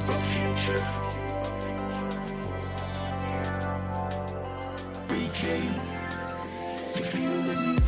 the future. We came to feel the need.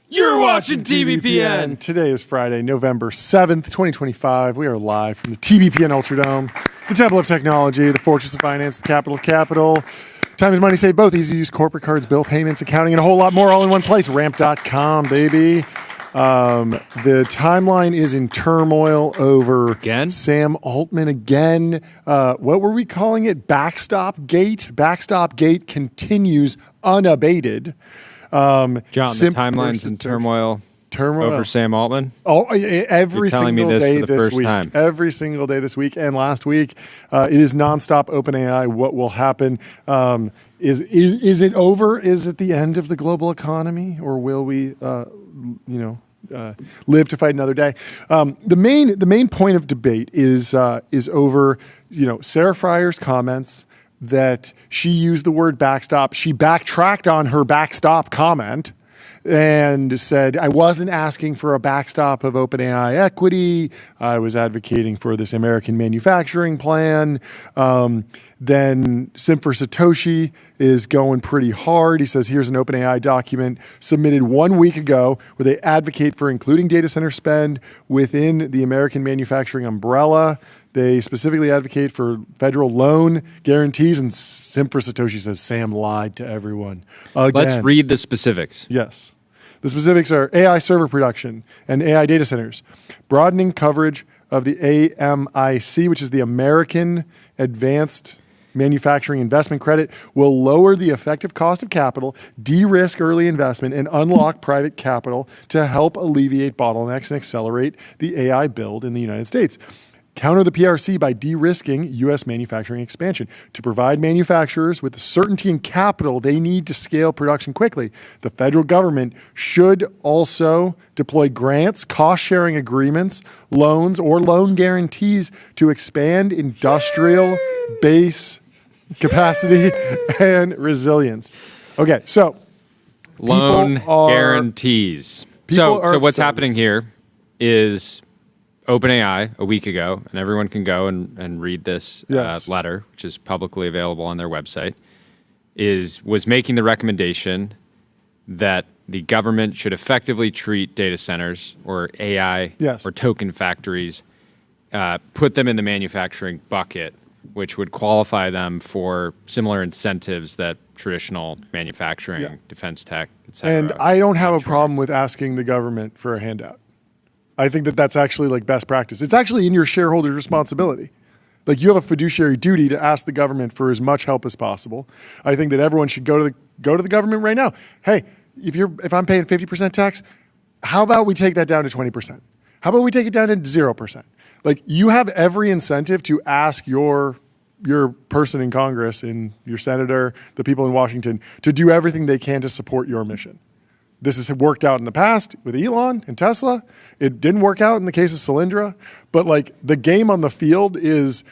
You're watching TBPN. Today is Friday, November 7th, 2025. We are live from the TBPN Ultradome, the Temple of Technology, the Fortress of Finance, the Capital of Capital. Time is money, save both. Easy to use corporate cards, bill payments, accounting, and a whole lot more all in one place. Ramp.com, baby. The timeline is in turmoil over Again? Sam Altman again. What were we calling it? Backstop Gate? Backstop Gate continues unabated. John, the timeline's in turmoil over Sam Altman. Oh, every single day this week. Time. Every single day this week and last week. It is nonstop OpenAI. What will happen? Is it over? Is it the end of the global economy, or will we, live to fight another day? The main point of debate is over Sarah Fryer's comments that she used the word backstop. She backtracked on her backstop comment and said, I wasn't asking for a backstop of OpenAI equity. I was advocating for this American manufacturing plan. Then Sim for Satoshi is going pretty hard. He says, here's an OpenAI document submitted 1 week ago where they advocate for including data center spend within the American manufacturing umbrella. They specifically advocate for federal loan guarantees, and Sim for Satoshi says Sam lied to everyone. Again. Let's read the specifics. Yes. The specifics are AI server production and AI data centers, broadening coverage of the AMIC, which is the American Advanced Manufacturing Investment Credit, will lower the effective cost of capital, de-risk early investment, and unlock private capital to help alleviate bottlenecks and accelerate the AI build in the United States. Counter the PRC by de-risking U.S. manufacturing expansion to provide manufacturers with the certainty and capital they need to scale production quickly. The federal government should also deploy grants, cost-sharing agreements, loans, or loan guarantees to expand industrial base capacity and resilience. Okay, so loan guarantees. So what's happening here is OpenAI a week ago, and everyone can go and read this letter, which is publicly available on their website, was making the recommendation that the government should effectively treat data centers or AI or token factories, put them in the manufacturing bucket, which would qualify them for similar incentives that traditional manufacturing, defense tech, et cetera. And I don't have a problem with asking the government for a handout. I think that that's actually like best practice. It's actually in your shareholders' responsibility. Like, you have a fiduciary duty to ask the government for as much help as possible. I think that everyone should go to the government right now. Hey, if I'm paying 50% tax, how about we take that down to 20%? How about we take it down to 0%? Like, you have every incentive to ask your person in Congress and your senator, the people in Washington, to do everything they can to support your mission. This has worked out in the past with Elon and Tesla. It didn't work out in the case of Solyndra. But like, the game on the field is,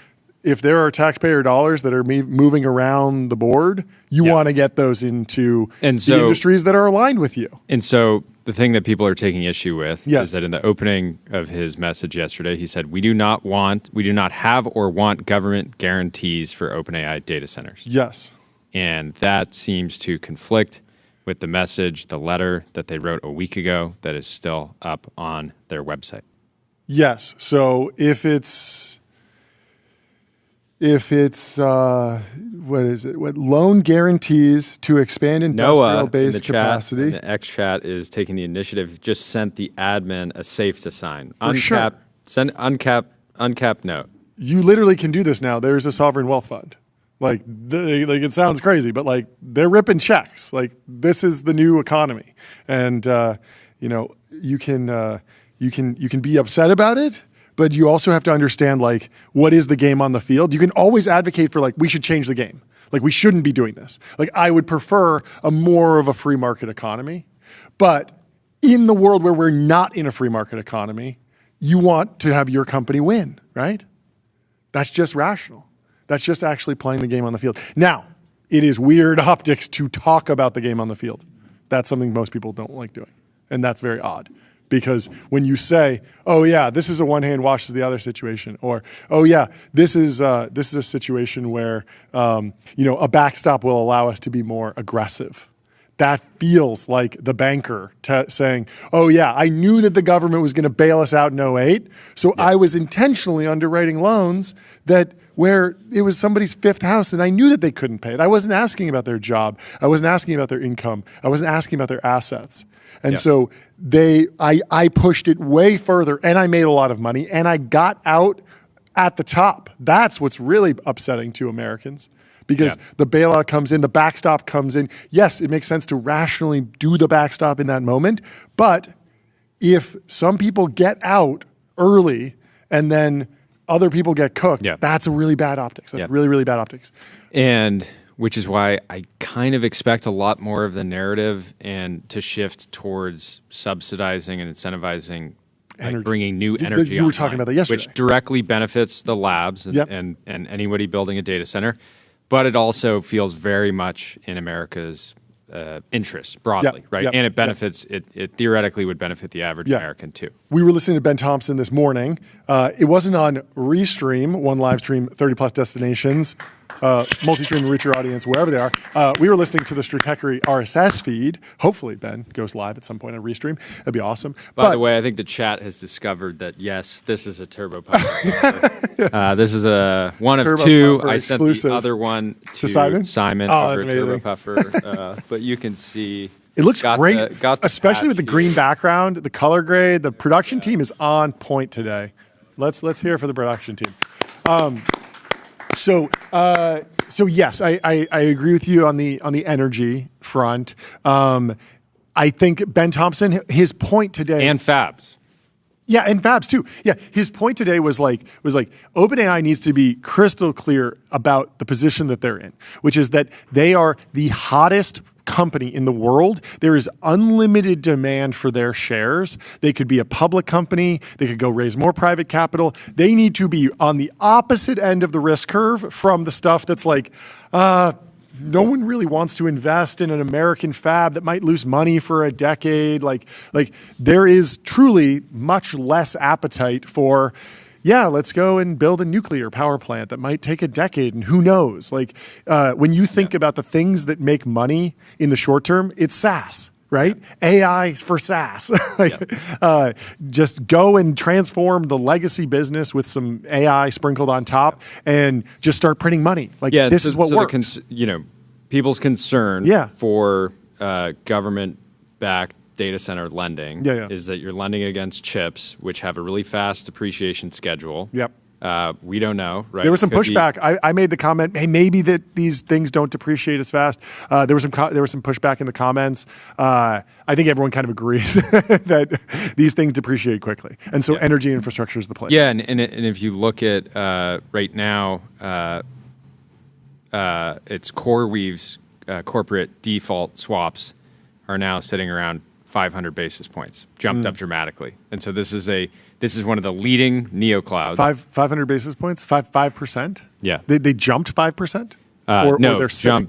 if there are taxpayer dollars that are moving around the board, you want to get those into the industries that are aligned with you. And so the thing that people are taking issue with is that in the opening of his message yesterday, he said, we do not have or want government guarantees for OpenAI data centers. Yes. And that seems to conflict with the message, the letter that they wrote a week ago that is still up on their website. Yes. So if it's what is it? What loan guarantees to expand industrial base capacity? Chat, the X chat is taking the initiative. Just sent the admin a safe to sign. Sure. Send uncapped note. You literally can do this now. There's a sovereign wealth fund. Like it sounds crazy, but like they're ripping checks. Like this is the new economy, and you can be upset about it. But you also have to understand, like, what is the game on the field? You can always advocate for, like, we should change the game. Like, we shouldn't be doing this. Like, I would prefer more of a free market economy. But in the world where we're not in a free market economy, you want to have your company win, right? That's just rational. That's just actually playing the game on the field. Now, it is weird optics to talk about the game on the field. That's something most people don't like doing. And that's very odd. Because when you say, "Oh yeah, this is a one hand washes the other situation," or "Oh yeah, this is a situation where a backstop will allow us to be more aggressive," that feels like the banker saying, "Oh yeah, I knew that the government was going to bail us out in '08, so I was intentionally underwriting loans where it was somebody's fifth house and I knew that they couldn't pay it. I wasn't asking about their job. I wasn't asking about their income. I wasn't asking about their assets." And so I pushed it way further and I made a lot of money and I got out at the top. That's what's really upsetting to Americans because the bailout comes in, the backstop comes in. Yes, it makes sense to rationally do the backstop in that moment. But if some people get out early and then other people get cooked, that's a really bad optics. That's really, really bad optics. And which is why I kind of expect a lot more of the narrative and to shift towards subsidizing and incentivizing, like bringing new energy. You were talking about that yesterday, which directly benefits the labs and anybody building a data center, but it also feels very much in America's interest broadly, right? And it benefits. It theoretically would benefit the average American too. We were listening to Ben Thompson this morning. It wasn't on Restream, one live stream, 30 plus destinations. Multi-stream and reach your audience wherever they are. We were listening to the Stratechery RSS feed. Hopefully Ben goes live at some point on Restream. That'd be awesome. By the way, I think the chat has discovered that yes, this is a turbo puffer. This is a one of Turbo two. Puffer I sent exclusive. the other one to Simon? Oh, over that's amazing. Turbo Puffer. But you can see it looks great, especially with the patch green here. background, the color grade. The production team is on point today. Let's hear it for the production team. So yes, I agree with you on the energy front. I think Ben Thompson, his point today, and Fabs. Yeah, and Fabs too. Yeah, his point today was like OpenAI needs to be crystal clear about the position that they're in, which is that they are the hottest company in the world. There is unlimited demand for their shares. They could be a public company. They could go raise more private capital. They need to be on the opposite end of the risk curve from the stuff that's like, no one really wants to invest in an American fab that might lose money for a decade. Like there is truly much less appetite for, let's go and build a nuclear power plant that might take a decade and who knows. Like when you think about the things that make money in the short term, it's SaaS, right? AI for SaaS. Just go and transform the legacy business with some AI sprinkled on top and just start printing money. Like this is what works. People's concern for government-backed data center lending is that you're lending against chips, which have a really fast depreciation schedule. We don't know, right? There was some pushback. I made the comment, hey, maybe that these things don't depreciate as fast. There was some pushback in the comments. I think everyone kind of agrees that these things depreciate quickly, and so energy infrastructure is the place. Yeah, and if you look at right now, it's CoreWeave's corporate default swaps are now sitting around 500 basis points, jumped up dramatically, and so this is one of the leading neoclouds. 500 basis points, 5%. Yeah, they jumped 5%.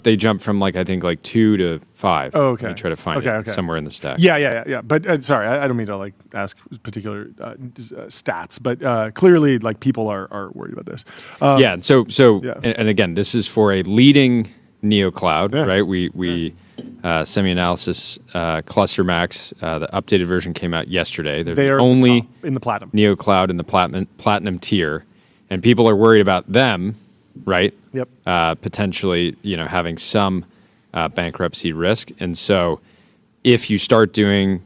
They jumped from I think 2 to 5. Oh, okay. I try to find it somewhere in the stack. Yeah. But sorry, I don't mean to ask particular stats, but clearly people are worried about this. And again, this is for a leading NeoCloud, right? We semi-analysis Cluster Max. The updated version came out yesterday. They are only in the platinum. NeoCloud in the platinum tier, and people are worried about them, right? Yep. Potentially, having some bankruptcy risk. And so if you start doing,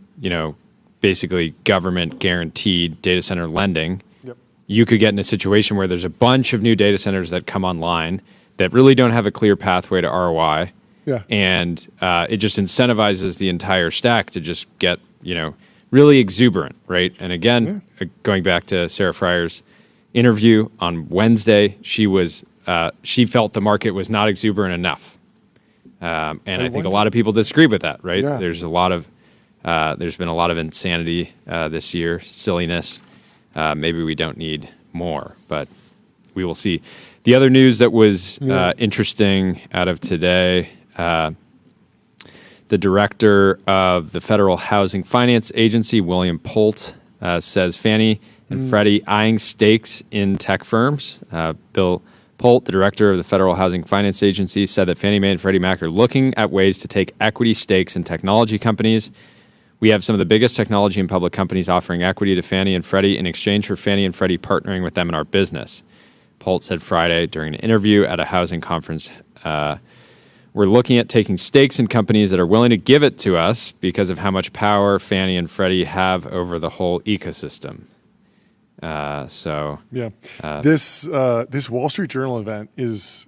basically government guaranteed data center lending, you could get in a situation where there's a bunch of new data centers that come online that really don't have a clear pathway to ROI. Yeah. And it just incentivizes the entire stack to just get, really exuberant, right? And again, going back to Sarah Fryer's interview on Wednesday, she felt the market was not exuberant enough. And I think a lot of people disagree with that, right? Yeah. There's been a lot of insanity this year, silliness. Maybe we don't need more, but we will see. The other news that was interesting out of today, the director of the Federal Housing Finance Agency, William Polt, says Fannie and Freddie eyeing stakes in tech firms. Bill Polt, the director of the Federal Housing Finance Agency, said that Fannie Mae and Freddie Mac are looking at ways to take equity stakes in technology companies. We have some of the biggest technology and public companies offering equity to Fannie and Freddie in exchange for Fannie and Freddie partnering with them in our business. Polt said Friday during an interview at a housing conference, we're looking at taking stakes in companies that are willing to give it to us because of how much power Fannie and Freddie have over the whole ecosystem. This Wall Street Journal event is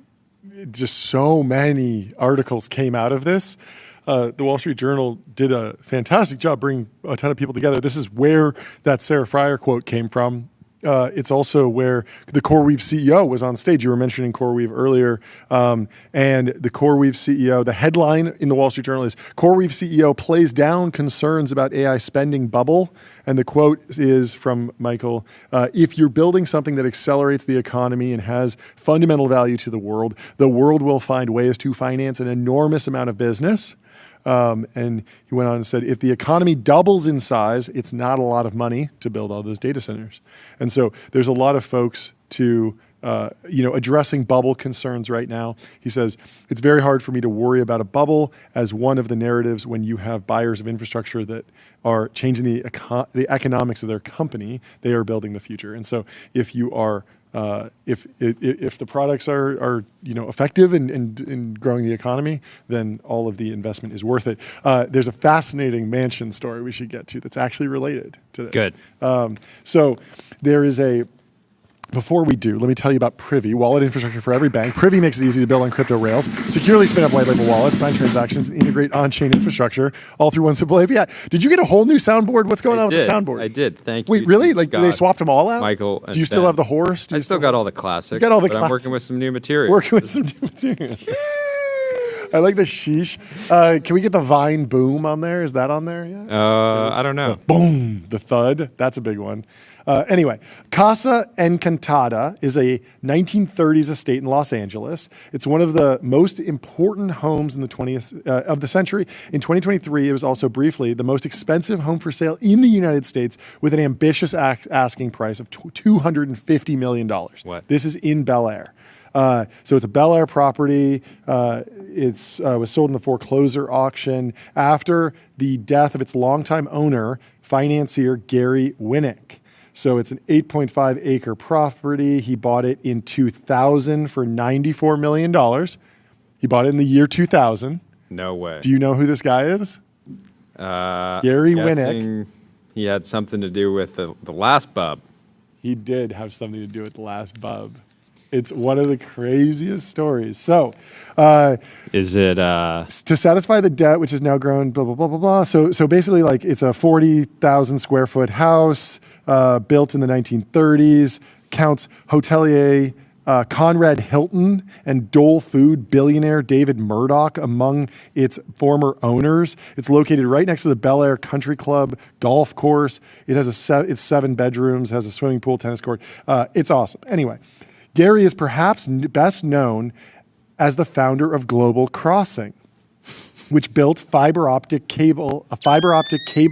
just so many articles came out of this. The Wall Street Journal did a fantastic job bringing a ton of people together. This is where that Sarah Fryer quote came from. It's also where the CoreWeave CEO was on stage. You were mentioning CoreWeave earlier. And the CoreWeave CEO, the headline in the Wall Street Journal is, CoreWeave CEO plays down concerns about AI spending bubble. And the quote is from Michael, if you're building something that accelerates the economy and has fundamental value to the world will find ways to finance an enormous amount of business. And he went on and said, if the economy doubles in size, it's not a lot of money to build all those data centers. And so there's a lot of folks addressing bubble concerns right now. He says, it's very hard for me to worry about a bubble as one of the narratives when you have buyers of infrastructure that are changing the economics of their company, they are building the future. And so if you are if the products are effective in growing the economy, then all of the investment is worth it. There's a fascinating mansion story we should get to that's actually related to this. Good. So there is before we do, let me tell you about Privy, wallet infrastructure for every bank. Privy makes it easy to build on crypto rails, securely spin up white label wallets, sign transactions, and integrate on-chain infrastructure all through one simple API. Did you get a whole new soundboard? What's going on with the soundboard? I did. Thank you. Wait, really? Like they swapped them all out? Michael. Do you still have the horse? I still got all the classics. You got all the but classics. I'm working with some new material. I like the sheesh. Can we get the Vine boom on there? Is that on there yet? I don't know. Boom, the thud. That's a big one. Anyway, Casa Encantada is a 1930s estate in Los Angeles. It's one of the most important homes in the 20th of the century. In 2023, it was also briefly the most expensive home for sale in the United States with an ambitious asking price of $250 million. What? This is in Bel Air. So it's a Bel Air property. It was sold in the foreclosure auction after the death of its longtime owner, financier Gary Winnick. So it's an 8.5 acre property. He bought it in 2000 for $94 million. He bought it in the year 2000. No way. Do you know who this guy is? Gary Winnick. He had something to do with the last bub. He did have something to do with the last bub. It's one of the craziest stories. So, is it to satisfy the debt, which has now grown, blah blah blah blah blah. So basically, like it's a 40,000 square foot house built in the 1930s. Counts hotelier Conrad Hilton and Dole Food billionaire David Murdoch among its former owners. It's located right next to the Bel Air Country Club golf course. It has it's 7 bedrooms, has a swimming pool, tennis court. It's awesome. Anyway. Gary is perhaps best known as the founder of Global Crossing, which built a fiber optic cable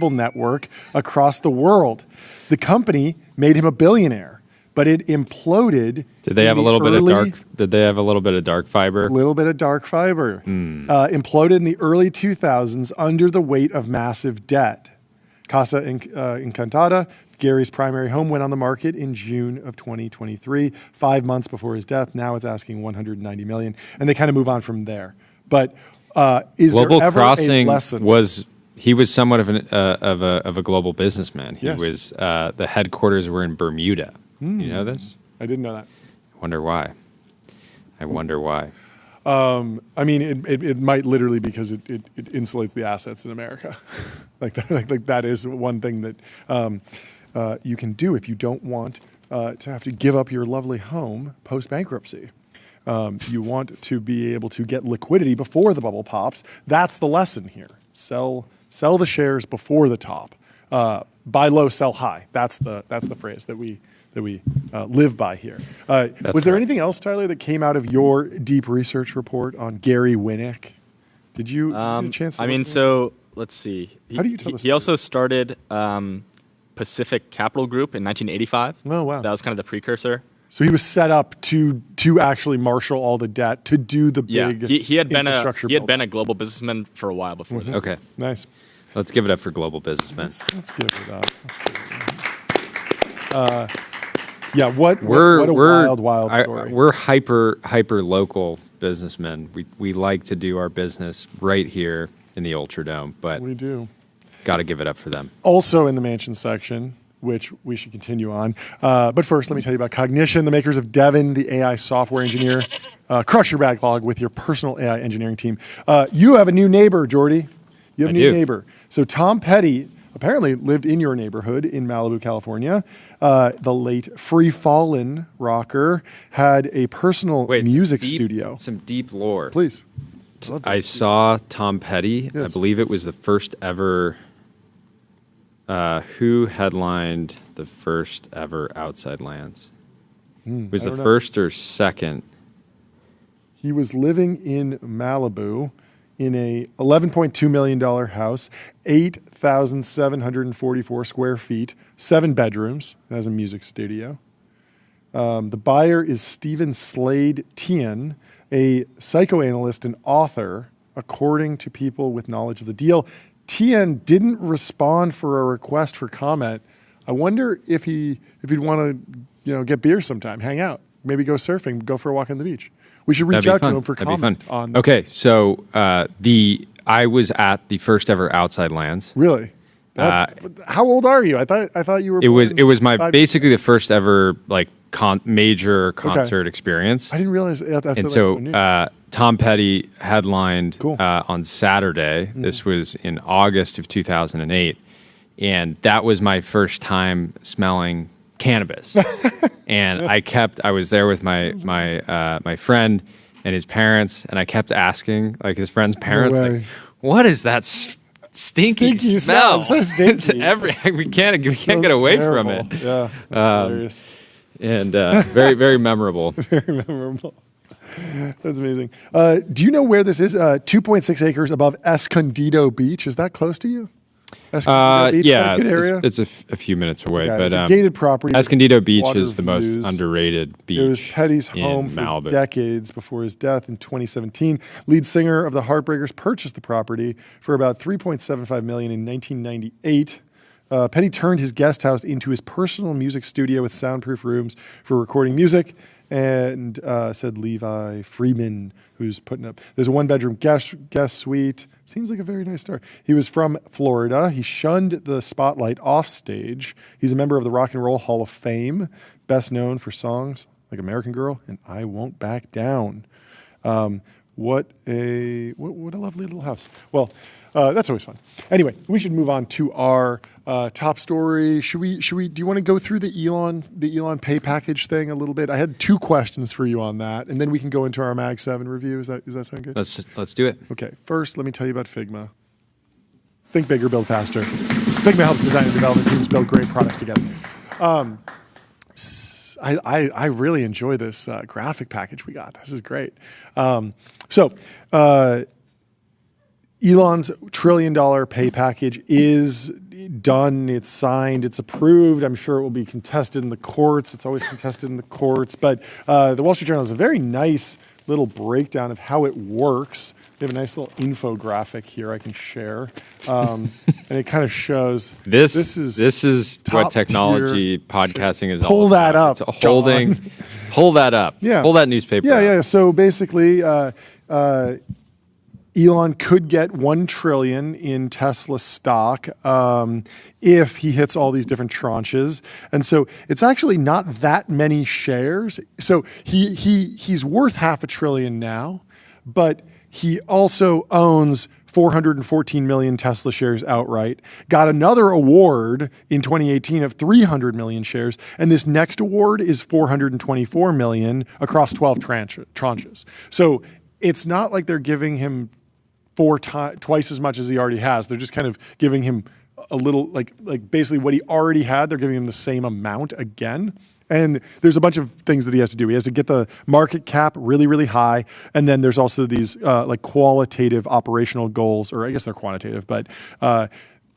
network across the world. The company made him a billionaire, but it imploded. Did they have a little bit of dark? Did they have a little bit of dark fiber? A little bit of dark fiber. Imploded in the early 2000s under the weight of massive debt. Casa Encantada, Gary's primary home, went on the market in June of 2023, 5 months before his death. Now it's asking $190 million, and they kind of move on from there. But is Global there ever Crossing a lesson? He was somewhat of a global businessman. He Yes. was the headquarters were in Bermuda. You know this? I didn't know that. I wonder why. I mean, it might literally because it insulates the assets in America. like that is one thing that you can do if you don't want to have to give up your lovely home post bankruptcy. You want to be able to get liquidity before the bubble pops. That's the lesson here. Sell the shares before the top. Buy low, sell high. That's the phrase that we live by here. Was there anything else, Tyler, that came out of your deep research report on Gary Winnick? Did you get a chance to look at this? Let's see. How do you tell this He also started Pacific Capital Group in 1985. Oh, wow. That was kind of the precursor. So he was set up to actually marshal all the debt, to do the big he had been infrastructure a build. global businessman for a while before that. Okay, Nice. let's give it up for global businessmen. Let's give it up. Yeah, what a wild story. We're hyper local businessmen. We like to do our business right here in the Ultradome, but We do. got to give it up for them. Also in the mansion section, which we should continue on. But first, let me tell you about Cognition, the makers of Devin, the AI software engineer. Crush your backlog with your personal AI engineering team. You have a new neighbor, Jordy. You have a new neighbor. So Tom Petty apparently lived in your neighborhood in Malibu, California. The late Free Fallin' rocker had a personal music studio. Some deep lore. Please. I saw Tom Petty. Yes. I believe it was the first ever. Who headlined the first ever Outside Lands? Was the first or second? He was living in Malibu in a $11.2 million house, 8,744 square feet, 7 bedrooms. It has a music studio. The buyer is Stephen Slade Tien, a psychoanalyst and author, according to people with knowledge of the deal. Tien didn't respond for a request for comment. I wonder if he'd want to, get beer sometime, hang out, maybe go surfing, go for a walk on the beach. We should reach out to him for comment on. Okay, so I was at the first ever Outside Lands. Really? How old are you? I thought you were. It was my basically the first ever major concert experience. I didn't realize that's and so new. Tom Petty headlined Cool. on Saturday. This was in August of 2008, and that was my first time smelling cannabis. And I was there with my friend and his parents, and I kept asking his friend's parents, what is that stinky smell? It's so stinky. we can't get away from it. Yeah, that's hilarious. And very, very memorable. Very memorable. That's amazing. Do you know where this is? 2.6 acres above Escondido Beach. Is that close to you? Escondido Beach, yeah, good area? it's a few minutes away. Yeah, but it's a gated property. Escondido Beach water is the most views. underrated beach. It was Petty's home for Malibu. decades before his death in 2017. Lead singer of the Heartbreakers purchased the property for about $3.75 million in 1998. Petty turned his guest house into his personal music studio with soundproof rooms for recording music, and said Levi Freeman, who's putting up. There's a 1-bedroom guest suite. Seems like a very nice story. He was from Florida. He shunned the spotlight off stage. He's a member of the Rock and Roll Hall of Fame, best known for songs like American Girl and I Won't Back Down. What a lovely little house. Well, that's always fun. Anyway, we should move on to our top story. Should we? Do you want to go through the Elon pay package thing a little bit? I had 2 questions for you on that, and then we can go into our Mag 7 review. Does that sound good? Let's do it. Okay. First, let me tell you about Figma. Think bigger, build faster. Figma helps design and development teams build great products together. I really enjoy this graphic package we got. This is great. Elon's $1 trillion pay package is done, it's signed, it's approved. I'm sure it will be contested in the courts. It's always contested in the courts. But the Wall Street Journal has a very nice little breakdown of how it works. They have a nice little infographic here I can share, and it kind of shows this is what technology podcasting is. Pull all that about. up, It's holding. Pull that up. Yeah. Pull that newspaper. Yeah, up. yeah. So basically, Elon could get $1 trillion in Tesla stock if he hits all these different tranches, and so it's actually not that many shares. So he's worth $500 billion now, but he also owns 414 million Tesla shares outright, got another award in 2018 of 300 million shares, and this next award is 424 million across 12 tranches. So it's not like they're giving him twice as much as he already has. They're just kind of giving him a little, like basically what he already had, they're giving him the same amount again. And there's a bunch of things that he has to do. He has to get the market cap really, really high. And then there's also these like qualitative operational goals, or I guess they're quantitative, but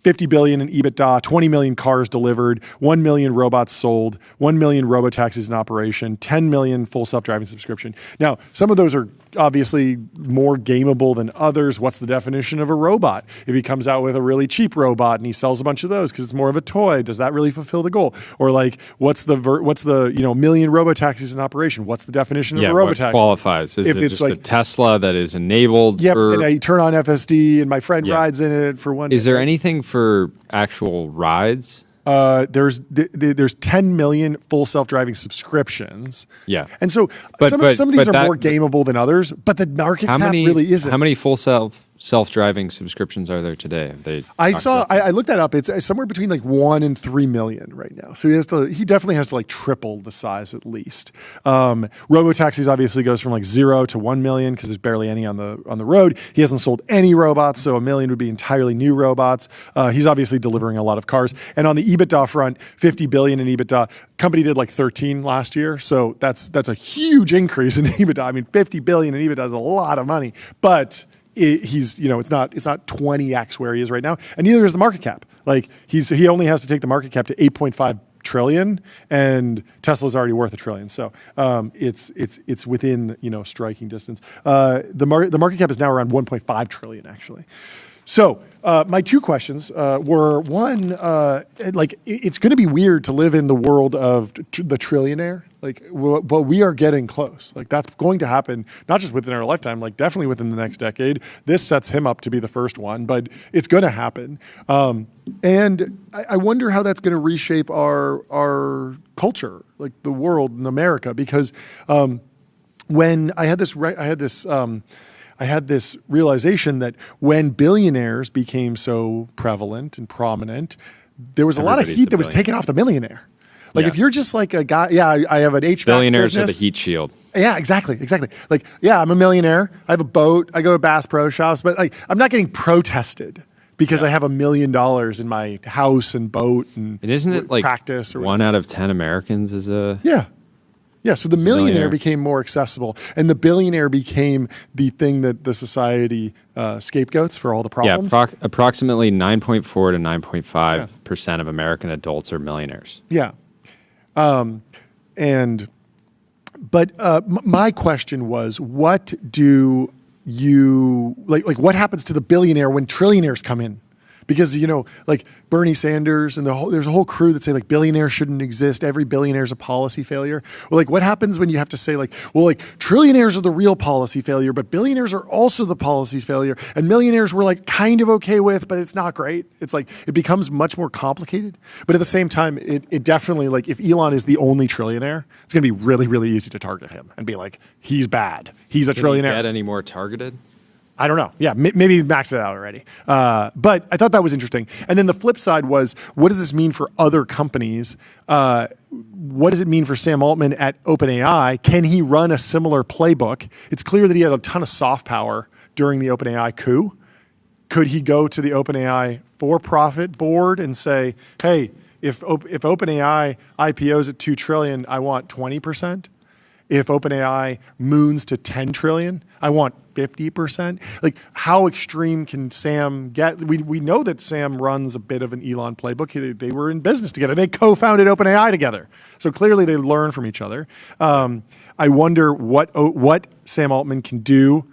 50 billion in EBITDA, 20 million cars delivered, 1 million robots sold, 1 million robotaxis in operation, 10 million full self-driving subscription. Now, some of those are obviously more gameable than others. What's the definition of a robot? If he comes out with a really cheap robot and he sells a bunch of those because it's more of a toy, does that really fulfill the goal? Or like, what's the million robotaxis in operation? What's the definition of a robotaxi? What qualifies? Is it just like a Tesla that is enabled? Yep, and I turn on FSD and my friend rides in it for one day. Is there anything for actual rides? There's 10 million full self-driving subscriptions. Yeah. And so some of these are more gameable than others, but the market cap really isn't. How many full self-driving subscriptions are there today? I looked that up. It's somewhere between like 1 and 3 million right now. So he definitely has to like triple the size at least. Robotaxis obviously goes from like 0 to 1 million because there's barely any on the road. He hasn't sold any robots, so 1 million would be entirely new robots. He's obviously delivering a lot of cars. And on the EBITDA front, 50 billion in EBITDA. Company did like 13 last year, so that's a huge increase in EBITDA. I mean, 50 billion in EBITDA is a lot of money, but it's not 20x where he is right now, and neither is the market cap. Like he only has to take the market cap to 8.5 trillion, and Tesla's already worth $1 trillion. So it's within striking distance. The market cap is now around 1.5 trillion actually. So my two questions were one, it's going to be weird to live in the world of the trillionaire. But we are getting close. Like that's going to happen, not just within our lifetime, like definitely within the next decade. This sets him up to be the first one, but it's going to happen. And I wonder how that's going to reshape our culture, like the world in America, because when I had this realization that when billionaires became so prevalent and prominent, there was a lot of heat that was taken off the millionaire. Like if you're just like a guy, I have an HVAC billionaires business. are the heat shield. Yeah, exactly. Like, I'm a millionaire. I have a boat. I go to Bass Pro Shops, but like, I'm not getting protested because I have $1 million in my house and boat and isn't it like practice. Or 1 out of 10 Americans is a Yeah, so the millionaire became more accessible, and the billionaire became the thing that the society scapegoats for all the problems. Yeah, approximately 9.4 to 9.5% of American adults are millionaires. Yeah. My question was, what do you like? What happens to the billionaire when trillionaires come in? Because, like Bernie Sanders and there's a whole crew that say like billionaires shouldn't exist. Every billionaire is a policy failure. Well, like what happens when you have to say like, well, like trillionaires are the real policy failure, but billionaires are also the policy failure. And millionaires we're like kind of okay with, but it's not great. It's like, it becomes much more complicated. But at the same time, it definitely, like if Elon is the only trillionaire, it's going to be really, really easy to target him and be like, he's bad. He's a trillionaire. Can he get any more targeted? I don't know. Yeah, maybe he maxed it out already. But I thought that was interesting. And then the flip side was, what does this mean for other companies? What does it mean for Sam Altman at OpenAI? Can he run a similar playbook? It's clear that he had a ton of soft power during the OpenAI coup. Could he go to the OpenAI for-profit board and say, hey, if OpenAI IPOs at $2 trillion, I want 20%? if OpenAI moons to 10 trillion, I want 50%. Like, how extreme can Sam get? We know that Sam runs a bit of an Elon playbook. They were in business together. They co-founded OpenAI together. So clearly they learn from each other. I wonder what Sam Altman can do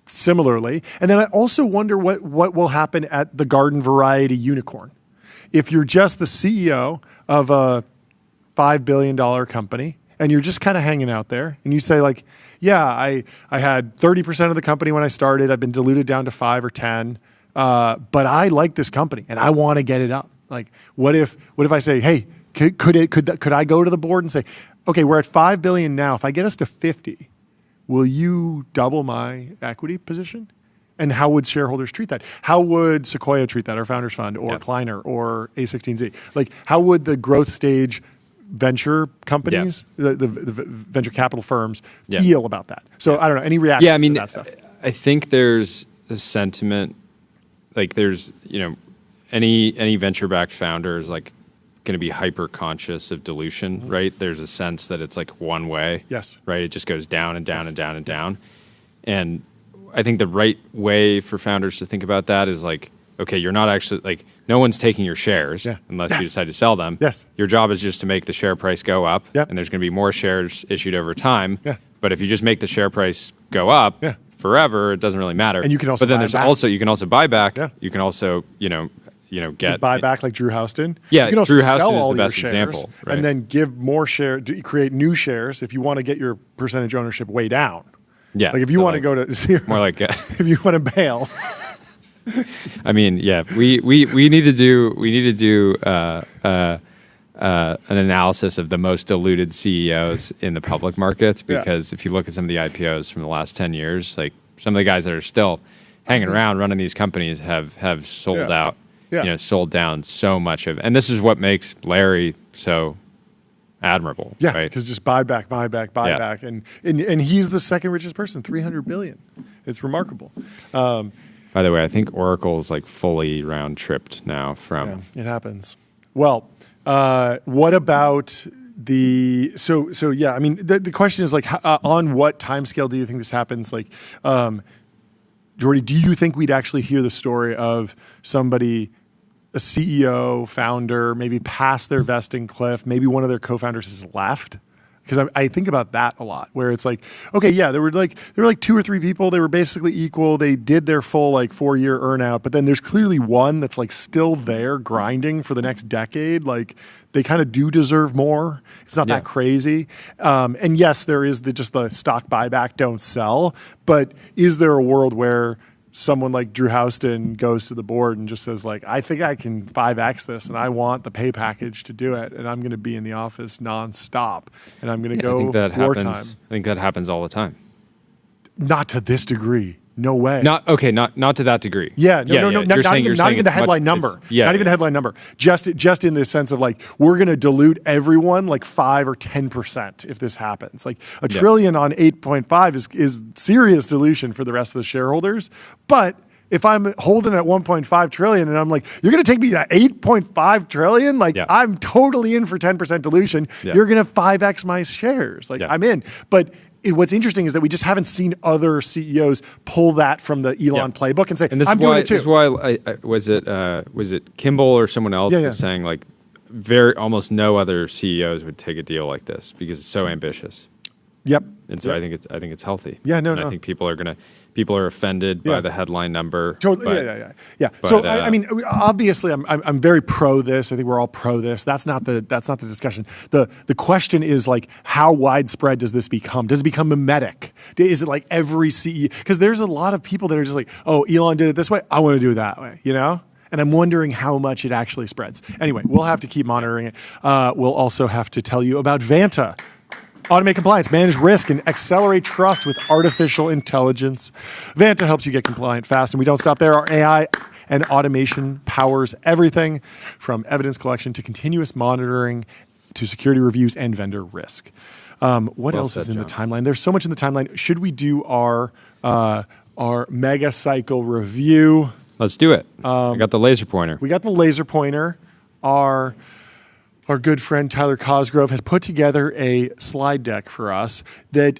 similarly. And then I also wonder what will happen at the garden variety unicorn. If you're just the CEO of a $5 billion company and you're just kind of hanging out there and you say like, yeah, I had 30% of the company when I started. I've been diluted down to 5 or 10, but I like this company and I want to get it up. Like, what if I say, hey, could I go to the board and say, okay, we're at 5 billion now. If I get us to 50, will you double my equity position? And how would shareholders treat that? How would Sequoia treat that, or Founders Fund, or Kleiner, or A16Z? Like, how would the growth stage venture companies, the venture capital firms, feel about that? So I don't know, any reactions to that stuff? I think there's a sentiment, like there's, any venture-backed founder is like going to be hyper conscious of dilution, right? There's a sense that it's like one way, right? It just goes down and down and down and down. And I think the right way for founders to think about that is like, okay, you're not actually like, no one's taking your shares unless you decide to sell them. Your job is just to make the share price go up, and there's going to be more shares issued over time. But if you just make the share price go up forever, it doesn't really matter. And you can also, but then there's also, you can also buy back. You can also, get buy back like Drew Houston. Yeah, you can also Drew Houston sell is all the best your shares example, right? and then give more shares, create new shares if you want to get your percentage ownership way down. Yeah, like if you want to go to zero, more like if you want to bail. I mean, yeah, we need to do an analysis of the most diluted CEOs in the public markets, because if you look at some of the IPOs from the last 10 years, like some of the guys that are still hanging around running these companies have sold out, sold down so much of, and this is what makes Larry so admirable. Yeah, right? because just buy back, and he's the second richest person, 300 billion. It's remarkable. By the way, I think Oracle is like fully round tripped now from. Yeah, it happens. Well, what about the so yeah? I mean, the question is like, on what timescale do you think this happens? Like, Jordy, do you think we'd actually hear the story of somebody, a CEO, founder, maybe past their vesting cliff, maybe one of their co-founders has left? Because I think about that a lot, where it's like, okay, yeah, there were like 2 or 3 people. They were basically equal. They did their full like 4-year earnout, but then there's clearly one that's like still there grinding for the next decade. Like, they kind of do deserve more. It's not that crazy. And yes, there is just the stock buyback, don't sell. But is there a world where someone like Drew Houston goes to the board and just says like, I think I can 5X this and I want the pay package to do it, and I'm going to be in the office nonstop and I'm going to go wartime. I think that happens all the time. Not to this degree. No way. Not to that degree. Yeah, no. Not even the headline number. Not even the headline number. Just in the sense of like, we're going to dilute everyone like 5 or 10% if this happens. Like $1 trillion on 8.5 is serious dilution for the rest of the shareholders. But if I'm holding at 1.5 trillion and I'm like, you're going to take me to 8.5 trillion? Like, I'm totally in for 10% dilution. You're going to 5X my shares. Like, I'm in. But what's interesting is that we just haven't seen other CEOs pull that from the Elon playbook and say, and I'm doing it too. This is why was it Kimball or someone else was saying like almost no other CEOs would take a deal like this because it's so ambitious. Yep. And so I think it's healthy. Yeah, no. I think people are offended by the headline number. Totally. Yeah. But, so I mean, obviously, I'm very pro this. I think we're all pro this. That's not the discussion. The question is like, how widespread does this become? Does it become mimetic? Is it like every CEO? Because there's a lot of people that are just like, oh, Elon did it this way, I want to do it that way. And I'm wondering how much it actually spreads. Anyway, we'll have to keep monitoring it. We'll also have to tell you about Vanta. Automate compliance, manage risk, and accelerate trust with artificial intelligence. Vanta helps you get compliant fast, and we don't stop there. Our AI and automation powers everything from evidence collection to continuous monitoring to security reviews and vendor risk. What else is in the timeline? There's so much in the timeline. Should we do our mega cycle review? Let's do it. I got the laser pointer. We got the laser pointer. our good friend Tyler Cosgrove has put together a slide deck for us that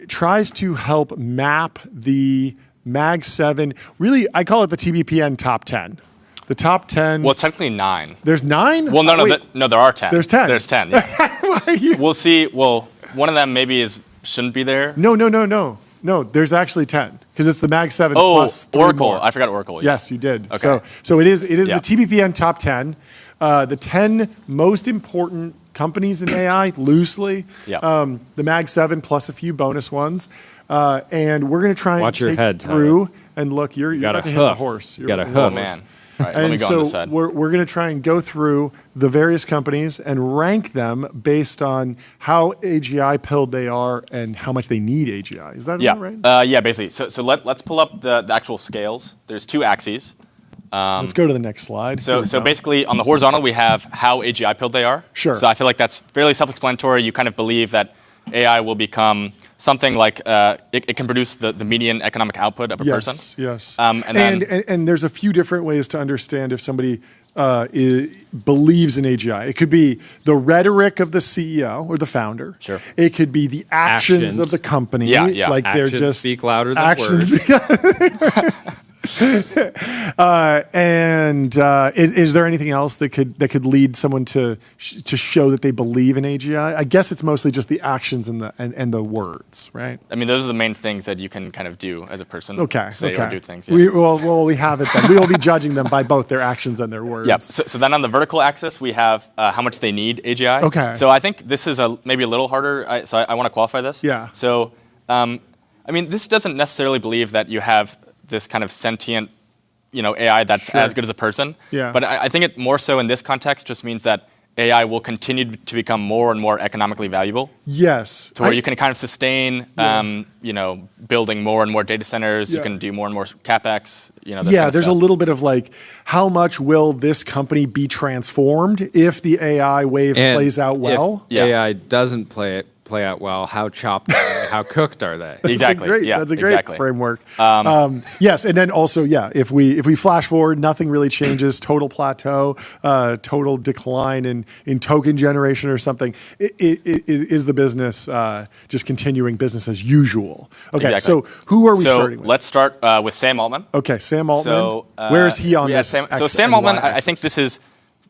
tries to help map the Mag 7. Really, I call it the TBPN top 10. The top 10. Well, it's technically 9. There's 9? Well, no, there are 10. There's 10. There's 10. Yeah. We'll see. Well, one of them maybe shouldn't be there. No, there's actually 10 because it's the Mag 7 Oh, plus 3 Oracle. more. I forgot Oracle. Yeah. Yes, you did. Okay. So it is Yeah. the TBPN top 10. The 10 most important companies in AI, loosely. Yeah. The Mag 7 plus a few bonus ones. And we're going to try and Watch your take head, through and look. You're got about a to hit the hoof. horse. You got a about to hoof. hit the Oh, horse. man. All right, let me And go on this side. we're going to try and go through the various companies and rank them based on how AGI pilled they are and how much they need AGI. Is that Yeah. right? Yeah, basically. So let's pull up the actual scales. There's 2 axes. Let's go to the next slide. Here we So go. basically, on the horizontal, we have how AGI pilled they are. Sure. So I feel like that's fairly self-explanatory. You kind of believe that AI will become something like it can produce the median economic output of a person. Yes. And then And there's a few different ways to understand if somebody believes in AGI. It could be the rhetoric of the CEO or the founder. Sure. It could be the actions of the company. Yeah, yeah. Like Actions they're just speak louder than actions. words. Is there anything else that could lead someone to show that they believe in AGI? I guess it's mostly just the actions and the words, right? I mean, those are the main things that you can kind of do as a person. Okay. Say or do things. We have it then. We will be judging them by both their actions and their words. Yeah. So then on the vertical axis, we have how much they need AGI. Okay. So I think this is maybe a little harder. I want to qualify this. Yeah. So, I mean, this doesn't necessarily believe that you have this kind of sentient, AI that's Sure. as good as a person. Yeah. But I think it more so in this context just means that AI will continue to become more and more economically valuable. Yes. To where you can kind of sustain, building more and more data centers. Yeah. You can do more and more capex. This kind of there's a stuff. little bit of like, how much will this company be transformed if the AI wave And plays out well? If AI doesn't play out well, how chopped are they? How cooked are they? Exactly. That's a great exactly. framework. Yes, and then also, if we flash forward, nothing really changes. Total plateau, total decline in token generation or something. Is the business just continuing business as usual? Okay, Exactly. so who are we starting with? Let's start with Sam Altman. Okay, Sam Altman. So, where is he on this? So Sam Altman, I think this is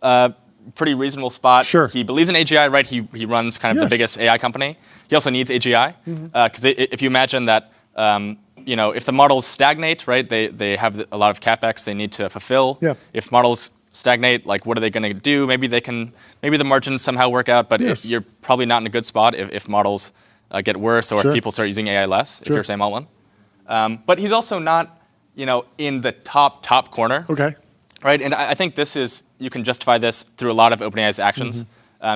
a pretty reasonable spot. Sure. He believes in AGI, right? He runs kind of the Yes. biggest AI company. He also needs AGI because if you imagine that, if the models stagnate, right, they have a lot of capex they need to fulfill. Yeah. If models stagnate, like what are they going to do? Maybe the margins somehow work out, but Yes. you're probably not in a good spot if models get worse or Sure. if people start using AI less. If Sure. you're Sam Altman, but he's also not, in the top corner. Okay. Right, and I think you can justify this through a lot of OpenAI's actions.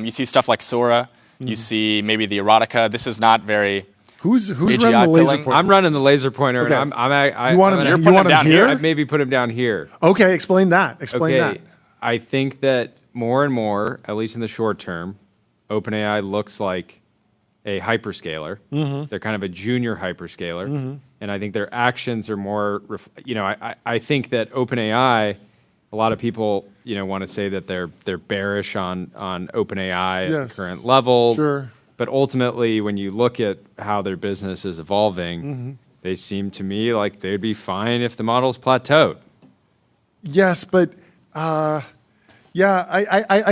You see stuff like Sora, you see maybe the erotica. This is not very. Who's running AGI the laser pilling? pointer? I'm running the laser pointer, Okay. and I You want him, I'm you gonna- want him down here? here? I'd maybe put him down here. Okay, explain that. Explain that. I think that more and more, at least in the short term, OpenAI looks like a hyperscaler. They're kind of a junior hyperscaler, and I think their actions are more. I think that OpenAI. A lot of people, want to say that they're bearish on OpenAI at Yes. the current level. Sure. But ultimately, when you look at how their business is evolving, they seem to me like they'd be fine if the models plateaued. Yes, but I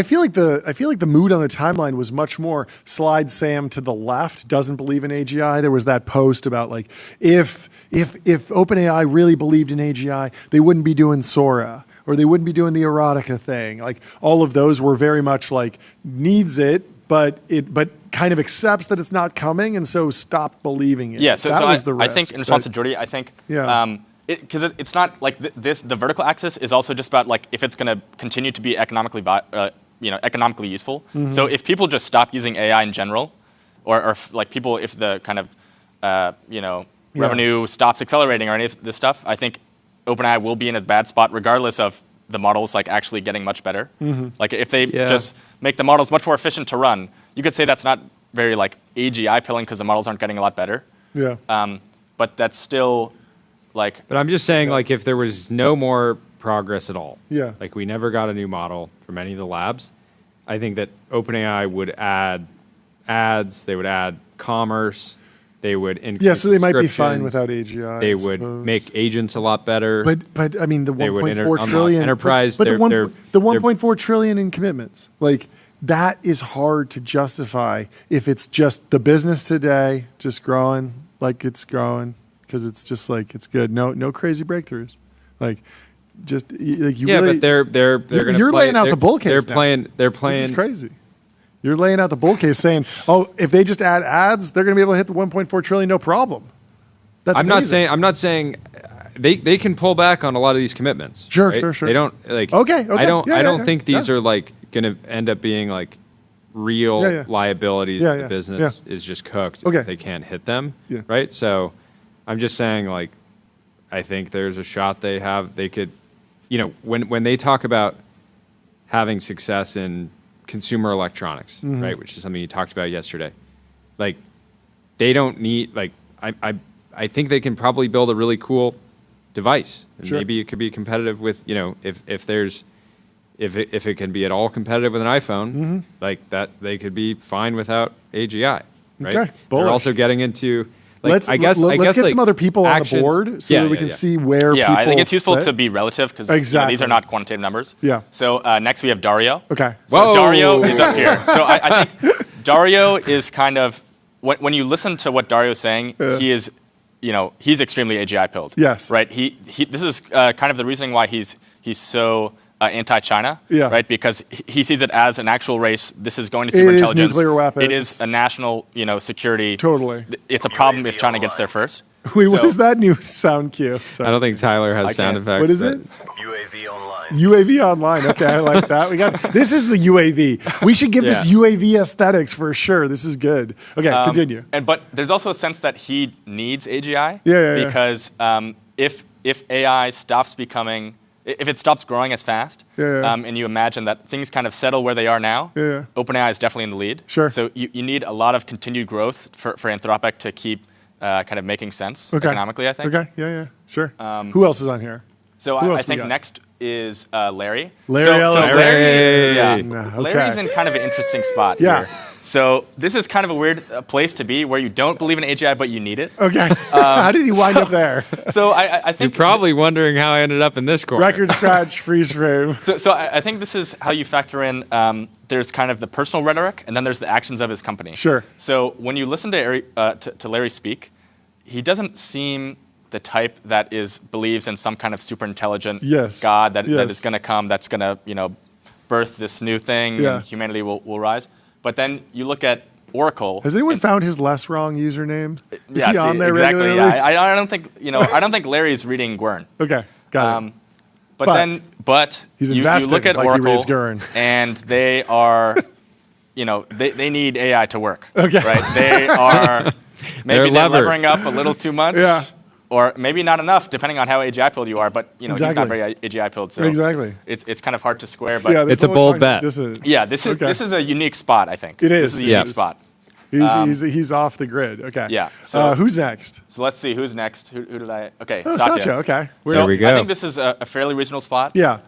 feel like the mood on the timeline was much more slide Sam to the left, doesn't believe in AGI. There was that post about like if OpenAI really believed in AGI, they wouldn't be doing Sora or they wouldn't be doing the erotica thing. Like all of those were very much like needs it, but kind of accepts that it's not coming and so stopped believing it. Yeah, so that was the I risk. think in response to Jordy, I think Yeah. because it's not like the vertical axis is also just about like if it's going to continue to be economically useful. So if people just stop using AI in general, or like people if the kind of revenue stops accelerating or any of this stuff, I think OpenAI will be in a bad spot regardless of the models like actually getting much better. Like if they just make the models much more efficient to run, you could say that's not very like AGI pilling because the models aren't getting a lot better. Yeah. But that's still like. But I'm just saying, like, if there was no more progress at all, Yeah. like we never got a new model from any of the labs, I think that OpenAI would add ads, they would add commerce, they would increase so they might be fine subscriptions, without AGI. They I would suppose. make agents a lot better. But I mean, the They would 1.4 on the trillion enterprise, but they're- the 1.4 trillion in commitments, like that is hard to justify if it's just the business today just growing like it's growing because it's just like it's good. No crazy breakthroughs, like just like you. Yeah, really, but they're going you're laying out the bull case. They're playing. This is crazy. You're laying out the bull case, saying, "Oh, if they just add ads, they're going to be able to hit the 1.4 trillion, no problem." That's amazing. I'm not saying they can pull back on a lot of these commitments. Sure, right? sure. They don't like. Okay. I don't think these yeah. are like going to end up being like real liabilities. Yeah, if the business is just cooked. Okay. If they can't hit them. Yeah. Right. So, I'm just saying like, I think there's a shot they could, when they talk about having success in consumer electronics, right, which is something you talked about yesterday, like they don't need like I think they can probably build a really cool device, and Sure. maybe it could be competitive with if it can be at all competitive with an iPhone, like that they could be fine without AGI, right? Okay, They're bullish. also getting into. Like, Let's get like, some other people actions- on the board so that we can see where. Yeah, people I think it's useful fit. to be relative because Exactly. these are not quantitative numbers. Yeah. So next we have Dario. Okay. So Whoa. Dario is up here. So I think Dario is kind of when you listen to what Dario's saying, he is, he's extremely AGI pilled. Yes. Right. This is kind of the reasoning why he's so anti-China. Yeah. Right. Because he sees it as an actual race. This is going to It is superintelligence. nuclear weapons. It is a national, security. Totally. It's a problem if China gets there first. Wait, what So- is that new sound cue? Sorry. I don't think Tyler has I sound can't. effects. What is but- it? UAV online. UAV online. Okay, I like that. This is the UAV. We should give this Yeah. UAV aesthetics for sure. This is good. Okay, continue. But there's also a sense that he needs AGI. Yeah. Because if AI stops becoming, if it stops growing as fast, Yeah. and you imagine that things kind of settle where they are now, Yeah. OpenAI is definitely in the lead. Sure. So you need a lot of continued growth for Anthropic to keep kind of making sense Okay. economically, I think. Okay, yeah, sure. Who else is on here? So Who I else we think got? next is Larry. Larry so Ellison. Larry, yeah. Okay. Larry's in kind of an interesting spot Yeah. here. So this is kind of a weird place to be where you don't believe in AGI, but you need it. Okay. How did he wind up there? So I You're think probably wondering how I ended up in this corner. Record scratch, freeze frame. So I think this is how you factor in. There's kind of the personal rhetoric, and then there's the actions of his company. Sure. So when you listen to Larry speak, he doesn't seem the type that believes in some kind of super intelligent Yes. God that Yes. is going to come, that's going to birth this new thing, Yeah. and humanity will rise. But then you look at Oracle. Has anyone found his less wrong username? Is yeah, he on there exactly. regularly? Yeah, I don't think I don't think Larry's reading Gwern. Okay, got it. But He's you invested look at like he Oracle, reads Gwern. and they are, they need AI to work. Okay. Right? They are maybe they're levered. levering up a little too much. Yeah. Or maybe not enough, depending on how AGI pilled you are. But he's Exactly. not very AGI pilled, so Exactly. it's kind of hard to square. But there's It's a only bold one bet. dissonance. this is Okay. this is a unique spot, I think. It is. This is a It unique is. spot. He's off the grid. Okay. Yeah, so- who's next? So let's see who's next. Who did I? Okay, Oh, Satya. Satya. Okay. So There we go. I think this is a fairly reasonable spot. Yeah.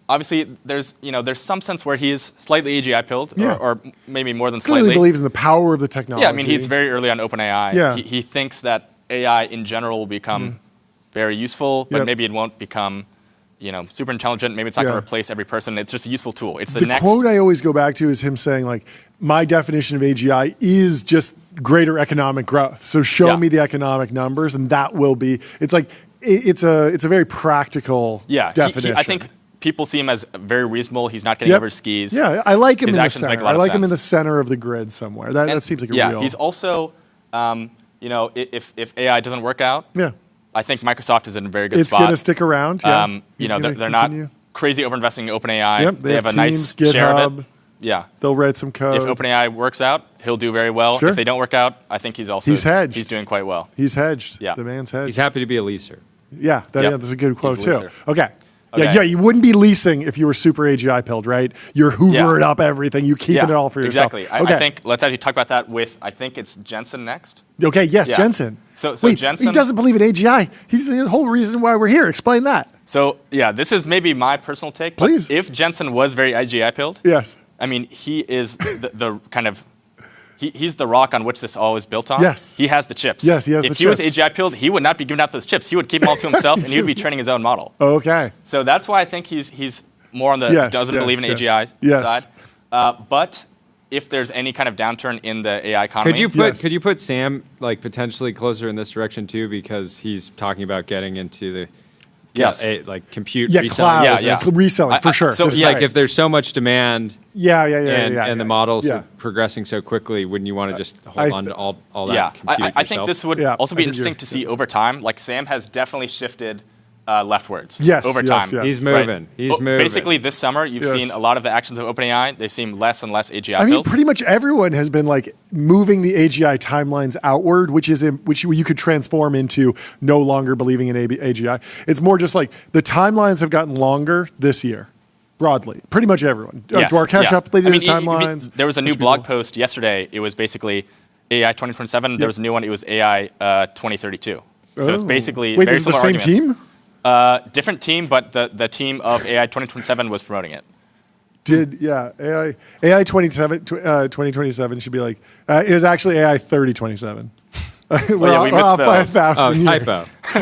Obviously, there's some sense where he is slightly AGI pilled, Yeah. or maybe more than Clearly slightly. believes in the power of the technology. Yeah, I mean he's very early on OpenAI. Yeah. He thinks that AI in general will become very useful, but Yep. maybe it won't become super intelligent. Maybe it's not Yeah. going to replace every person. It's just a useful tool. It's the The next. quote I always go back to is him saying, like, my definition of AGI is just greater economic growth. So show Yeah. me the economic numbers, and that will be. It's like it's a very practical definition. I think people see him as very reasonable. He's not getting Yep. over his skis. Yeah, I like him His in the actions make a center. lot I of like him in sense. the center of the grid somewhere. That seems like a yeah, real. he's also, if AI doesn't work out, yeah. I think Microsoft is in a very good It's spot. going to stick around. Yeah. He's they're gonna not continue. crazy overinvesting in OpenAI. Yep, they have a nice Teams, share of GitHub. it. Yeah. They'll write some code. If OpenAI works out, he'll do very well. Sure. If they don't work out, I think he's also He's hedged. He's doing quite well. He's hedged. Yeah. The man's hedged. He's happy to be a leaser. Yeah, Yep. that's a good quote He's a too. loser. Okay. Yeah, Okay. you wouldn't be leasing if you were super AGI pilled, right? You're hoovering Yeah. up everything. You keeping it all for yourself. Exactly. I think let's actually talk about that with I think it's Jensen next. Okay. Yes, Yeah. Jensen. So Wait, Jensen, he doesn't believe in AGI. He's the whole reason why we're here. Explain that. So yeah, this is maybe my personal take. But Please. if Jensen was very AGI pilled, Yes. I mean, he is the kind of he's the rock on which this all is built on. Yes. He has the chips. Yes, he has the chips. If he was chips. AGI pilled, he would not be giving out those chips. He would keep them all to himself, and he would be training his own model. Okay. So that's why I think he's more on the doesn't believe in AGI side. But if there's any kind of downturn in the AI economy, could you put Sam like potentially closer in this direction too, because he's talking about getting into the like compute reselling. Cloud, reselling for sure. So like if there's so much demand, and the models are progressing so quickly, wouldn't you want to just hold on to all that compute yourself? I think this would also be interesting to see over time. Like Sam has definitely shifted leftwards over time. Yes. He's moving. He's moving. Basically, this summer, you've seen a lot of the actions of OpenAI. They seem less and less AGI I mean, built. pretty much everyone has been like moving the AGI timelines outward, which you could transform into no longer believing in AGI. It's more just like the timelines have gotten longer this year, broadly. Pretty much everyone. Dwarkesh updated his timelines. There was a new blog post yesterday. It was basically AI 2027. There was a new one. It was AI 2032. So it's basically very is it the similar same arguments. team? Different team, but the team of AI 2027 was promoting it. AI 2027 should be like, it was actually AI 3027. we're off by 1,000 years.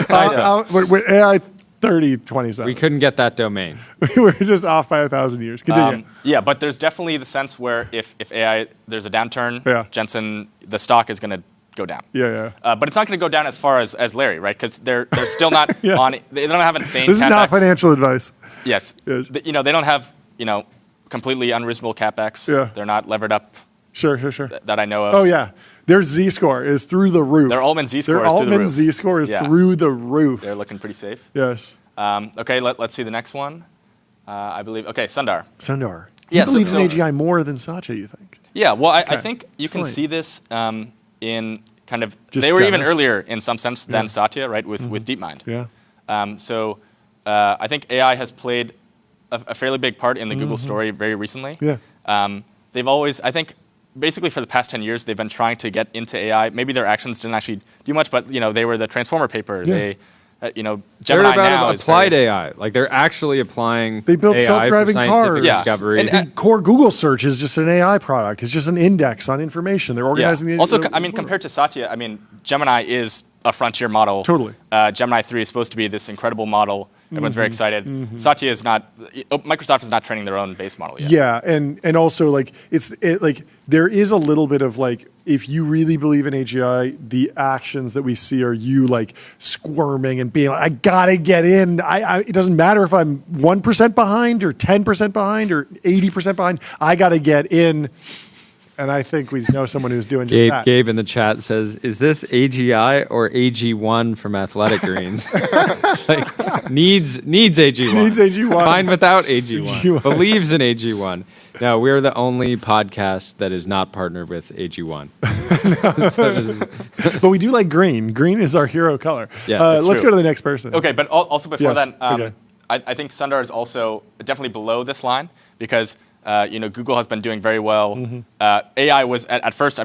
Typo. We're AI 3027. We couldn't get that domain. We're just off by 1,000 years. Continue. But there's definitely the sense where if AI, there's a downturn, Jensen, the stock is going to go down. But it's not going to go down as far as Larry, right? Because they're still not on. They don't have insane. This CapEx. is not financial advice. Yes. They don't have completely unreasonable capex. They're not levered up. Sure. That I know of. Oh yeah, their Z-score is through the roof. Their Altman Z-score is through the roof. Z-score is through the roof. They're looking pretty safe. Yes. Okay, let's see the next one. I believe. Okay, Sundar. He believes in AGI more than Satya, you think? Yeah. Well, I think you can see this in kind of. Just they were even earlier in some sense than Satya, right? With DeepMind. Yeah. So I think AI has played a fairly big part in the Google story very recently. Yeah. They've always, I think, basically for the past 10 years, they've been trying to get into AI. Maybe their actions didn't actually do much, but they were the Transformer paper. Yeah. Gemini now is applied AI. Like they're actually applying. They built AI self-driving for cars. Discovery. And core Google search is just an AI product. It's just an index on information. They're organizing the. Also, compared to Satya, Gemini is a frontier model. Totally. Gemini 3 is supposed to be this incredible model. Everyone's very excited. Satya is not. Microsoft is not training their own base model yet. Yeah, and also like there is a little bit of like, if you really believe in AGI, the actions that we see are you like squirming and being like, I gotta get in. It doesn't matter if I'm 1% behind or 10% behind or 80% behind. I gotta get in. And I think we know someone who's doing just that. Gabe in the chat says, is this AGI or AG1 from Athletic Greens? Like, needs AG1. Needs AG1. Fine without AG1. Believes in AG1. No, we're the only podcast that is not partnered with AG1. But we do like green. Green is our hero color. Yeah, let's go to the next person. Okay, but also before then, I think Sundar is also definitely below this line because Google has been doing very well. AI was at first.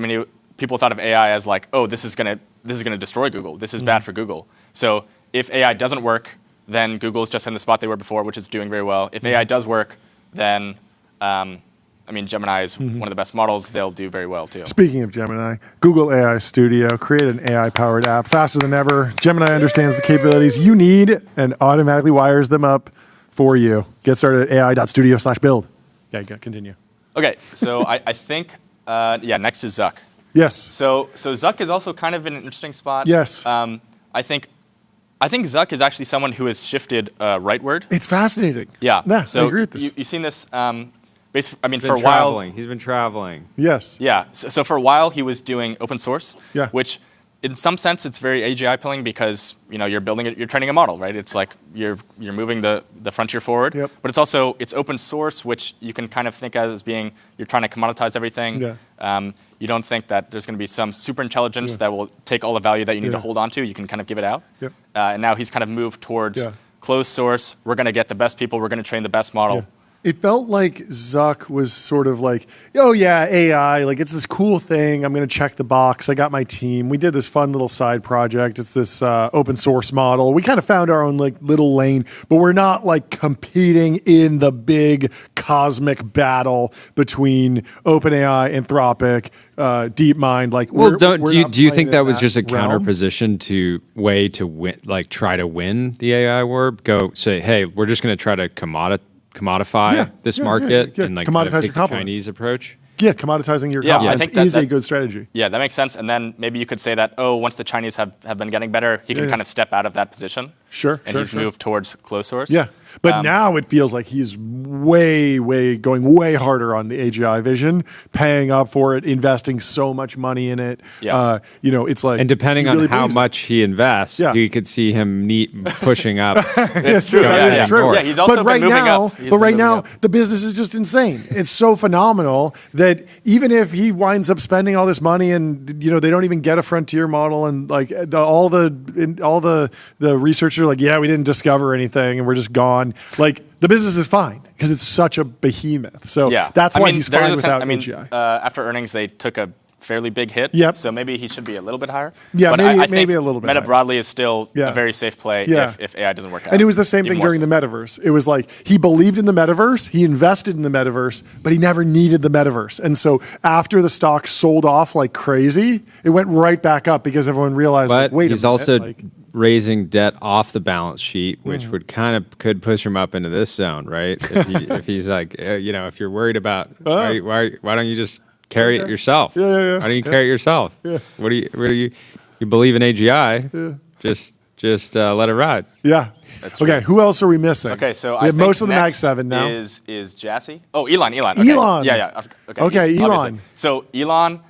People thought of AI as like, oh, this is gonna destroy Google. This is bad for Google. So if AI doesn't work, then Google's just in the spot they were before, which is doing very well. If AI does work, then Gemini is one of the best models. They'll do very well too. Speaking of Gemini, Google AI Studio created an AI-powered app faster than ever. Gemini understands the capabilities you need and automatically wires them up for you. Get started at ai.studio/build. Yeah, continue. Okay, so I think, next is Zuck. Yes. So Zuck is also kind of in an interesting spot. Yes. I think Zuck is actually someone who has shifted rightward. It's fascinating. Yeah. So I agree with this. You've seen this. For a while. He's been traveling. Yes. Yeah. So for a while he was doing open source. Yeah. Which, in some sense, it's very AGI appealing because you're building it, you're training a model, right? It's like you're moving the frontier forward. Yep. But it's open source, which you can kind of think as being you're trying to commoditize everything. Yeah. You don't think that there's going to be some super intelligence that will take all the value that you need to hold on to. You can kind of give it out. Yep. And now he's kind of moved towards closed source. We're going to get the best people. We're going to train the best model. It felt like Zuck was sort of like, oh yeah, AI, like it's this cool thing. I'm going to check the box. I got my team. We did this fun little side project. It's this open source model. We kind of found our own like little lane, but we're not like competing in the big cosmic battle between OpenAI, Anthropic, DeepMind. Like, well, do you think that was just a counter position to way to win, like try to win the AI war? Go say, hey, we're just going to try to commodify this market and like commoditize kind of your take the Chinese approach. Yeah, commoditizing your Yeah, compliments I think that, is a good strategy. Yeah, that makes sense. And then maybe you could say that, once the Chinese have been getting better, he can kind of step out of that position. Sure, and he's moved towards closed source. Yeah, but now it feels like he's going way harder on the AGI vision, paying up for it, investing so much money in it. Yeah. It's like, and depending on how much he invests, you could see him pushing up. It's true. That is true. Yeah, he's also been moving up. But right now, the business is just insane. It's so phenomenal that even if he winds up spending all this money and they don't even get a frontier model, and like all the researchers are like, yeah, we didn't discover anything and we're just gone. Like the business is fine because it's such a behemoth. So that's why he's fine without AGI. After earnings, they took a fairly big hit. Yep. So maybe he should be a little bit higher. Yeah, but maybe, I think maybe a little bit Meta higher. broadly is still a very safe play if AI doesn't work out. And it was the same thing Even more during so. the metaverse. It was like he believed in the metaverse, he invested in the metaverse, but he never needed the metaverse. And so after the stock sold off like crazy, it went right back up because everyone realized, but wait a minute. he's also raising debt off the balance sheet, which could push him up into this zone, right? If he's like, if you're worried about, why don't you just carry it yourself? Yeah. Why don't you carry it yourself? Yeah. What do you believe in AGI? Yeah. Just let it ride. Yeah. That's okay, right. who else are we missing? Okay, so we I have think most of the Mag next 7 now. Is Jassy? Oh, Elon. Okay. Elon. Yeah. Okay, Elon. Obviously. So Elon,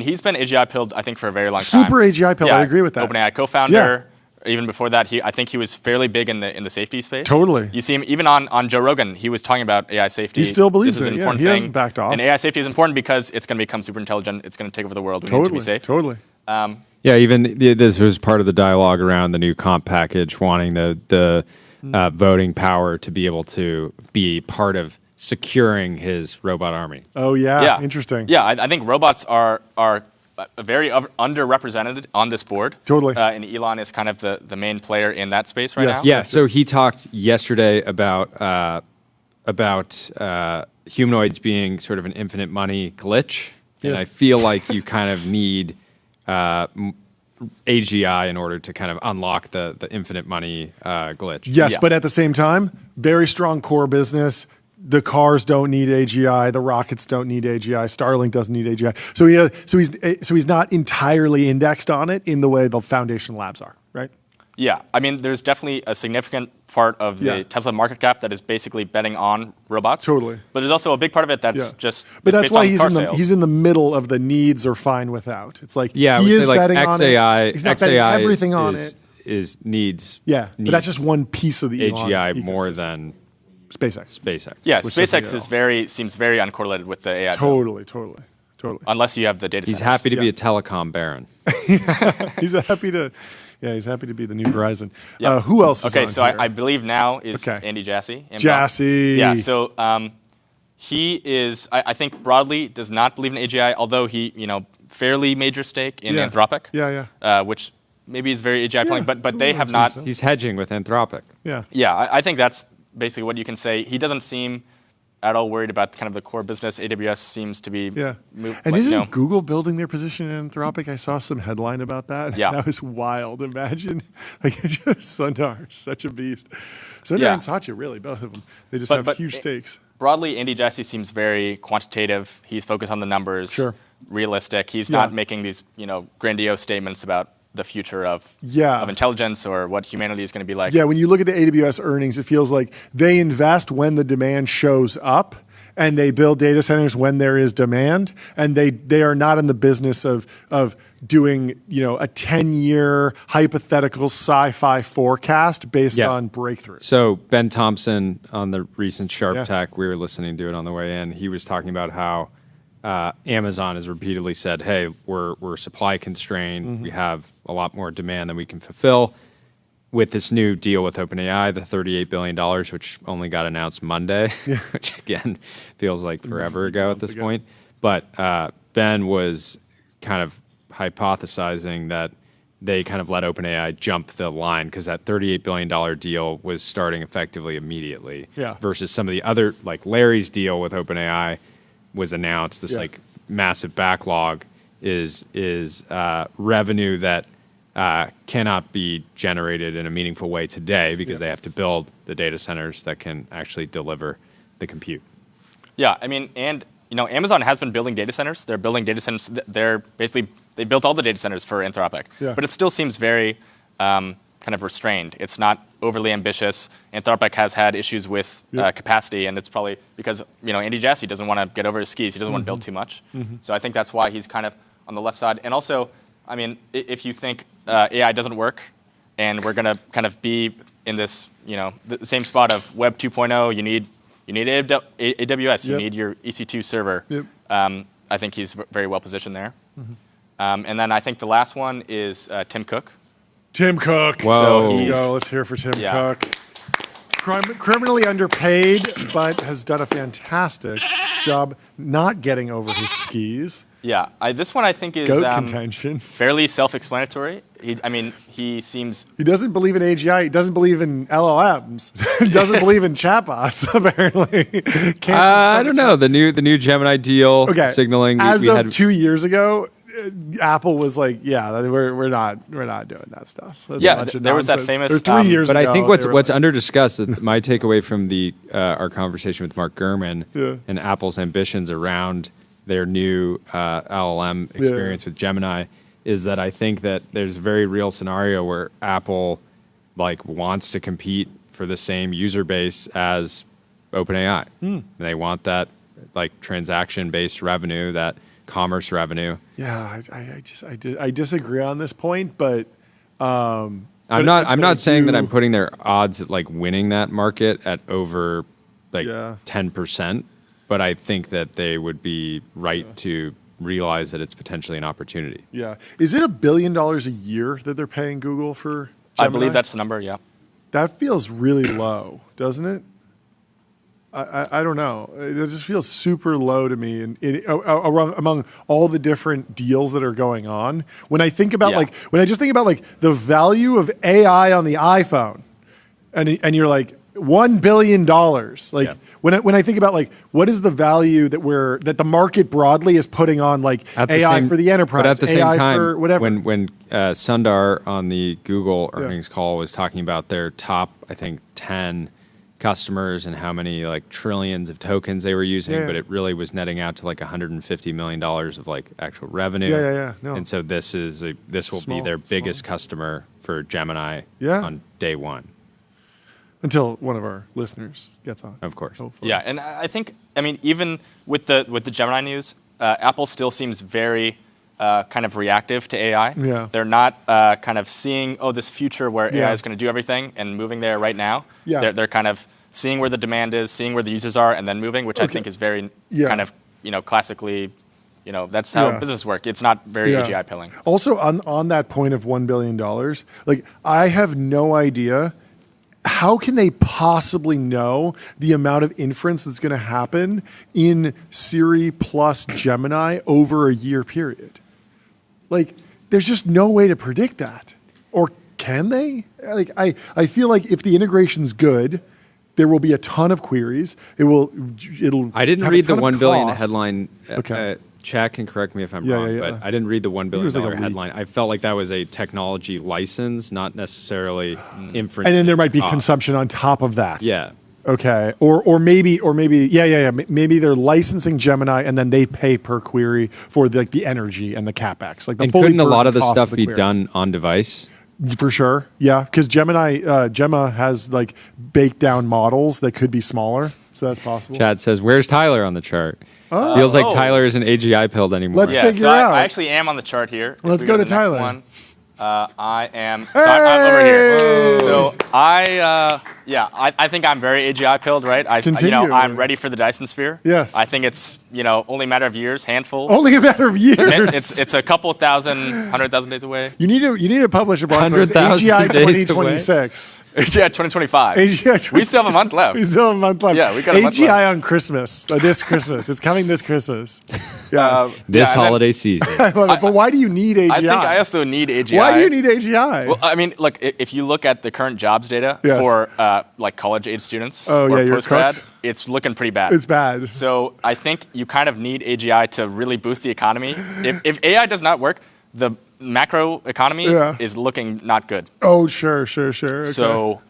he's been AGI pilled, I think, for a very long time. Super AGI pilled. I agree with that. OpenAI co-founder. Even before that, I think he was fairly big in the safety space. Totally. You see him even on Joe Rogan. He was talking about AI safety. He still believes this is it. an important He thing. hasn't backed off. And AI safety is important because it's going to become super intelligent. It's going to take over the world. We need to be safe. Totally. Even this was part of the dialogue around the new comp package, wanting the voting power to be able to be part of securing his robot army. Oh yeah. Interesting. Yeah, I think robots are very underrepresented on this board. Totally. And Elon is kind of the main player in that space right now. Yeah, so he talked yesterday about humanoids being sort of an infinite money glitch. And I feel like you kind of need AGI in order to kind of unlock the infinite money glitch. Yes, but at the same time, very strong core business. The cars don't need AGI. The rockets don't need AGI. Starlink doesn't need AGI. So he's not entirely indexed on it in the way the foundation labs are, right? Yeah, there's definitely a significant part of the Tesla market cap that is basically betting on robots. Totally. But there's also a big part of it that's just. But that's why he's in the middle of the needs or fine without. It's like he is betting on it. He's not betting everything on it. Is needs. Yeah, but that's just one piece of the AGI more than SpaceX. Yeah, SpaceX seems very uncorrelated with the AI. Totally. Unless you have the data centers. He's happy to be a telecom baron. He's happy to be the new Verizon. Who else is on so here? I believe now is Andy Jassy. Jassy. Yeah, so he is, I think broadly, does not believe in AGI, although he, fairly major stake in Anthropic. Which maybe is very AGI playing, but they have not. He's hedging with Anthropic. Yeah, I think that's basically what you can say. He doesn't seem at all worried about kind of the core business. AWS seems to be and isn't Google building their position in Anthropic? I saw some headline about that. Yeah. That was wild. Imagine. Sundar, such a beast. Sundar and Satya, really, both of them. They just have huge stakes. Broadly, Andy Jassy seems very quantitative. He's focused on the numbers, realistic. He's not making these, grandiose statements about the future of intelligence or what humanity is going to be like. Yeah, when you look at the AWS earnings, it feels like they invest when the demand shows up and they build data centers when there is demand, and they are not in the business of doing, a 10-year hypothetical sci-fi forecast based on breakthroughs. So Ben Thompson on the recent Sharp Tech, we were listening to it on the way in, he was talking about how Amazon has repeatedly said, hey, we're supply constrained. We have a lot more demand than we can fulfill. with this new deal with OpenAI, the $38 billion, which only got announced Monday, which again feels like forever ago at this point. But Ben was kind of hypothesizing that they kind of let OpenAI jump the line because that $38 billion deal was starting effectively immediately versus some of the other, like Larry's deal with OpenAI was announced. This like massive backlog is revenue that cannot be generated in a meaningful way today because they have to build the data centers that can actually deliver the compute. Yeah, I mean, and Amazon has been building data centers. They're building data centers. They built all the data centers for Anthropic, but it still seems very kind of restrained. It's not overly ambitious. Anthropic has had issues with capacity, and it's probably because Andy Jassy doesn't want to get over his skis. He doesn't want to build too much. So I think that's why he's kind of on the left side. And also, I mean, if you think AI doesn't work, and we're going to kind of be in this, the same spot of Web 2.0, you need AWS, you need your EC2 server. I think he's very well positioned there. And then I think the last one is Tim Cook. Tim Cook. Whoa. So let's hear for Tim Cook. Criminally underpaid, but has done a fantastic job not getting over his skis. Yeah, this one I think is Goat contention. Fairly self-explanatory. He seems... He doesn't believe in AGI. He doesn't believe in LLMs. He doesn't believe in chatbots, apparently. I don't know. The new Gemini deal signaling. As of 2 years ago, Apple was like, we're not doing that stuff. There was that famous... Or 3 years ago. But I think what's under discussed, my takeaway from our conversation with Mark Gurman and Apple's ambitions around their new LLM experience with Gemini is that I think that there's a very real scenario where Apple wants to compete for the same user base as OpenAI. They want that transaction-based revenue, that commerce revenue. Yeah, I disagree on this point, but I'm not saying that I'm putting their odds at winning that market at over 10%, but I think that they would be right to realize that it's potentially an opportunity. Yeah. Is it $1 billion a year that they're paying Google for Gemini? I believe that's the number, yeah. That feels really low, doesn't it? I don't know. It just feels super low to me among all the different deals that are going on. When I think about when I just think about the value of AI on the iPhone, and you're like $1 billion. When I think about what is the value that the market broadly is putting on AI for the enterprise, but at the AI same time, for whatever. When Sundar on the Google earnings call was talking about their top, I think 10 customers and how many trillions of tokens they were using, but it really was netting out to $150 million of actual revenue. No. And so this will be their biggest customer for Gemini on day one. Until one of our listeners gets on. Of course. Hopefully. Yeah, and I think, even with the Gemini news, Apple still seems very kind of reactive to AI. Yeah. They're not kind of seeing, this future where AI is going to do everything and moving there right now. Yeah. They're kind of seeing where the demand is, seeing where the users are, and then moving, which I think is very kind of, classically, that's how business work. It's not very AGI pilling. Also, on that point of $1 billion, I have no idea. How can they possibly know the amount of inference that's going to happen in Siri plus Gemini over a year period? There's just no way to predict that. Or can they? I feel like if the integration's good, there will be a ton of queries. It'll. I didn't read the $1 billion headline. Okay. Chad can correct me if I'm wrong, but I didn't read the $1 billion headline. I felt like that was a technology license, not necessarily inference. And then there might be consumption on top of that. Yeah. Okay. Or maybe maybe they're licensing Gemini and then they pay per query for the energy and the CapEx. And couldn't a lot of the stuff be done on device? For sure. Yeah, because Gemma has baked down models that could be smaller, so that's possible. Chad says, "Where's Tyler on the chart?" Feels like Tyler isn't AGI pilled anymore. Let's figure out. I actually am on the chart here. Let's go to Tyler. I am. So I'm over here. Whoa. So Yeah, I think I'm very AGI pilled, right? I'm ready for the Dyson sphere. Yes. I think it's only a matter of years, handful. Only a matter of years. It's a couple thousand, 100,000 days away. You need to publish a blog post. 100,000 AGI days 2026. AGI 2025. AGI We still have a month left. We still have a month left. Yeah, we got a month AGI left. on Christmas. This Christmas. It's coming this Christmas. Yes. This holiday season. I love it. But why do you need AGI? I think I also need AGI. Why do you need AGI? Well, I mean, look, if you look at the current jobs data Yes. for like college-age students Oh, or yeah, you're post-grad, cooked. it's looking pretty bad. It's bad. So I think you kind of need AGI to really boost the economy. If AI does not work, the macro economy is looking not good. Oh, sure. Okay. So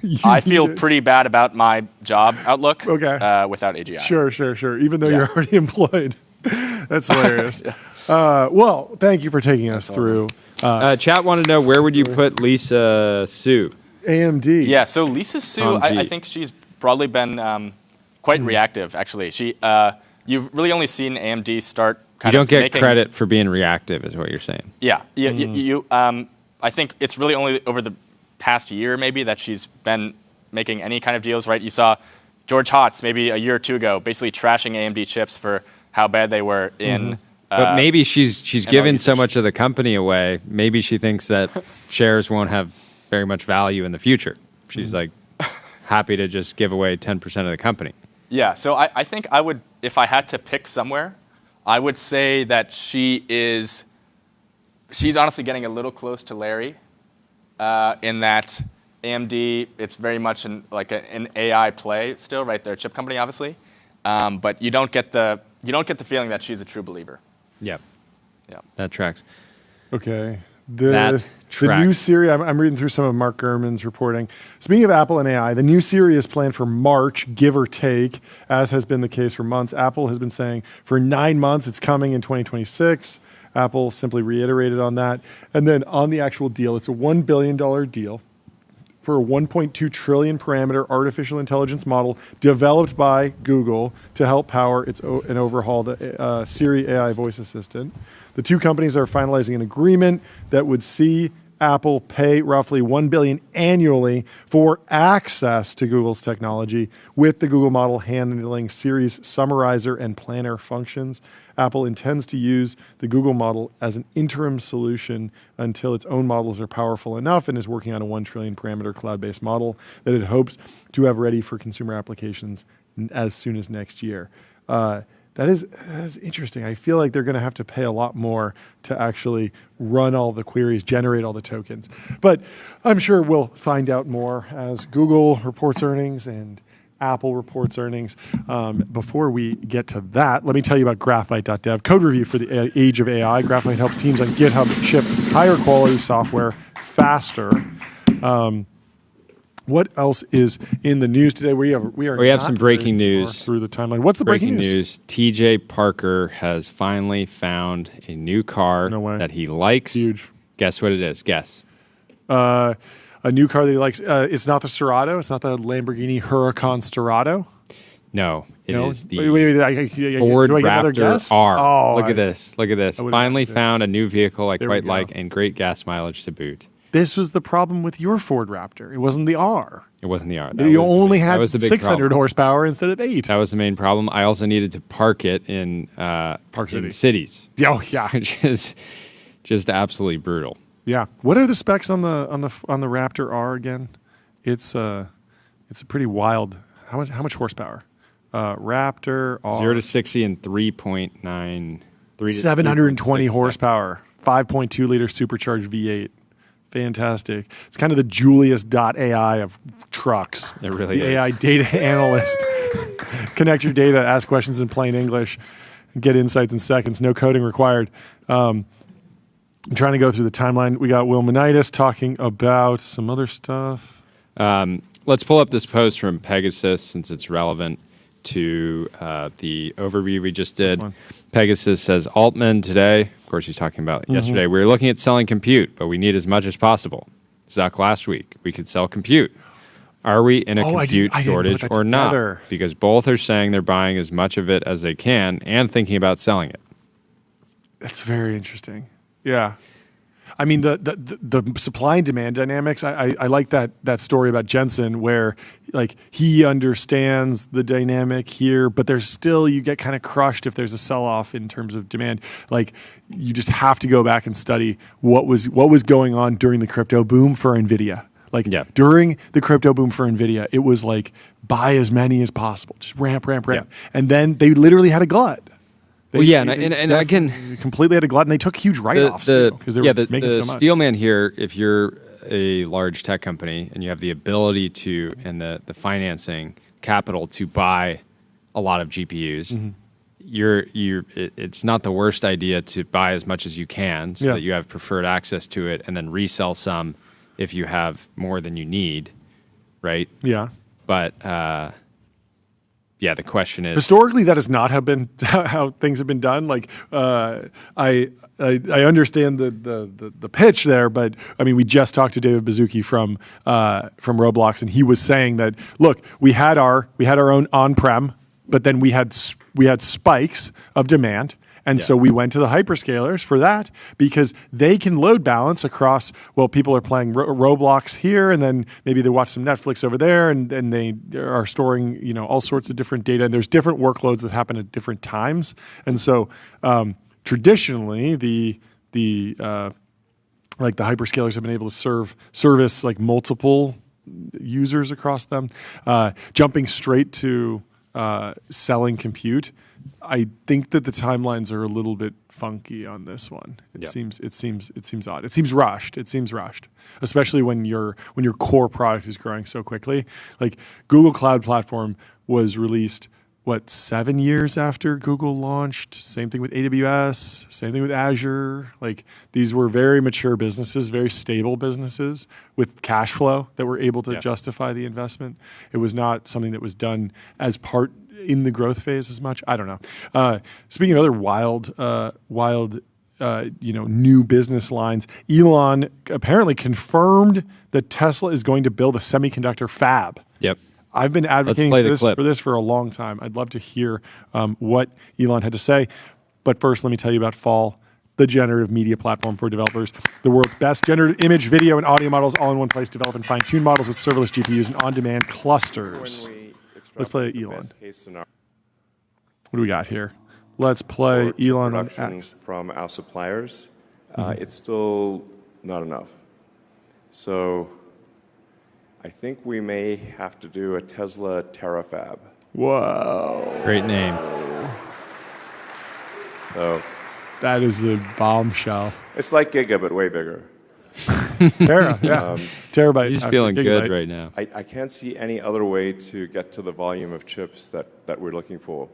You I feel need it. pretty bad about my job outlook Okay. without AGI. Sure. Even though you're already employed. That's hilarious. Well, thank you for taking us through Chat wanted to know, where would you put Lisa Su? AMD. Yeah, so Lisa Su, I think she's broadly been quite reactive, actually. You've really only seen AMD start kind You of don't get making, credit for being reactive, is what you're saying. Yeah, I think it's really only over the past year maybe that she's been making any kind of deals, right? You saw George Hotz maybe a year or two ago basically trashing AMD chips for how bad they were in. But maybe she's given so usage. much of the company away. Maybe she thinks that shares won't have very much value in the future. She's like happy to just give away 10% of the company. Yeah, so I think I would, if I had to pick somewhere, I would say that she's honestly getting a little close to Larry in that AMD, it's very much an AI play still, right? They're a chip company, obviously, but you don't get the feeling that she's a true believer. Yep. Yeah. That tracks. Okay. That The tracks. new Siri, I'm reading through some of Mark Gurman's reporting. Speaking of Apple and AI, the new Siri is planned for March, give or take, as has been the case for months. Apple has been saying for 9 months it's coming in 2026. Apple simply reiterated on that. And then on the actual deal, it's a $1 billion deal for a 1.2 trillion parameter artificial intelligence model developed by Google to help power and overhaul the Siri AI voice assistant. The two companies are finalizing an agreement that would see Apple pay roughly $1 billion annually for access to Google's technology, with the Google model handling Siri's summarizer and planner functions. Apple intends to use the Google model as an interim solution until its own models are powerful enough, and is working on a 1 trillion parameter cloud-based model that it hopes to have ready for consumer applications as soon as next year. That is interesting. I feel like they're going to have to pay a lot more to actually run all the queries, generate all the tokens. But I'm sure we'll find out more as Google reports earnings and Apple reports earnings. Before we get to that, let me tell you about Graphite.dev, code review for the age of AI. Graphite helps teams on GitHub ship higher quality software faster. What else is in the news today? We have some breaking news through the timeline. What's the breaking news? TJ Parker has finally found a new car that he likes. Huge. Guess what it is? Guess. A new car that he likes. It's not the Serato. It's not the Lamborghini Huracan Serato. No, it is the Ford Ford Raptor R. Oh, Look at this. Look at this. Finally found a new vehicle I There quite we go. like, and great gas mileage to boot. This was the problem with your Ford Raptor. It wasn't the R. It wasn't the R. You only had that was the big 600 problem. horsepower instead of 8. That was the main problem. I also needed to park it in cities, Oh yeah, which is just absolutely brutal. yeah. What are the specs on the Raptor R again? It's a pretty wild. How much horsepower? Raptor R 0 to 60 in 3.9. 720 horsepower, 5.2 liter supercharged V8. Fantastic. It's kind of the Julius.ai of trucks. It really the is. AI data analyst. Connect your data, ask questions in plain English, get insights in seconds. No coding required. I'm trying to go through the timeline. We got Will Manitis talking about some other stuff. Let's pull up this post from Pegasus since it's relevant to the overview we just did. Pegasus says, Altman today, of course he's talking about yesterday, we were looking at selling compute, but we need as much as possible. Zuck last week, we could sell compute. Are we in a compute shortage or not? Because both are saying they're buying as much of it as they can and thinking about selling it. That's very interesting. Yeah. I mean, the supply and demand dynamics. I like that story about Jensen, where like he understands the dynamic here, but there's still, you get kind of crushed if there's a sell off in terms of demand. Like you just have to go back and study what was going on during the crypto boom for NVIDIA. Like during the crypto boom for NVIDIA, it was like buy as many as possible, just ramp, and then they literally had a glut. And I can completely had a glut, and they took huge write-offs because they were making so much. The steel man here, if you're a large tech company and you have the ability to and the financing capital to buy a lot of GPUs, it's not the worst idea to buy as much as you can so that you have preferred access to it, and then resell some if you have more than you need, right? Yeah. But the question is, historically, that has not have been how things have been done. Like I understand the pitch there, but I mean, we just talked to David Baszucki from Roblox, and he was saying that look, we had our own on-prem, but then we had spikes of demand. And so we went to the hyperscalers for that because they can load balance across, well, people are playing Roblox here, and then maybe they watch some Netflix over there, and they are storing, all sorts of different data. And there's different workloads that happen at different times. And so traditionally, the hyperscalers have been able to service like multiple users across them, jumping straight to selling compute. I think that the timelines are a little bit funky on this one. It seems odd. It seems rushed, especially when your core product is growing so quickly. Like Google Cloud Platform was released 7 years after Google launched. Same thing with AWS. Same thing with Azure. Like these were very mature businesses, very stable businesses with cash flow that were able to justify the investment. It was not something that was done as part in the growth phase as much. I don't know. Speaking of other wild, new business lines, Elon apparently confirmed that Tesla is going to build a semiconductor fab. Yep. I've been advocating for this for a long time. I'd love to hear what Elon had to say. But first, let me tell you about Fall, the generative media platform for developers. The world's best generative image, video, and audio models all in one place. Develop and fine-tune models with serverless GPUs and on-demand clusters. Let's play Elon. What do we got here? Let's play Elon on X. From our suppliers, it's still not enough. So I think we may have to do a Tesla Terafab. Whoa. Great name. So that is a bombshell. It's like Giga, but way bigger. Tera, yeah. Terabyte. He's feeling good right now. I can't see any other way to get to the volume of chips that we're looking for.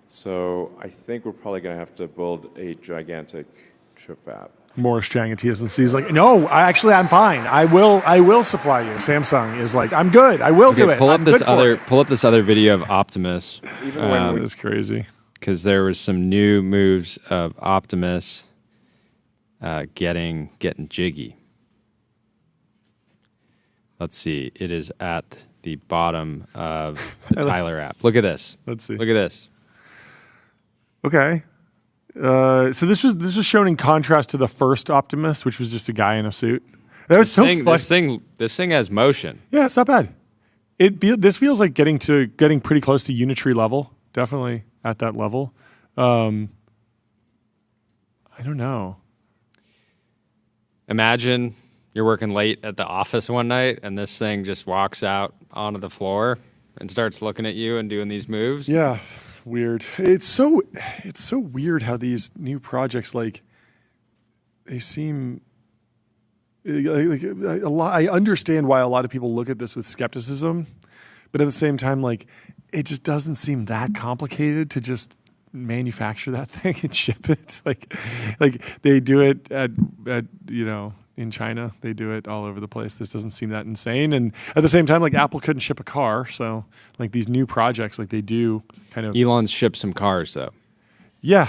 So I think we're probably going to have to build a gigantic chip fab. Morris Chang at TSMC is like, no, I'm fine. I will supply you. Samsung is like, I'm good. I will do it. Pull up this other video of Optimus. That is crazy. Because there was some new moves of Optimus getting jiggy. Let's see. It is at the bottom of the Tyler app. Look at this. Let's see. Look at this. Okay. So this was shown in contrast to the first Optimus, which was just a guy in a suit. That was This thing has motion. Yeah, it's not bad. This feels like getting pretty close to Unitree level. Definitely at that level. I don't know. Imagine you're working late at the office one night and this thing just walks out onto the floor and starts looking at you and doing these moves. Yeah, weird. It's so weird how these new projects, like, they seem like a lot. I understand why a lot of people look at this with skepticism, but at the same time, like, it just doesn't seem that complicated to just manufacture that thing and ship it. Like they do it at in China, they do it all over the place. This doesn't seem that insane. And at the same time, like, Apple couldn't ship a car. So like these new projects, like, they do kind of. Elon's shipped some cars though. Yeah.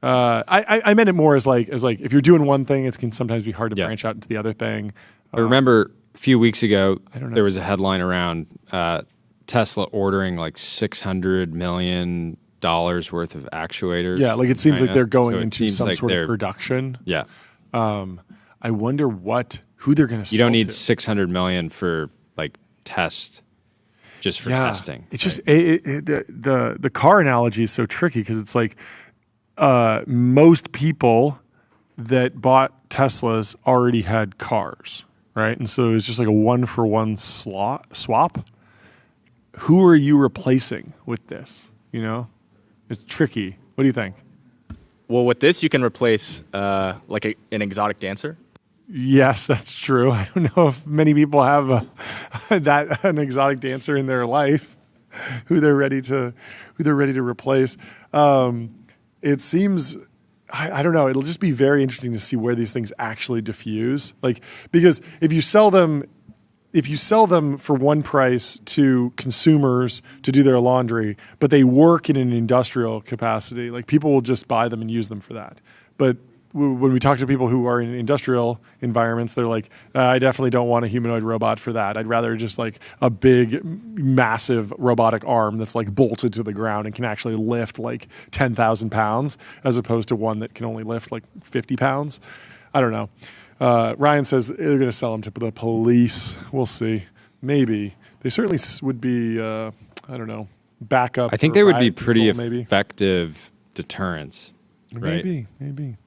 I meant it more as like if you're doing one thing, it can sometimes be hard to branch out into the other thing. I remember a few weeks ago, there was a headline around Tesla ordering like 600 million worth of actuators. Yeah, like it seems like they're going So it into seems some like sort they're- of production. Yeah. I wonder who they're going to sell. You don't need to. 600 million for like test, just for testing. It's just the car analogy is so tricky because it's like most people that bought Teslas already had cars, right? And so it's just like a one-for-one swap. Who are you replacing with this? You know, it's tricky. What do you think? Well, with this, you can replace like an exotic dancer. Yes, that's true. I don't know if many people have an exotic dancer in their life who they're ready to replace. It seems, I don't know. It'll just be very interesting to see where these things actually diffuse. Like, because if you sell them for one price to consumers to do their laundry, but they work in an industrial capacity, like people will just buy them and use them for that. But when we talk to people who are in industrial environments, they're like, I definitely don't want a humanoid robot for that. I'd rather just like a big, massive robotic arm that's like bolted to the ground and can actually lift like 10,000 pounds as opposed to one that can only lift like 50 pounds. I don't know. Ryan says they're going to sell them to the police. We'll see. Maybe. They certainly would be, I don't know, backup. I think they would be pretty effective deterrents. Right? Maybe.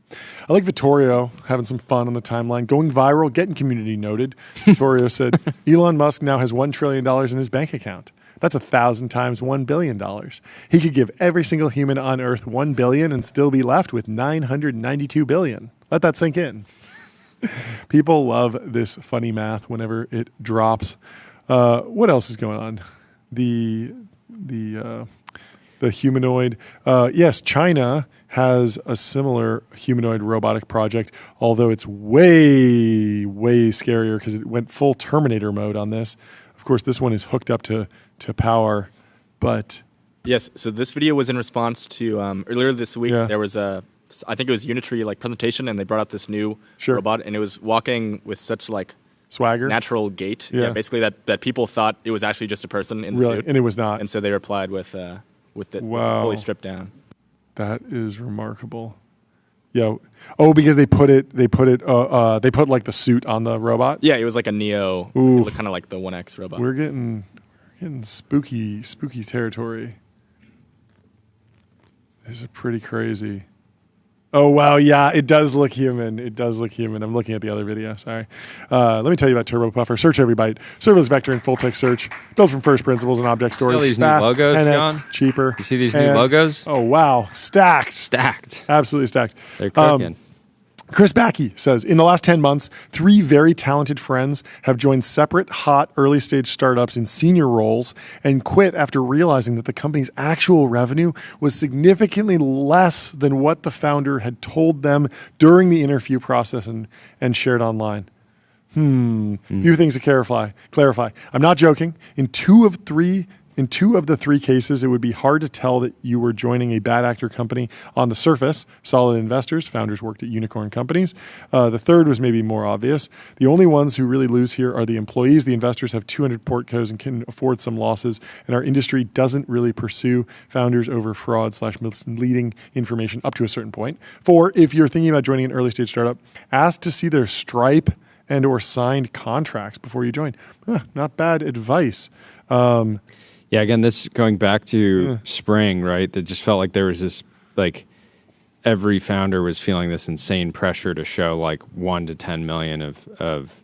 I like Vittorio having some fun on the timeline, going viral, getting community noted. Vittorio said, Elon Musk now has $1 trillion in his bank account. That's 1,000 times $1 billion. He could give every single human on Earth 1 billion and still be left with 992 billion. Let that sink in. People love this funny math whenever it drops. What else is going on? The humanoid. Yes, China has a similar humanoid robotic project, although it's way, way scarier because it went full Terminator mode on this. Of course, this one is hooked up to power, but... Yes, so this video was in response to earlier this week, there was I think it was Unitree like presentation, and they brought out this new robot, and it was walking with such like swagger, natural gait. Yeah, basically that people thought it was actually just a person in the suit, and it was not. And so they replied with it fully stripped down. That is remarkable. Yeah. Oh, because they put like the suit on the robot. Yeah, it was like a Neo, kind of like the 1X robot. We're getting spooky territory. This is pretty crazy. Oh, wow. Yeah, it does look human. I'm looking at the other video. Sorry. Let me tell you about Turbo Puffer. Search every byte. Serverless vector and full text search. Built from first principles and object storage. See all these fast, new logos, 10x, John? cheaper. You see these new logos? Oh, wow. Stacked. Absolutely stacked. They're cooking. Chris Backey says, in the last 10 months, 3 very talented friends have joined separate hot early stage startups in senior roles and quit after realizing that the company's actual revenue was significantly less than what the founder had told them during the interview process and shared online. Few things to clarify. I'm not joking. In two of the 3 cases, it would be hard to tell that you were joining a bad actor company on the surface. Solid investors, founders worked at unicorn companies. The third was maybe more obvious. The only ones who really lose here are the employees. The investors have 200 portcos and can afford some losses. And our industry doesn't really pursue founders over fraud/misleading information up to a certain point. 4, if you're thinking about joining an early stage startup, ask to see their Stripe and or signed contracts before you join. Not bad advice. Yeah, again, this going back to spring, right? That just felt like there was this, like, every founder was feeling this insane pressure to show like 1 to 10 million of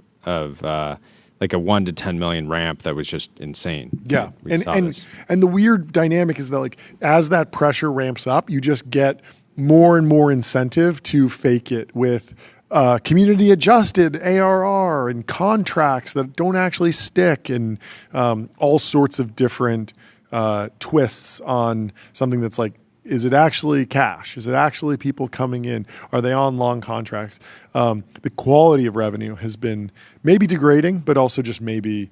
like a 1 to 10 million ramp that was just insane. Yeah, and the weird dynamic is that like as that pressure ramps up, you just get more and more incentive to fake it with community adjusted ARR and contracts that don't actually stick and all sorts of different twists on something that's like, is it actually cash? Is it actually people coming in? Are they on long contracts? The quality of revenue has been maybe degrading, but also just maybe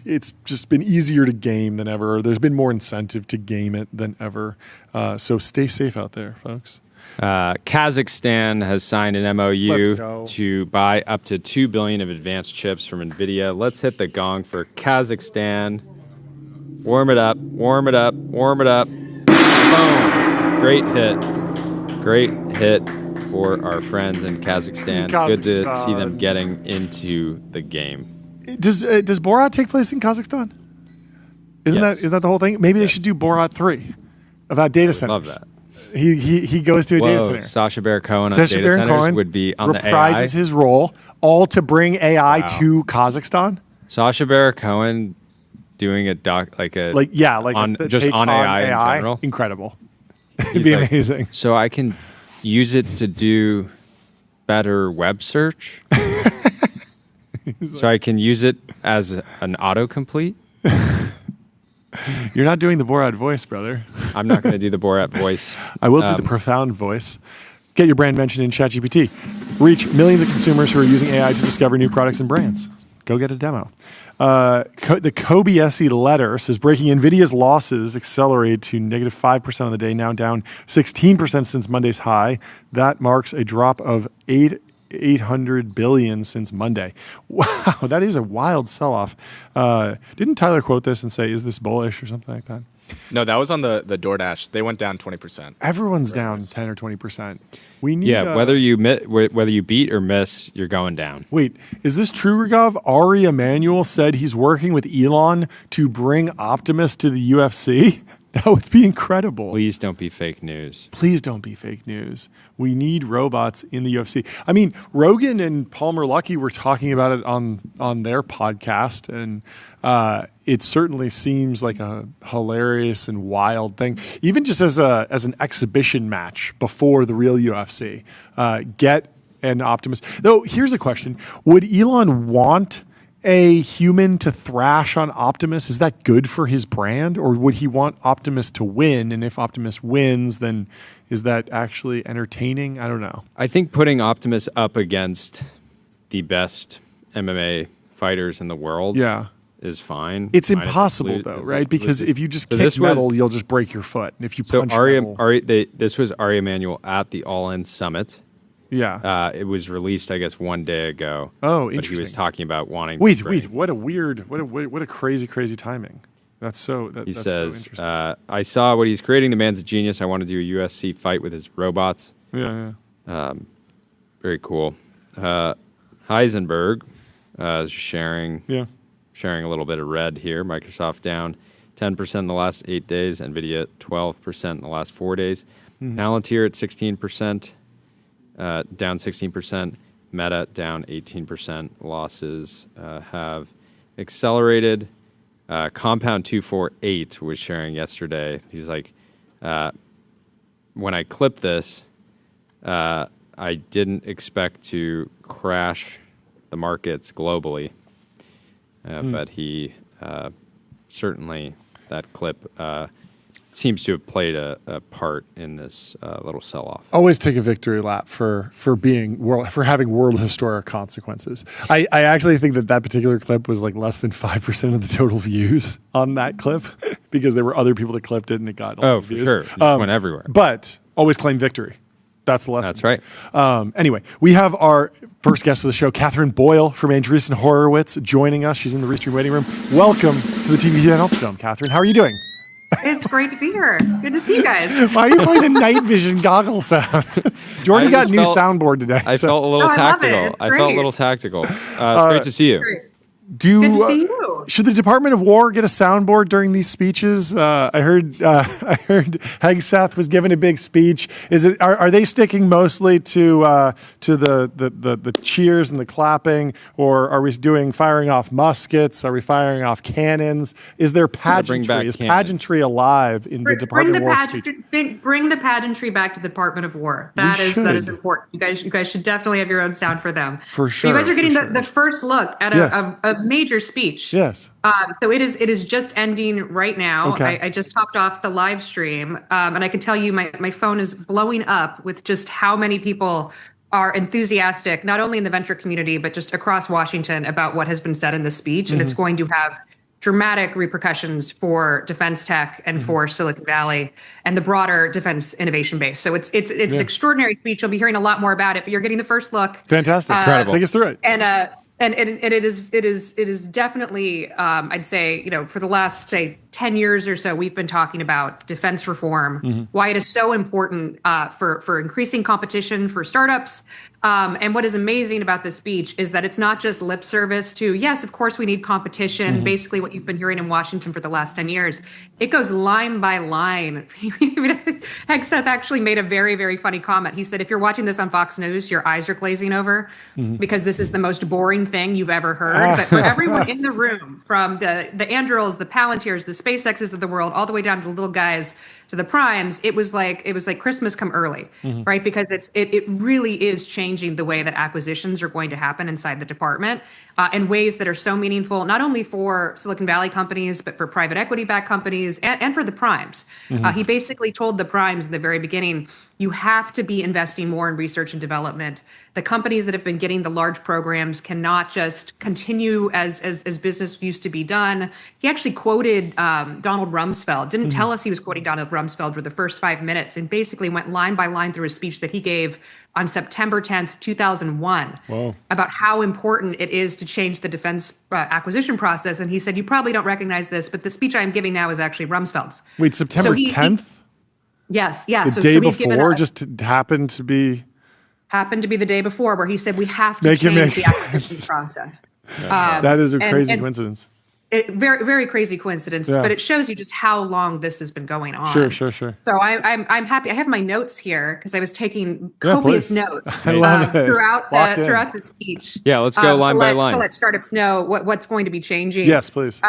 it's just been easier to game than ever. Or there's been more incentive to game it than ever. So stay safe out there, folks. Kazakhstan has signed an Let's MOU go. to buy up to 2 billion of advanced chips from NVIDIA. Let's hit the gong for Kazakhstan. Warm it up, warm it up, warm it up. Boom. Great hit. Great hit for our friends in Kazakhstan. Good to see them getting into the game. Does Borat take place in Kazakhstan? Isn't that the whole thing? Maybe they should do Borat 3 about data centers. Love that. He goes to a data center. Sacha Baron Cohen on data centers would be on the AI. Reprises his role, all to bring AI to Kazakhstan. Sacha Baron Cohen doing a doc on AI in general. Incredible. It'd be amazing. So I can use it to do better web search. So I can use it as an autocomplete. You're not doing the Borat voice, brother. I'm not going to do the Borat voice. I will do the profound voice. Get your brand mentioned in ChatGPT. Reach millions of consumers who are using AI to discover new products and brands. Go get a demo. The Kobayashi letter says breaking NVIDIA's losses accelerated to negative 5% on the day, now down 16% since Monday's high. That marks a drop of 800 billion since Monday. Wow, that is a wild sell-off. Didn't Tyler quote this and say, is this bullish or something like that? No, that was on the DoorDash. They went down 20%. Everyone's down 10 or 20%. We need whether you beat or miss, you're going down. Wait, is this true, Rigov? Ari Emanuel said he's working with Elon to bring Optimus to the UFC? That would be incredible. Please don't be fake news. Please don't be fake news. We need robots in the UFC. I mean, Rogan and Palmer Luckey were talking about it on their podcast, and it certainly seems like a hilarious and wild thing. Even just as an exhibition match before the real UFC, get an Optimus. Though, here's a question. Would Elon want a human to thrash on Optimus? Is that good for his brand, or would he want Optimus to win? And if Optimus wins, then is that actually entertaining? I don't know. I think putting Optimus up against the best MMA fighters in the world is fine. It's impossible though, right? Because if you just kick metal, you'll just break your foot. And if you punch metal... this was Ari Emanuel at the All In Summit. Yeah. It was released, I guess, one day ago. Oh, interesting. But he was talking about wanting Wait, what a crazy timing. That's so He that's says, so interesting. I saw what he's creating. The man's a genius. I want to do a UFC fight with his robots. Yeah. Very cool. Heisenberg is sharing a little bit of red here. Microsoft down 10% in the last 8 days. NVIDIA 12% in the last 4 days. Palantir at 16%. Down 16%, Meta down 18%. Losses have accelerated. Compound 248 was sharing yesterday. He's like, when I clipped this, I didn't expect to crash the markets globally, but he certainly, that clip seems to have played a part in this little sell-off. Always take a victory lap for having world historic consequences. I actually think that particular clip was like less than 5% of the total views on that clip because there were other people that clipped it and it got a lot of views. For sure. It went everywhere. But always claim victory. That's the lesson. That's right. Anyway, we have our first guest of the show, Katherine Boyle from Andreessen Horowitz, joining us. She's in the Restream waiting room. Welcome to the TV Ultradome, Katherine. How are you doing? It's great to be here. Good to see you guys. Why are you playing the night vision goggle sound? Jordan got a new soundboard today. I felt a little tactical. I felt a little tactical. It's great to see you. Great. Good to see you. Should the Department of War get a soundboard during these speeches? I heard Hegseth was giving a big speech. Are they sticking mostly to the cheers and the clapping, or are we firing off muskets? Are we firing off cannons? Is there pageantry? Is pageantry alive in the Department of War speech? Bring the pageantry back to the Department of War. That is important. You guys should definitely have your own sound for them. For sure. You guys are getting the first look at a major speech. Yes. So it is just ending right now. Okay. I just hopped off the live stream, and I can tell you my phone is blowing up with just how many people are enthusiastic, not only in the venture community, but just across Washington about what has been said in the speech. And it's going to have dramatic repercussions for defense tech and for Silicon Valley and the broader defense innovation base. So it's an extraordinary speech. You'll be hearing a lot more about it, but you're getting the first look. Fantastic. Incredible. Take us through it. And it is definitely, I'd say, for the last, say, 10 years or so, we've been talking about defense reform, why it is so important for increasing competition for startups. And what is amazing about this speech is that it's not just lip service to, yes, of course we need competition, basically what you've been hearing in Washington for the last 10 years. It goes line by line. Hegseth actually made a very, very funny comment. He said, if you're watching this on Fox News, your eyes are glazing over because this is the most boring thing you've ever heard. But for everyone in the room, from the Andurils, the Palantirs, the SpaceXs of the world, all the way down to the little guys, to the primes, it was like Christmas come early, right? Because it really is changing the way that acquisitions are going to happen inside the department in ways that are so meaningful, not only for Silicon Valley companies, but for private equity-backed companies and for the primes. He basically told the primes in the very beginning, you have to be investing more in research and development. The companies that have been getting the large programs cannot just continue as business used to be done. He actually quoted Donald Rumsfeld, didn't tell us he was quoting Donald Rumsfeld for the first 5 minutes, and basically went line by line through a speech that he gave on September 10th, 2001, about how important it is to change the defense acquisition process. And he said, you probably don't recognize this, but the speech I'm giving now is actually Rumsfeld's. Wait, September 10th? Yes, yeah. The day before, just happened to be the day before, where he said we have to change the acquisition process. That is a crazy coincidence. Very, very crazy coincidence, but it shows you just how long this has been going on. Sure. So I'm happy. I have my notes here because I was taking copious notes I love it. throughout the speech. Yeah, let's go line by line. To let startups know what's going to be changing. Yes, please.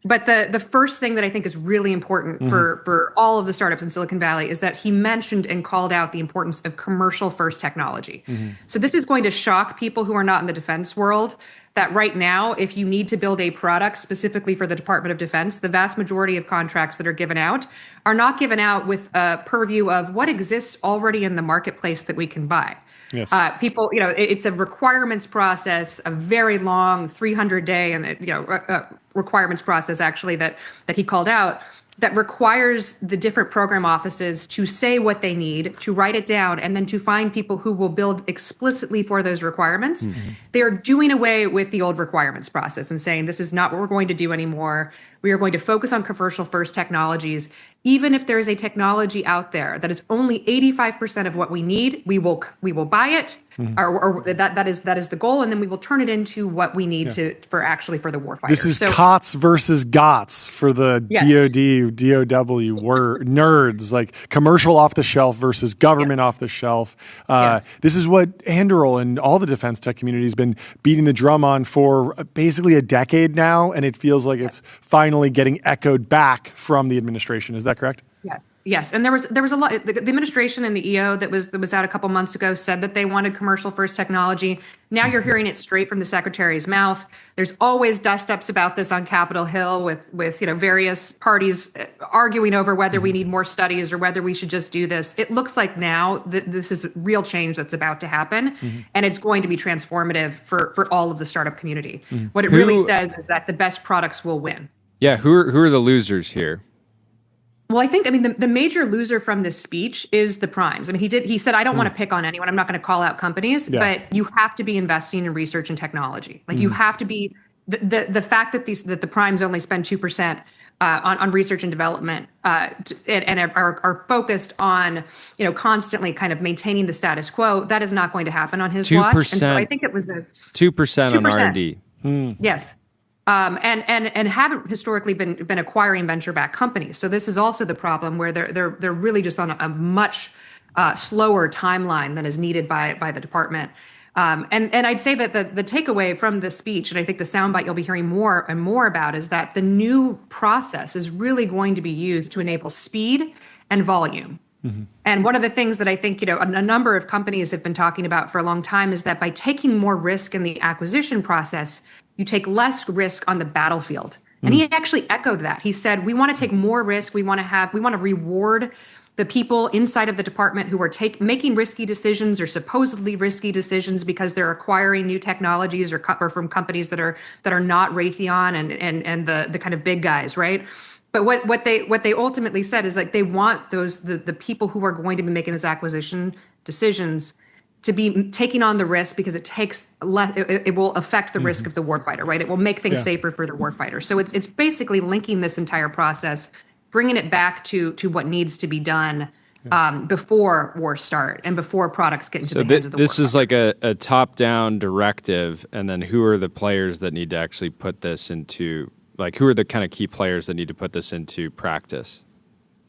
But the first thing that I think is really important for all of the startups in Silicon Valley is that he mentioned and called out the importance of commercial first technology. So this is going to shock people who are not in the defense world, that right now, if you need to build a product specifically for the Department of Defense, the vast majority of contracts that are given out are not given out with a purview of what exists already in the marketplace that we can buy. Yes. People, it's a requirements process, a very long 300-day and requirements process actually that he called out, that requires the different program offices to say what they need, to write it down, and then to find people who will build explicitly for those requirements. They are doing away with the old requirements process and saying, this is not what we're going to do anymore. We are going to focus on commercial first technologies. Even if there is a technology out there that is only 85% of what we need, we will buy it, or that is the goal, and then we will turn it into what we need for the warfighter. This is COTS versus GOTS for the DoD, DOW nerds, like commercial off the shelf versus government off the shelf. This is what Anduril and all the defense tech community has been beating the drum on for basically a decade now, and it feels like it's finally getting echoed back from the administration. Is that correct? Yeah. Yes, and there was a lot. The administration and the EO that was out a couple months ago said that they wanted commercial first technology. Now you're hearing it straight from the secretary's mouth. There's always dust-ups about this on Capitol Hill with various parties arguing over whether we need more studies or whether we should just do this. It looks like now this is real change that's about to happen, and it's going to be transformative for all of the startup community. What it really says is that the best products will win. Yeah, who are the losers here? Well, I think, the major loser from this speech is the primes. He said, I don't want to pick on anyone. I'm not going to call out companies, but you have to be investing in research and technology. Like you have to be, the fact that the primes only spend 2% on research and development and are focused on, constantly kind of maintaining the status quo, that is not going to happen on his watch. And so I think it was 2% on R&D. Yes. And haven't historically been acquiring venture-backed companies. So this is also the problem where they're really just on a much slower timeline than is needed by the department. And I'd say that the takeaway from this speech, and I think the soundbite you'll be hearing more and more about, is that the new process is really going to be used to enable speed and volume. And one of the things that I think, a number of companies have been talking about for a long time is that by taking more risk in the acquisition process, you take less risk on the battlefield. And he actually echoed that. He said, we want to take more risk. We want to reward the people inside of the department who are making risky decisions or supposedly risky decisions because they're acquiring new technologies or from companies that are not Raytheon and the kind of big guys, right? But what they ultimately said is like they want the people who are going to be making those acquisition decisions to be taking on the risk because it takes less. It will affect the risk of the warfighter, right? It will make things safer for the warfighter. So it's basically linking this entire process, bringing it back to what needs to be done before war start and before products get into the hands of the warfighter. This is like a top-down directive, and then who are the players that need to actually put this into, like, who are the kind of key players that need to put this into practice?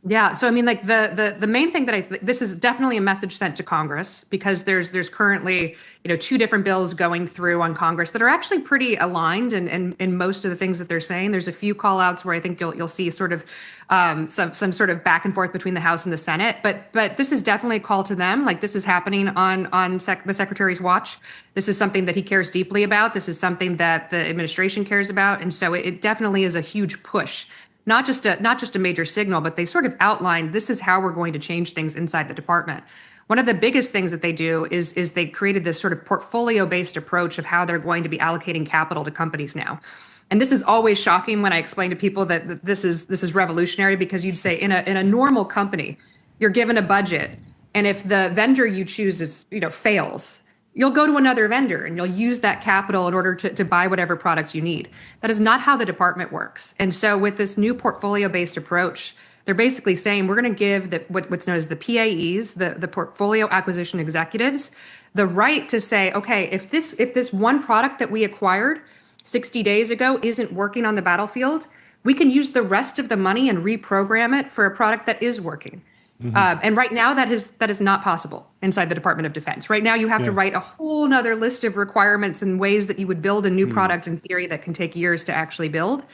Yeah, so I mean, like the main thing that this is definitely a message sent to Congress because there's currently two different bills going through on Congress that are actually pretty aligned in most of the things that they're saying. There's a few call outs where I think you'll see sort of some sort of back and forth between the House and the Senate, but this is definitely a call to them. Like this is happening on the Secretary's watch. This is something that he cares deeply about. This is something that the administration cares about, and so it definitely is a huge push. Not just a major signal, but they sort of outlined this is how we're going to change things inside the department. One of the biggest things that they do is they created this sort of portfolio-based approach of how they're going to be allocating capital to companies now. And this is always shocking when I explain to people that this is revolutionary because you'd say in a normal company, you're given a budget, and if the vendor you choose fails, you'll go to another vendor and you'll use that capital in order to buy whatever product you need. That is not how the department works. And so with this new portfolio-based approach, they're basically saying we're going to give what's known as the PAEs, the portfolio acquisition executives, the right to say, okay, if this one product that we acquired 60 days ago isn't working on the battlefield, we can use the rest of the money and reprogram it for a product that is working. And right now that is not possible inside the Department of Defense. Right now you have to write a whole nother list of requirements and ways that you would build a new product in theory that can take years to actually build.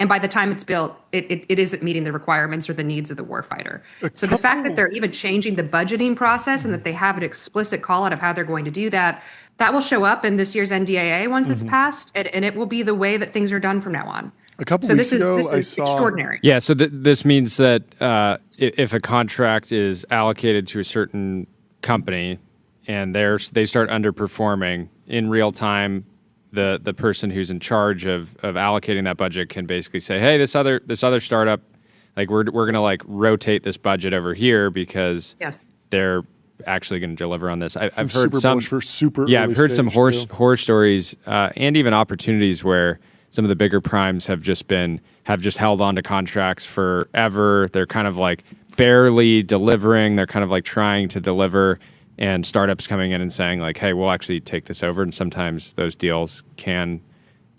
And by the time it's built, it isn't meeting the requirements or the needs of the warfighter. So the fact that they're even changing the budgeting process and that they have an explicit call out of how they're going to do that will show up in this year's NDAA once it's passed, and it will be the way that things are done from now on. A couple weeks ago, this is extraordinary. Yeah, so this means that if a contract is allocated to a certain company and they start underperforming in real time, the person who's in charge of allocating that budget can basically say, hey, this other startup, like we're gonna like rotate this budget over here because they're actually going to deliver on this. I've heard some I've heard some horror stories and even opportunities where some of the bigger primes have just held on to contracts forever. They're kind of like barely delivering. They're kind of like trying to deliver, and startups coming in and saying like, "Hey, we'll actually take this over." And sometimes those deals can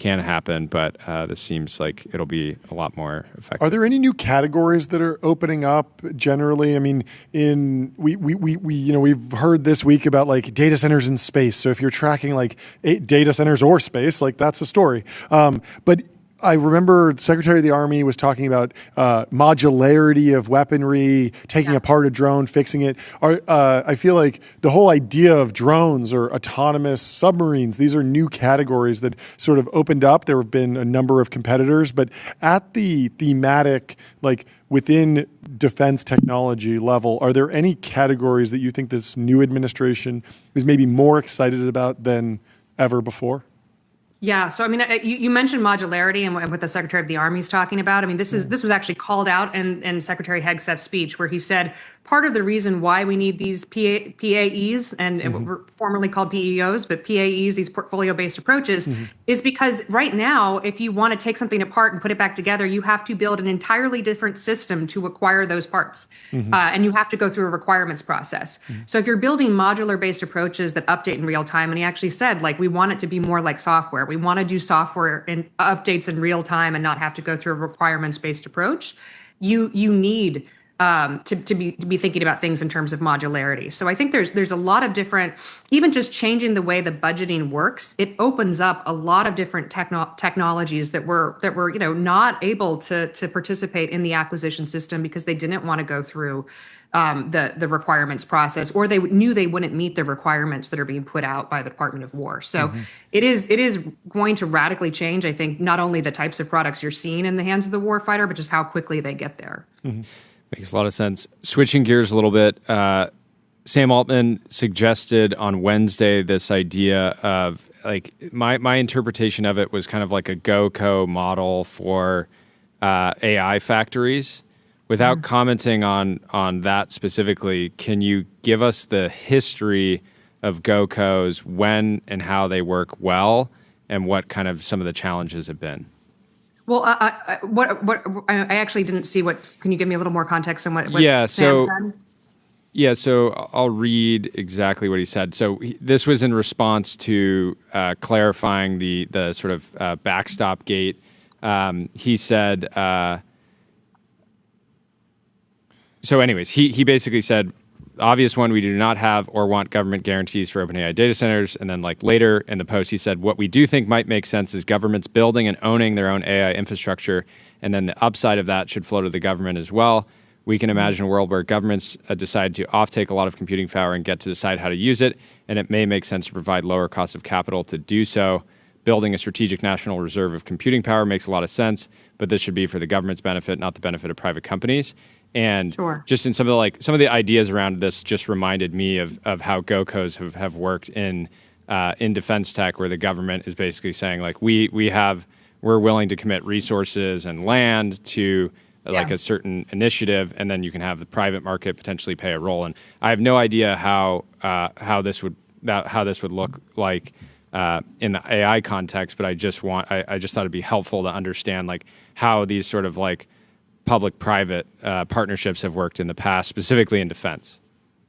happen, but this seems like it'll be a lot more effective. Are there any new categories that are opening up generally? I mean, we've heard this week about like data centers in space. So if you're tracking like data centers or space, like that's a story. But I remember Secretary of the Army was talking about modularity of weaponry, taking apart a drone, fixing it. I feel like the whole idea of drones or autonomous submarines, these are new categories that sort of opened up. There have been a number of competitors, but at the thematic, like within defense technology level, are there any categories that you think this new administration is maybe more excited about than ever before? Yeah, so I mean, you mentioned modularity and what the Secretary of the Army is talking about. I mean, this was actually called out in Secretary Hegseth's speech, where he said part of the reason why we need these PAEs and were formerly called PEOs, but PAEs, these portfolio-based approaches, is because right now, if you want to take something apart and put it back together, you have to build an entirely different system to acquire those parts, and you have to go through a requirements process. So if you're building modular-based approaches that update in real time, and he actually said, like, we want it to be more like software. We want to do software and updates in real time and not have to go through a requirements-based approach. You need to be thinking about things in terms of modularity. So I think there's a lot of different, even just changing the way the budgeting works, it opens up a lot of different technologies that were not able to participate in the acquisition system because they didn't want to go through the requirements process, or they knew they wouldn't meet the requirements that are being put out by the Department of War. So it is going to radically change, I think, not only the types of products you're seeing in the hands of the warfighter, but just how quickly they get there. Makes a lot of sense. Switching gears a little bit, Sam Altman suggested on Wednesday this idea of like my interpretation of it was kind of like a GoCo model for AI factories. Without commenting on that specifically, can you give us the history of GoCos, when and how they work well, and what kind of some of the challenges have been? Well, I actually didn't see what. Can you give me a little more context on what Yeah, Sam said? Yeah, so I'll read exactly what he said. So this was in response to clarifying the sort of backstop gate. He said, so anyways, he basically said, obvious one, we do not have or want government guarantees for OpenAI data centers. And then like later in the post, he said, what we do think might make sense is governments building and owning their own AI infrastructure. And then the upside of that should flow to the government as well. We can imagine a world where governments decide to offtake a lot of computing power and get to decide how to use it. And it may make sense to provide lower cost of capital to do so. Building a strategic national reserve of computing power makes a lot of sense, but this should be for the government's benefit, not the benefit of private companies. And just in some of the ideas around this just reminded me of how GoCos have worked in defense tech, where the government is basically saying like we're willing to commit resources and land to like a certain initiative, and then you can have the private market potentially pay a role. And I have no idea how this would look like in the AI context, but I just thought it'd be helpful to understand like how these sort of like public-private partnerships have worked in the past, specifically in defense.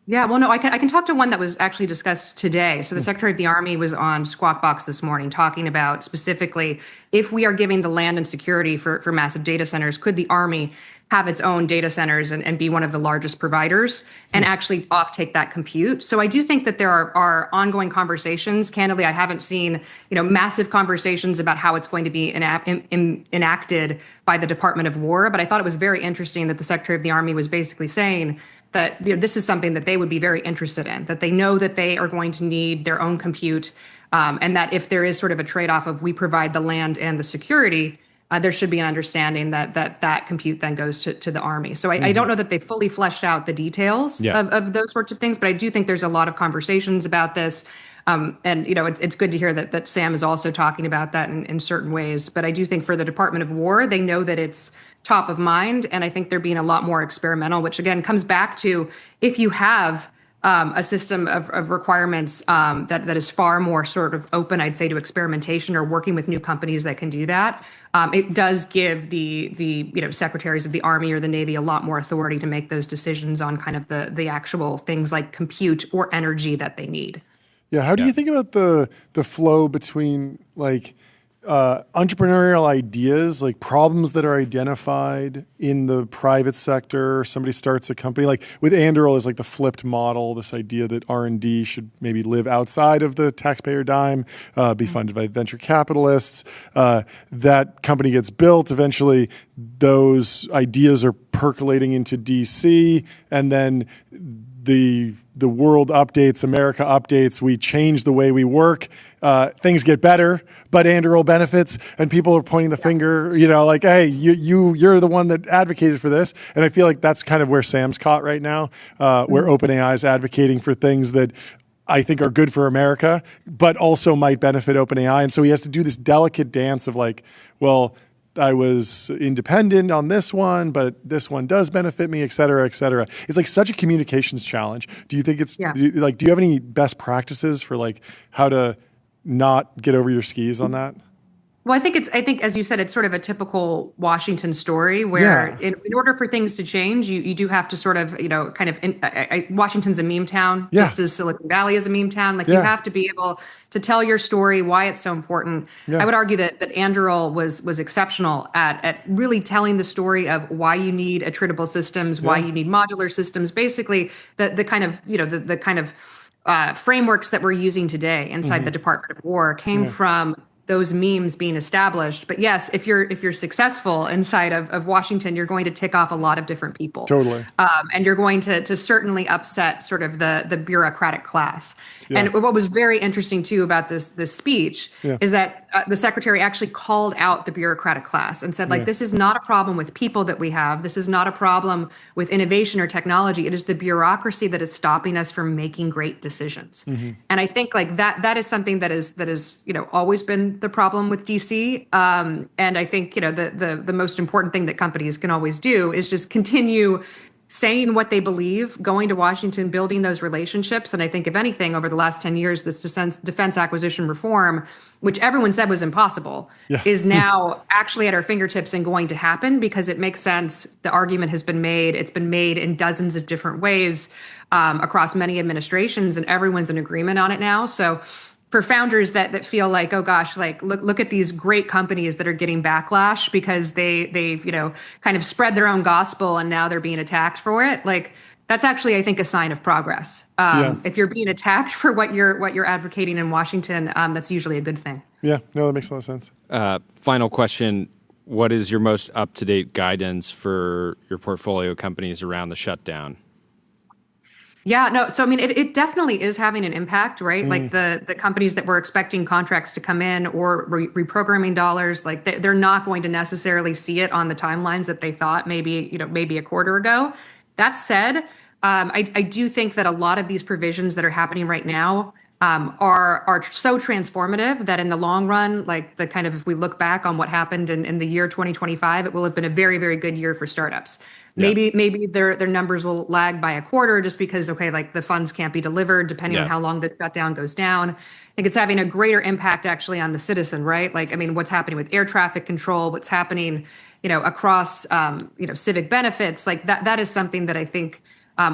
Yeah, well, no, I can talk to one that was actually discussed today. So the Secretary of the Army was on Squawk Box this morning talking about specifically if we are giving the land and security for massive data centers, could the Army have its own data centers and be one of the largest providers and actually offtake that compute? So I do think that there are ongoing conversations. Candidly, I haven't seen massive conversations about how it's going to be enacted by the Department of War, but I thought it was very interesting that the Secretary of the Army was basically saying that this is something that they would be very interested in, that they know that they are going to need their own compute, and that if there is sort of a trade-off of we provide the land and the security, there should be an understanding that compute then goes to the Army. So I don't know that they fully fleshed out the details of those sorts of things, but I do think there's a lot of conversations about this. And it's good to hear that Sam is also talking about that in certain ways. But I do think for the Department of War, they know that it's top of mind, and I think they're being a lot more experimental, which again comes back to if you have a system of requirements that is far more sort of open, I'd say, to experimentation or working with new companies that can do that. It does give the secretaries of the Army or the Navy a lot more authority to make those decisions on kind of the actual things like compute or energy that they need. Yeah, how do you think about the flow between like entrepreneurial ideas, like problems that are identified in the private sector? Somebody starts a company, like with Andreessen is like the flipped model, this idea that R&D should maybe live outside of the taxpayer dime, be funded by venture capitalists. That company gets built. Eventually, those ideas are percolating into DC, and then the world updates, America updates, we change the way we work, things get better, but Andreessen benefits, and people are pointing the finger, like, hey, you're the one that advocated for this. And I feel like that's kind of where Sam's caught right now, where OpenAI is advocating for things that I think are good for America, but also might benefit OpenAI. And so he has to do this delicate dance of like, well, I was independent on this one, but this one does benefit me, et cetera, et cetera. It's like such a communications challenge. Do you think do you have any best practices for like how to not get over your skis on that? Well, I think as you said, it's sort of a typical Washington story where in order for things to change, you do have to sort of, Washington's a meme town, just as Silicon Valley is a meme town. Like you have to be able to tell your story, why it's so important. I would argue that Andreessen was exceptional at really telling the story of why you need attritable systems, why you need modular systems, basically the kind of frameworks that we're using today inside the Department of War came from those memes being established. But yes, if you're successful inside of Washington, you're going to tick off a lot of different people. Totally. And you're going to certainly upset sort of the bureaucratic class. Yeah. And what was very interesting too about this speech is that the secretary actually called out the bureaucratic class and said, like, this is not a problem with people that we have. This is not a problem with innovation or technology. It is the bureaucracy that is stopping us from making great decisions. And I think like that is something that is always been the problem with DC. And I think the most important thing that companies can always do is just continue saying what they believe, going to Washington, building those relationships. And I think, if anything, over the last 10 years, this defense acquisition reform, which everyone said was impossible, is now actually at our fingertips and going to happen because it makes sense. The argument has been made. It's been made in dozens of different ways across many administrations, and everyone's in agreement on it now. So for founders that feel like, oh gosh, like look at these great companies that are getting backlash because they've kind of spread their own gospel and now they're being attacked for it. Like, that's actually, I think, a sign of progress. If you're being attacked for what you're advocating in Washington, that's usually a good thing. Yeah, no, that makes a lot of sense. Final question. What is your most up-to-date guidance for your portfolio companies around the shutdown? Yeah, no. So, I mean, it definitely is having an impact, right? Like the companies that were expecting contracts to come in or reprogramming dollars, like they're not going to necessarily see it on the timelines that they thought maybe a quarter ago. That said, I do think that a lot of these provisions that are happening right now are so transformative that in the long run, like if we look back on what happened in the year 2025, it will have been a very, very good year for startups. Maybe their numbers will lag by a quarter just because, like the funds can't be delivered depending on how long the shutdown goes down. I think it's having a greater impact actually on the citizen, right? Like, I mean, what's happening with air traffic control, what's happening, across, civic benefits, like that is something that I think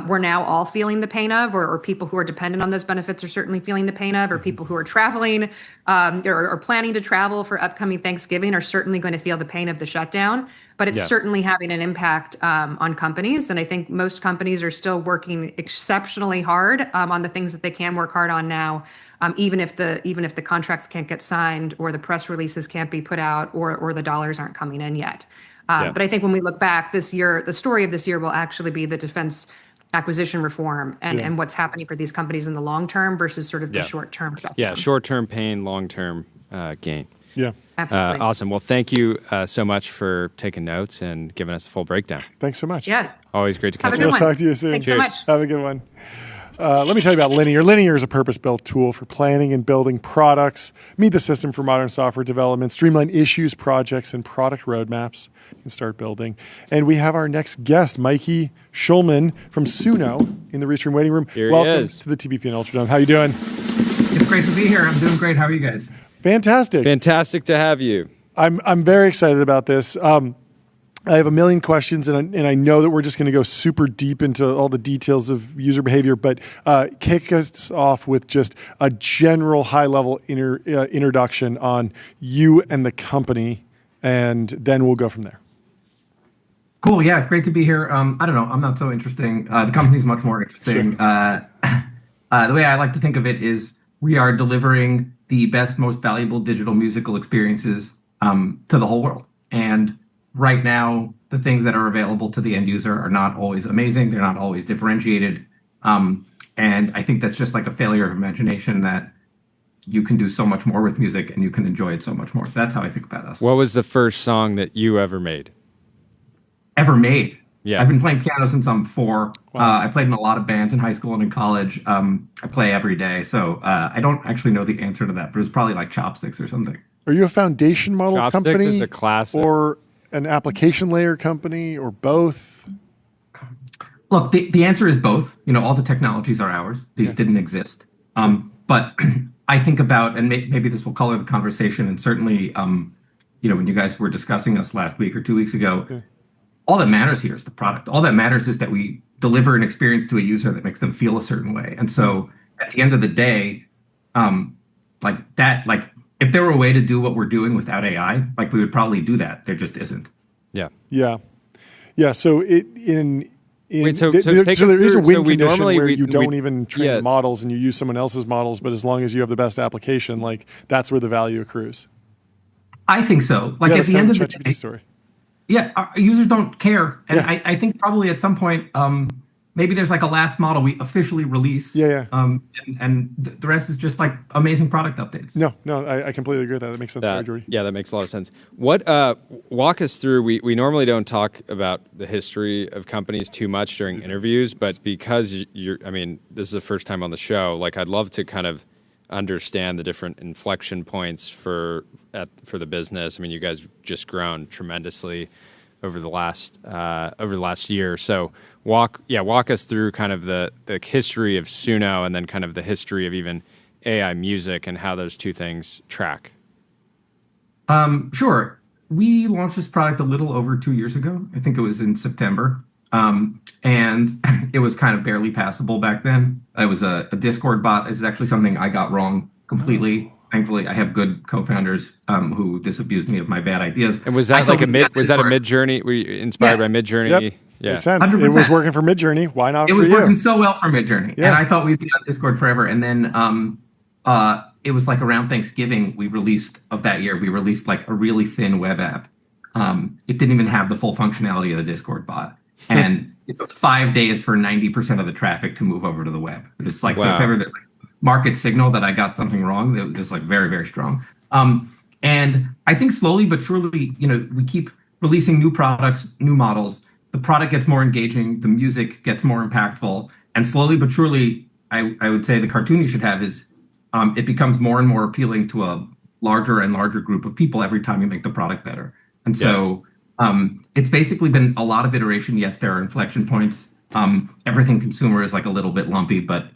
we're now all feeling the pain of, or people who are dependent on those benefits are certainly feeling the pain of, or people who are traveling or planning to travel for upcoming Thanksgiving are certainly going to feel the pain of the shutdown. But it's certainly having an impact on companies. And I think most companies are still working exceptionally hard on the things that they can work hard on now, even if the contracts can't get signed or the press releases can't be put out or the dollars aren't coming in yet. But I think when we look back this year, the story of this year will actually be the defense acquisition reform and what's happening for these companies in the long term versus sort of the short term. Short-term pain, long-term gain. Yeah. Absolutely. Awesome. Well, thank you so much for taking notes and giving us the full breakdown. Thanks so much. Yes. Always great to catch up. We'll talk to you soon. Thanks so much. Have a good one. Let me tell you about Linear. Linear is a purpose-built tool for planning and building products, meet the system for modern software development, streamline issues, projects, and product roadmaps, and start building. And we have our next guest, Mikey Shulman from Suno in the Restream waiting room. Welcome to the TBP and Ultradome. How you doing? It's great to be here. I'm doing great. How are you guys? Fantastic. Fantastic to have you. I'm very excited about this. I have a million questions, and I know that we're just going to go super deep into all the details of user behavior, but kick us off with just a general high-level introduction on you and the company, and then we'll go from there. Cool. Yeah, great to be here. I don't know. I'm not so interesting. The company's much more interesting. Sure. The way I like to think of it is we are delivering the best, most valuable digital musical experiences to the whole world. And right now, the things that are available to the end user are not always amazing. They're not always differentiated. And I think that's just like a failure of imagination that you can do so much more with music and you can enjoy it so much more. So that's how I think about us. What was the first song that you ever made? Ever made? Yeah. I've been playing piano since I'm 4. Wow. I played in a lot of bands in high school and in college. I play every day. So I don't actually know the answer to that, but it's probably like Chopsticks or something. Are you a foundation model Chopsticks company? Is a classic. Or an application layer company, or both? Look, the answer is both. All the technologies are ours. These didn't exist. But I think about, and maybe this will color the conversation, and certainly, when you guys were discussing us last week or 2 weeks ago, all that matters here is the product. All that matters is that we deliver an experience to a user that makes them feel a certain way. And so at the end of the day, if there were a way to do what we're doing without AI, we would probably do that. There just isn't. Yeah. So there is a through, win condition where you don't even train the models and you use someone else's models, but as long as you have the best application, that's where the value accrues. I think so. At the end of the day, story. Yeah, our users don't care, and I think probably at some point, maybe there's like a last model we officially release. Yeah. And the rest is just like amazing product updates. No, I completely agree with that. That makes sense. Sorry, Jordy. Yeah, that makes a lot of sense. What walk us through? We normally don't talk about the history of companies too much during interviews, but because this is the first time on the show. Like, I'd love to kind of understand the different inflection points for the business. I mean, you guys have just grown tremendously over the last year. So walk us through kind of the history of Suno, and then kind of the history of even AI music and how those two things track. Sure. We launched this product a little over 2 years ago. I think it was in September. And it was kind of barely passable back then. It was a Discord bot. This is actually something I got wrong completely. Thankfully, I have good co-founders who disabused me of my bad ideas. And was that like a Midjourney? Were you inspired by Midjourney? Yep. Yeah, makes sense. 100%. It was working for Midjourney. Why not? It was working so well for Midjourney, yeah. And I thought we'd be on Discord forever. And then it was like around Thanksgiving we released like a really thin web app. It didn't even have the full functionality of the Discord bot, and it took 5 days for 90% of the traffic to move over to the web. It's like, so if ever there's like market signal that I got something wrong, it was like very, very strong. And I think slowly but surely, we keep releasing new products, new models. The product gets more engaging, the music gets more impactful, and slowly but surely, I would say the cartoon you should have is it becomes more and more appealing to a larger and larger group of people every time you make the product better. And so it's basically been a lot of iteration. Yes, there are inflection points. Everything consumer is like a little bit lumpy, but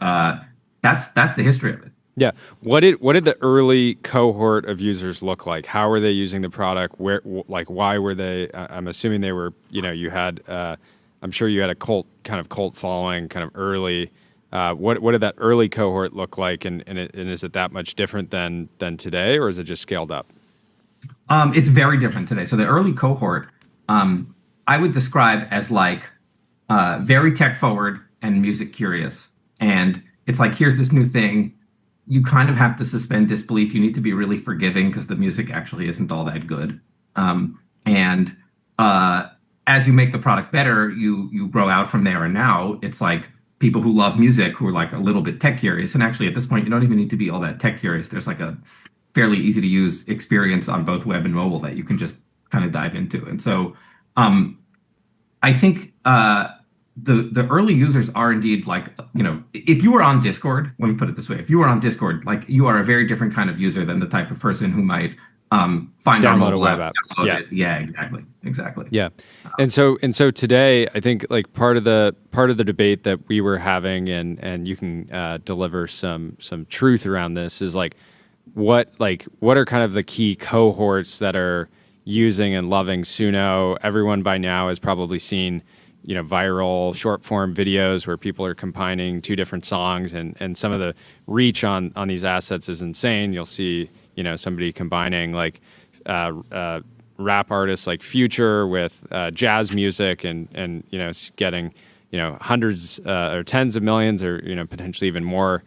that's the history of it. Yeah. What did the early cohort of users look like? How were they using the product? Why were they? I'm assuming they were. You had. I'm sure you had a cult following, kind of early. What did that early cohort look like, and is it that much different than today, or is it just scaled up? It's very different today. So the early cohort, I would describe as like very tech forward and music curious, and it's like, here's this new thing. You kind of have to suspend disbelief. You need to be really forgiving because the music actually isn't all that good. And as you make the product better, you grow out from there. And now it's like people who love music who are like a little bit tech curious. And actually at this point, you don't even need to be all that tech curious. There's like a fairly easy to use experience on both web and mobile that you can just kind of dive into. And so I think the early users are indeed like, if you were on Discord, let me put it this way, if you were on Discord, like you are a very different kind of user than the type of person who might find our mobile app. Yeah, exactly. Yeah. And so today, I think like part of the debate that we were having, and you can deliver some truth around this, is like what are kind of the key cohorts that are using and loving Suno? Everyone by now has probably seen viral short form videos where people are combining two different songs, and some of the reach on these assets is insane. You'll see, somebody combining like rap artists like Future with jazz music and getting, hundreds or tens of millions or, potentially even more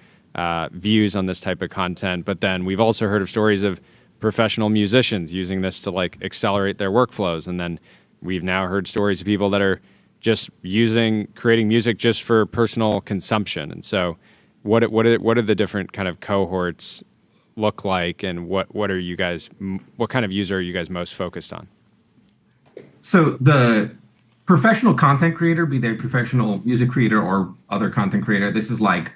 views on this type of content. But then we've also heard of stories of professional musicians using this to like accelerate their workflows. And then we've now heard stories of people that are just creating music just for personal consumption. And so what are the different kind of cohorts look like, and what kind of user are you guys most focused on? So the professional content creator, be they professional music creator or other content creator, this is like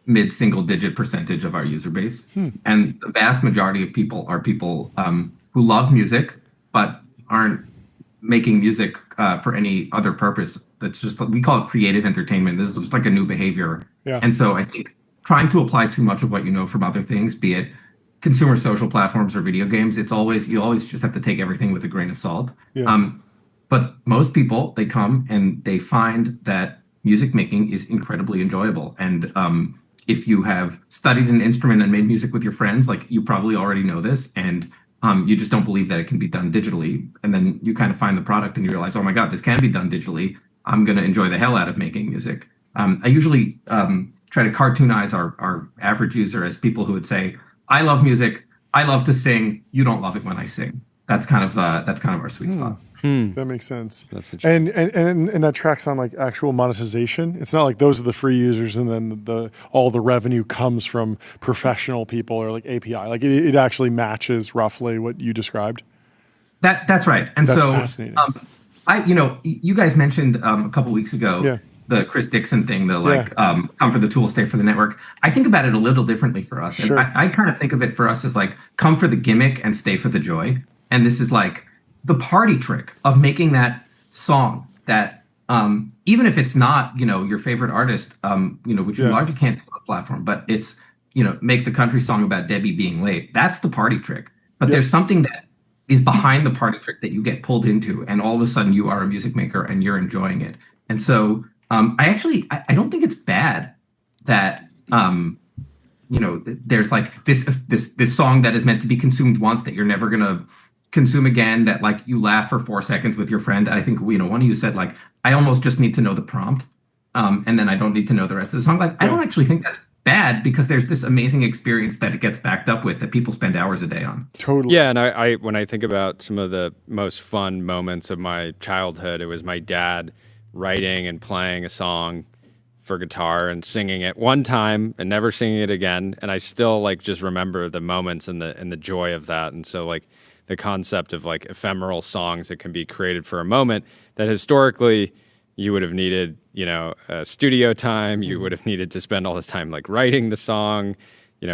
mid-single digit percentage of our user base. And the vast majority of people are people who love music, but aren't making music for any other purpose. That's just, we call it creative entertainment. This is just like a new behavior. Yeah. And so I think trying to apply too much of what you know from other things, be it consumer social platforms or video games, you always just have to take everything with a grain of salt. Yeah. But most people, they come and they find that music making is incredibly enjoyable. And if you have studied an instrument and made music with your friends, like you probably already know this, and you just don't believe that it can be done digitally. And then you kind of find the product and you realize, oh my God, this can be done digitally. I'm going to enjoy the hell out of making music. I usually try to cartoonize our average user as people who would say, I love music. I love to sing. You don't love it when I sing. That's kind of our sweet spot. That makes sense. That's interesting. And that tracks on like actual monetization. It's not like those are the free users and then all the revenue comes from professional people or like API. Like it actually matches roughly what you described. That's right. And that's so fascinating. You guys mentioned a couple weeks ago the Chris Dixon thing, come for the tool, stay for the network. I think about it a little differently for us. Sure. And I kind of think of it for us as like come for the gimmick and stay for the joy. And this is like the party trick of making that song that even if it's not, your favorite artist, which you largely can't do on a platform, but it's, make the country song about Debbie being late. That's the party trick. But there's something that is behind the party trick that you get pulled into, and all of a sudden you are a music maker and you're enjoying it. And so I don't think it's bad that there's like this song that is meant to be consumed once that you're never gonna consume again, that like you laugh for 4 seconds with your friend. I think one of you said like I almost just need to know the prompt, and then I don't need to know the rest of the song. Like I don't actually think that's bad, because there's this amazing experience that it gets backed up with that people spend hours a day on. Totally. Yeah, and I when I think about some of the most fun moments of my childhood, it was my dad writing and playing a song for guitar and singing it one time and never singing it again, and I still like just remember the moments and the joy of that. And so like the concept of like ephemeral songs that can be created for a moment that historically you would have needed, studio time, you would have needed to spend all this time like writing the song,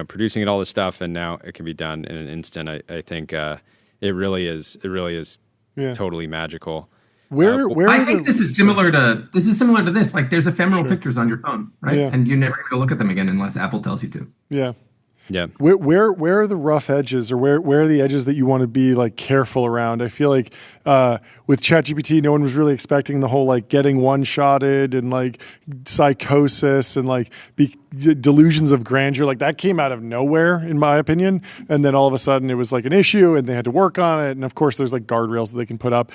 producing it, all this stuff, and now it can be done in an instant. I think it really is totally magical. I think this is similar to this. Like there's ephemeral pictures on your phone, right? Yeah. And you're never going to look at them again unless Apple tells you to. Yeah. Yeah. Where are the rough edges, or where are the edges that you want to be like careful around? I feel like with ChatGPT, no one was really expecting the whole like getting one-shotted and like psychosis and like delusions of grandeur. Like that came out of nowhere, in my opinion. And then all of a sudden it was like an issue and they had to work on it. And of course there's like guardrails that they can put up.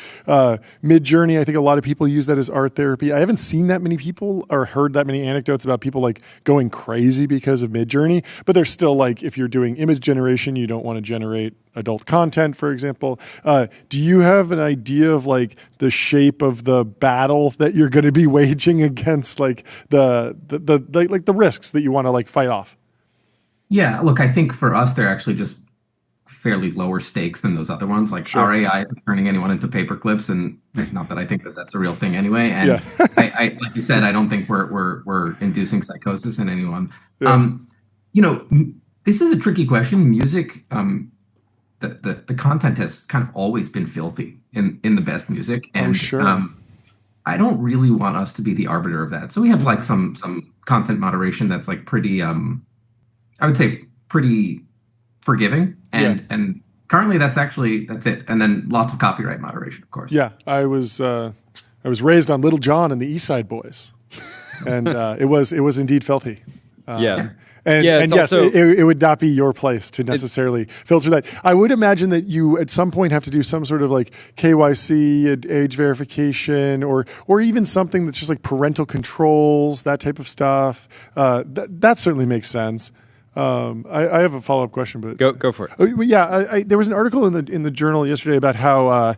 Mid-Journey, I think a lot of people use that as art therapy. I haven't seen that many people or heard that many anecdotes about people like going crazy because of Mid-Journey, but there's still like, if you're doing image generation, you don't want to generate adult content, for example. Do you have an idea of like the shape of the battle that you're going to be waging against like the risks that you want to like fight off? Yeah, look, I think for us, they're actually just fairly lower stakes than those other ones. Like our AI isn't turning anyone into paper clips, and not that I think that that's a real thing anyway. And I like you said, I don't think we're inducing psychosis in anyone. Yeah. This is a tricky question. Music, the content has kind of always been filthy in the best music, and I don't really want us to be the arbiter of that. So we have like some content moderation that's like pretty, I would say pretty forgiving, and currently that's it. And then lots of copyright moderation, of course. Yeah, I was raised on Little John and the East Side Boys, and it was indeed filthy. And yes, it would not be your place to necessarily filter that. I would imagine that you at some point have to do some sort of like KYC, age verification, or even something that's just like parental controls, that type of stuff. That certainly makes sense. I have a follow-up question, but go for it. There was an article in the journal yesterday about how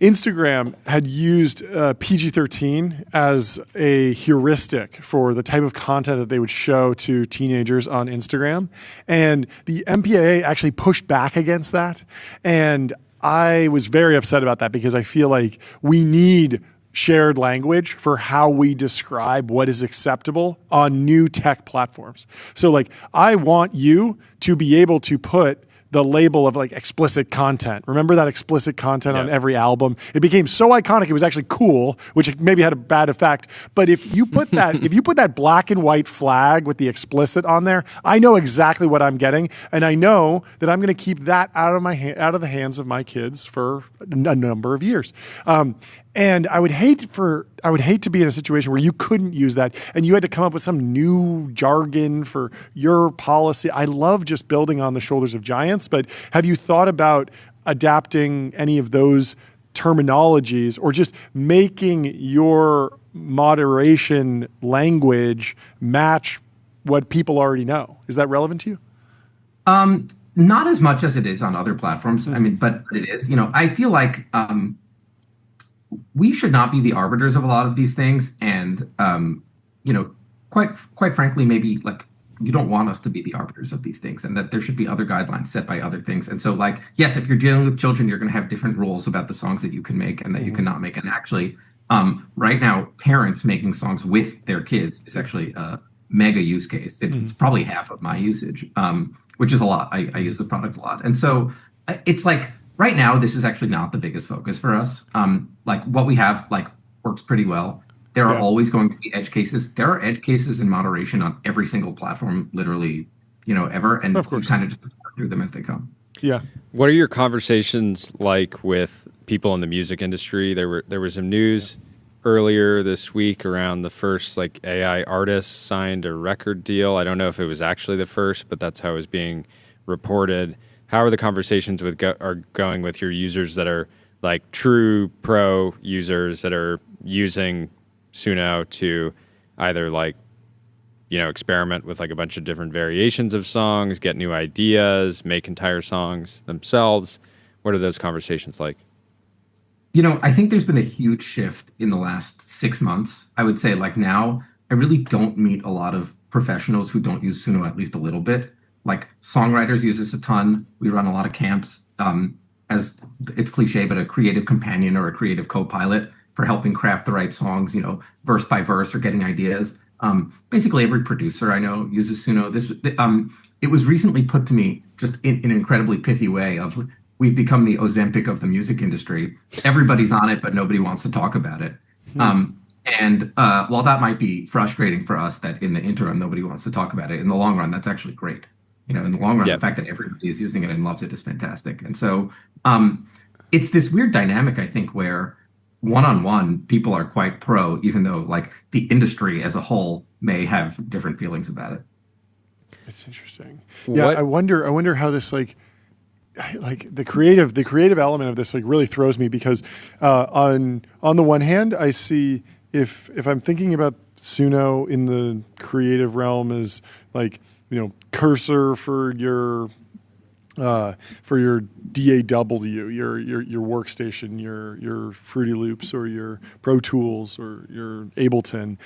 Instagram had used PG-13 as a heuristic for the type of content that they would show to teenagers on Instagram. And the MPAA actually pushed back against that. And I was very upset about that because I feel like we need shared language for how we describe what is acceptable on new tech platforms. So like, I want you to be able to put the label of like explicit content. Remember that explicit content on every album? It became so iconic, it was actually cool, which maybe had a bad effect. But if you put that black and white flag with the explicit on there, I know exactly what I'm getting, and I know that I'm going to keep that out of the hands of my kids for a number of years. And I would hate to be in a situation where you couldn't use that and you had to come up with some new jargon for your policy. I love just building on the shoulders of giants, but have you thought about adapting any of those terminologies or just making your moderation language match what people already know? Is that relevant to you? Not as much as it is on other platforms. I mean, but it is. I feel like we should not be the arbiters of a lot of these things, and quite frankly, maybe like you don't want us to be the arbiters of these things, and that there should be other guidelines set by other things. And so, like, yes, if you're dealing with children, you're going to have different rules about the songs that you can make and that you cannot make. And actually, right now, parents making songs with their kids is actually a mega use case. It's probably half of my usage, which is a lot. I use the product a lot. And so it's like right now, this is actually not the biggest focus for us. Like what we have like works pretty well. There are always going to be edge cases. There are edge cases in moderation on every single platform, literally, ever. And of course, you kind of just work through them as they come. Yeah. What are your conversations like with people in the music industry? There was some news earlier this week around the first like AI artist signed a record deal. I don't know if it was actually the first, but that's how it was being reported. How are the conversations are going with your users that are like true pro users that are using Suno to either like, experiment with like a bunch of different variations of songs, get new ideas, make entire songs themselves? What are those conversations like? I think there's been a huge shift in the last 6 months. I would say like now, I really don't meet a lot of professionals who don't use Suno at least a little bit. Like songwriters use this a ton. We run a lot of camps as it's cliche, but a creative companion or a creative co-pilot for helping craft the right songs, verse by verse or getting ideas. Basically every producer I know uses Suno. It was recently put to me just in an incredibly pithy way of we've become the Ozempic of the music industry. Everybody's on it, but nobody wants to talk about it. And while that might be frustrating for us that in the interim, nobody wants to talk about it, in the long run, that's actually great. In the long run, the fact that everybody is using it and loves it is fantastic. And so it's this weird dynamic, I think, where one-on-one people are quite pro, even though like the industry as a whole may have different feelings about it. It's interesting. Yeah, I wonder how this like the creative element of this like really throws me because on the one hand, I see if I'm thinking about Suno in the creative realm as like, cursor for your DAW, your workstation, your Fruity Loops or your Pro Tools or your Ableton,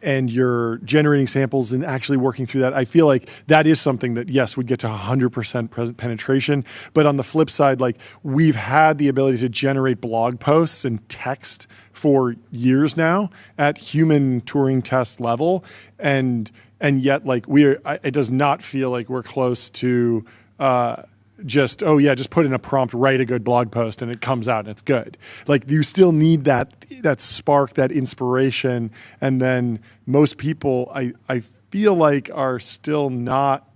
and you're generating samples and actually working through that. I feel like that is something that, yes, would get to 100% penetration. But on the flip side, like we've had the ability to generate blog posts and text for years now at human Turing test level. And yet like it does not feel like we're close to just put in a prompt, write a good blog post and it comes out and it's good. Like you still need that spark, that inspiration. And then most people I feel like are still not,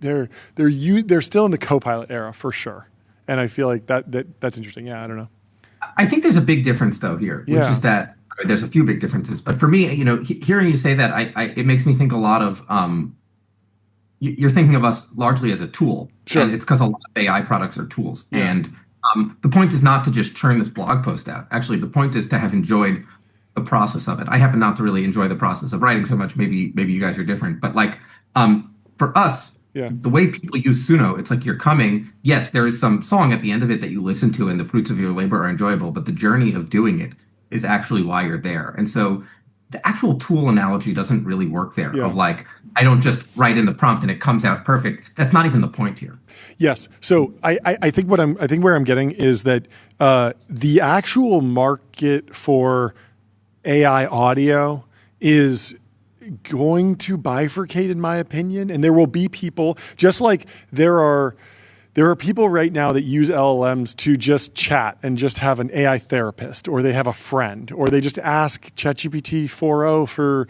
they're still in the co-pilot era for sure. And I feel like that's interesting. Yeah, I don't know. I think there's a big difference though here, which is that there's a few big differences. But for me, hearing you say that, it makes me think a lot of, you're thinking of us largely as a tool. Sure. And it's because a lot of AI products are tools. Yeah. And the point is not to just churn this blog post out. Actually, the point is to have enjoyed the process of it. I happen not to really enjoy the process of writing so much. Maybe you guys are different. But like for us, the way people use Suno, it's like you're coming. Yes, there is some song at the end of it that you listen to and the fruits of your labor are enjoyable. But the journey of doing it is actually why you're there. And so the actual tool analogy doesn't really work there of like, I don't just write in the prompt and it comes out perfect. That's not even the point here. Yes. So I think where I'm getting is that the actual market for AI audio is going to bifurcate, in my opinion. And there will be people, just like there are people right now that use LLMs to just chat and just have an AI therapist, or they have a friend, or they just ask ChatGPT 4.0 for,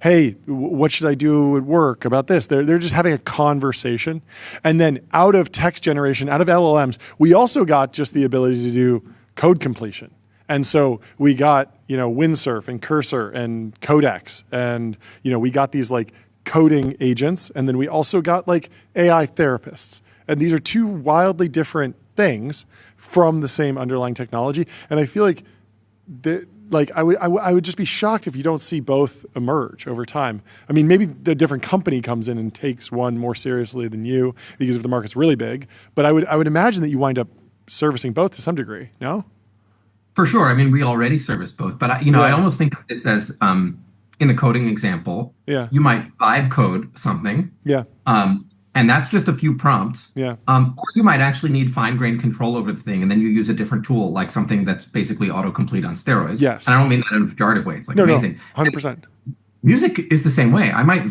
hey, what should I do at work about this? They're just having a conversation. And then out of text generation, out of LLMs, we also got just the ability to do code completion. And so we got, Windsurf and Cursor and Codex, and, we got these like coding agents. And then we also got like AI therapists. And these are two wildly different things from the same underlying technology. And I feel like like I would just be shocked if you don't see both emerge over time. I mean, maybe the different company comes in and takes one more seriously than you because if the market's really big. But I would imagine that you wind up servicing both to some degree. No? For sure. I mean, we already service both, but I almost think of this as in the coding example. Yeah. You might vibe code something. Yeah. And that's just a few prompts. Yeah. Or you might actually need fine-grained control over the thing, and then you use a different tool, like something that's basically autocomplete on steroids. Yes. And I don't mean that in a pejorative way. It's like amazing. No, 100%. Music is the same way. I might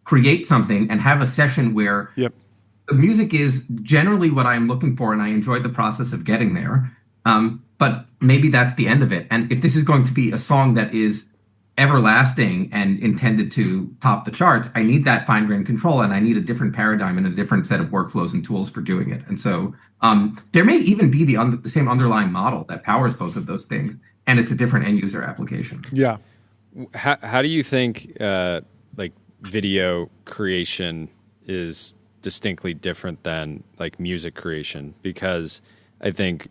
create something and have a session where Yep. the music is generally what I'm looking for, and I enjoyed the process of getting there. But maybe that's the end of it. And if this is going to be a song that is everlasting and intended to top the charts, I need that fine-grained control, and I need a different paradigm and a different set of workflows and tools for doing it. And so there may even be the same underlying model that powers both of those things, and it's a different end-user application. Yeah. How do you think like video creation is distinctly different than like music creation? Because I think,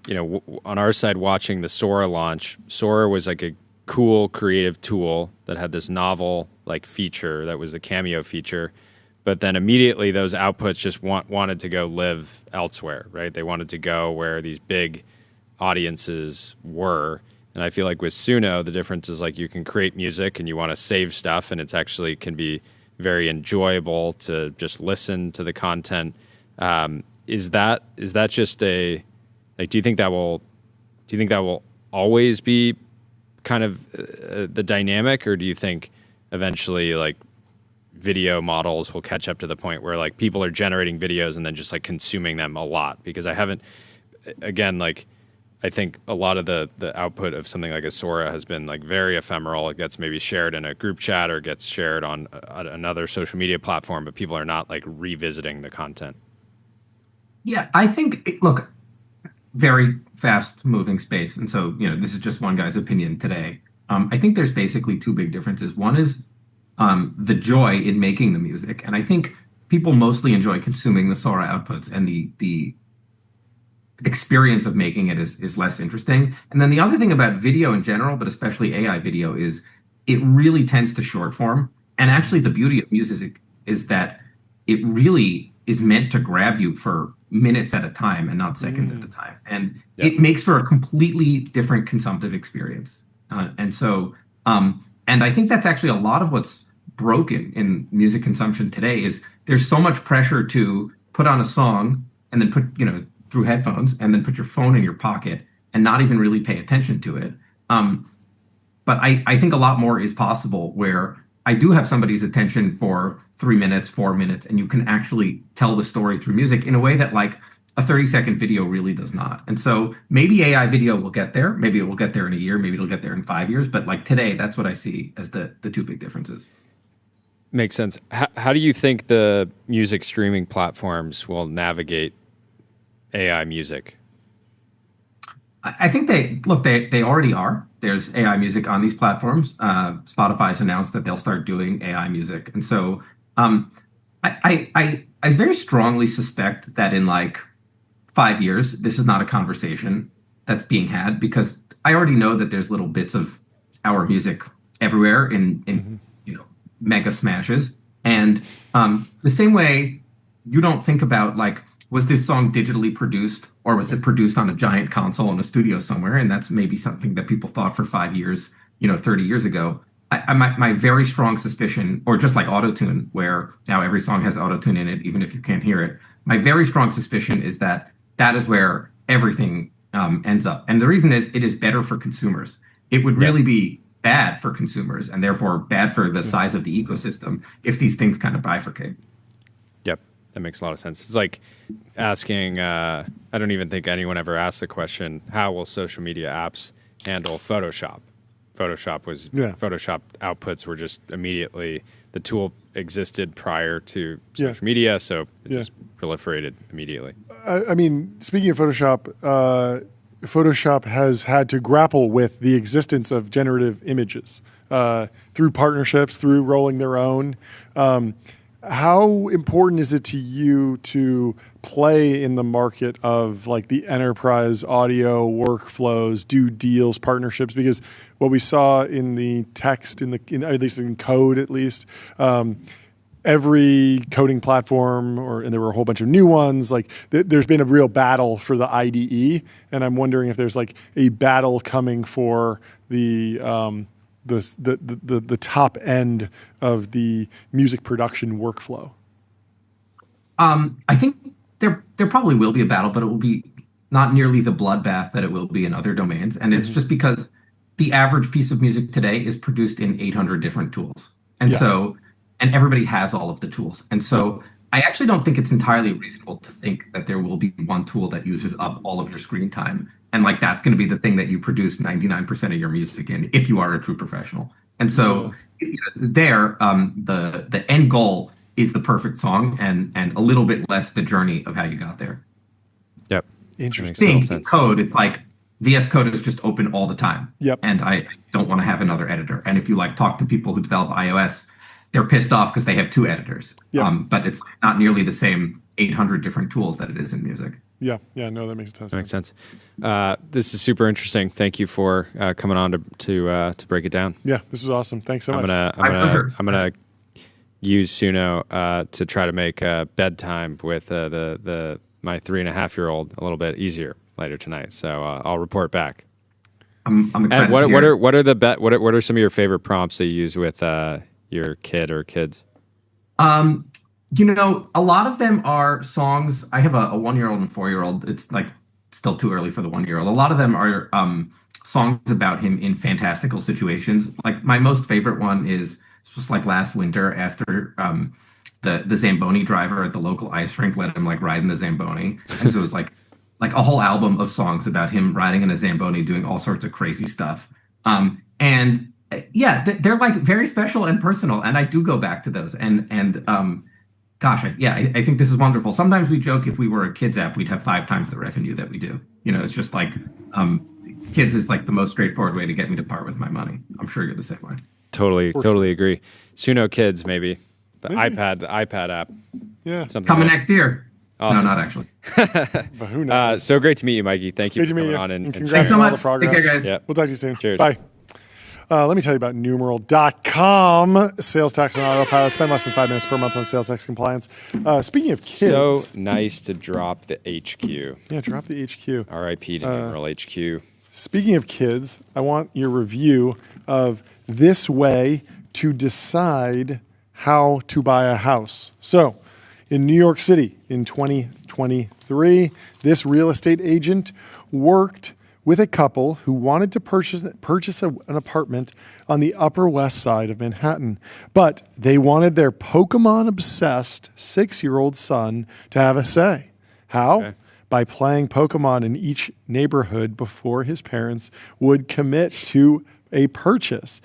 on our side watching the Sora launch, Sora was like a cool creative tool that had this novel like feature that was the cameo feature, but then immediately those outputs just wanted to go live elsewhere, right? They wanted to go where these big audiences were. And I feel like with Suno, the difference is like you can create music and you want to save stuff, and it's actually can be very enjoyable to just listen to the content. Is that just a like? Do you think that will always be kind of the dynamic, or do you think eventually like video models will catch up to the point where like people are generating videos and then just like consuming them a lot? Because I think a lot of the output of something like a Sora has been like very ephemeral. It gets maybe shared in a group chat or gets shared on another social media platform, but people are not like revisiting the content. Yeah, I think, look, very fast moving space. And so, this is just one guy's opinion today. I think there's basically two big differences. One is the joy in making the music. And I think people mostly enjoy consuming the Sora outputs, and the experience of making it is less interesting. And then the other thing about video in general, but especially AI video, is it really tends to short form. And actually the beauty of music is that it really is meant to grab you for minutes at a time and not seconds at a time. And it makes for a completely different consumptive experience. And I think that's actually a lot of what's broken in music consumption today is there's so much pressure to put on a song and then put, through headphones and then put your phone in your pocket and not even really pay attention to it. But I think a lot more is possible where I do have somebody's attention for 3 minutes, 4 minutes, and you can actually tell the story through music in a way that like a 30-second video really does not. And so maybe AI video will get there. Maybe it will get there in a year. Maybe it'll get there in 5 years. But like today, that's what I see as the two big differences. Makes sense. How do you think the music streaming platforms will navigate AI music? I think they already are. There's AI music on these platforms. Spotify's announced that they'll start doing AI music. And so I very strongly suspect that in like 5 years, this is not a conversation that's being had, because I already know that there's little bits of our music everywhere in mega smashes. And the same way you don't think about like, was this song digitally produced or was it produced on a giant console in a studio somewhere? And that's maybe something that people thought for 5 years, 30 years ago. My very strong suspicion, or just like autotune, where now every song has autotune in it, even if you can't hear it. My very strong suspicion is that is where everything ends up. And the reason is it is better for consumers. It would really be bad for consumers and therefore bad for the size of the ecosystem if these things kind of bifurcate. Yep, that makes a lot of sense. It's like asking, I don't even think anyone ever asked the question, how will social media apps handle Photoshop? Photoshop outputs were just immediately, the tool existed prior to social media, so it just proliferated immediately. I mean, speaking of Photoshop, Photoshop has had to grapple with the existence of generative images through partnerships, through rolling their own. how important is it to you to play in the market of like the enterprise audio workflows, do deals, partnerships? Because what we saw in the text, at least in code, at least, every coding platform, and there were a whole bunch of new ones. Like there's been a real battle for the IDE, and I'm wondering if there's like a battle coming for the top end of the music production workflow. I think there probably will be a battle, but it will be not nearly the bloodbath that it will be in other domains. And it's just because the average piece of music today is produced in 800 different tools. And and everybody has all of the tools. And so I actually don't think it's entirely reasonable to think that there will be one tool that uses up all of your screen time. And like, that's going to be the thing that you produce 99% of your music in if you are a true professional. And so the end goal is the perfect song and a little bit less the journey of how you got there. Yep. Interesting. Code, it's like VS Code is just open all the time. Yep. And I don't want to have another editor. And if you like talk to people who develop iOS, they're pissed off because they have two editors. Yep. But it's not nearly the same 800 different tools that it is in music. Yeah. No, that makes a ton of sense. Makes sense. This is super interesting. Thank you for coming on to break it down. Yeah, this was awesome. Thanks so much. I'm gonna use Suno to try to make bedtime with my 3.5-year-old a little bit easier later tonight. So I'll report back. I'm excited. And what are some of your favorite prompts that you use with your kid or kids? A lot of them are songs. I have a 1-year-old and 4-year-old. It's like still too early for the 1-year-old. A lot of them are songs about him in fantastical situations. Like my most favorite one is just like last winter after the Zamboni driver at the local ice rink let him like ride in the Zamboni. And so it was like a whole album of songs about him riding in a Zamboni, doing all sorts of crazy stuff. They're like very special and personal. And I do go back to those. I think this is wonderful. Sometimes we joke if we were a kids app, we'd have 5 times the revenue that we do. It's just like kids is like the most straightforward way to get me to part with my money. I'm sure you're the same way. Totally agree. Suno Kids, maybe. The iPad app. Yeah. Coming next year. Awesome. No, not actually. But who knows? So great to meet you, Mikey. Thank you Great for to meet coming you. on And and congrats so on all much. the progress. Take care, guys. Yep. We'll talk to you soon. Cheers. Bye. Let me tell you about numeral.com. Sales tax and autopilot. Spend less than 5 minutes per month on sales tax compliance. Speaking of kids. So nice to drop the HQ. Yeah, drop the HQ. RIP to numeral HQ. Speaking of kids, I want your review of this way to decide how to buy a house. So, in New York City in 2023, this real estate agent worked with a couple who wanted to purchase an apartment on the Upper West Side of Manhattan. But they wanted their Pokemon-obsessed 6-year-old son to have a say. How? Okay. By playing Pokemon in each neighborhood before his parents would commit to a purchase.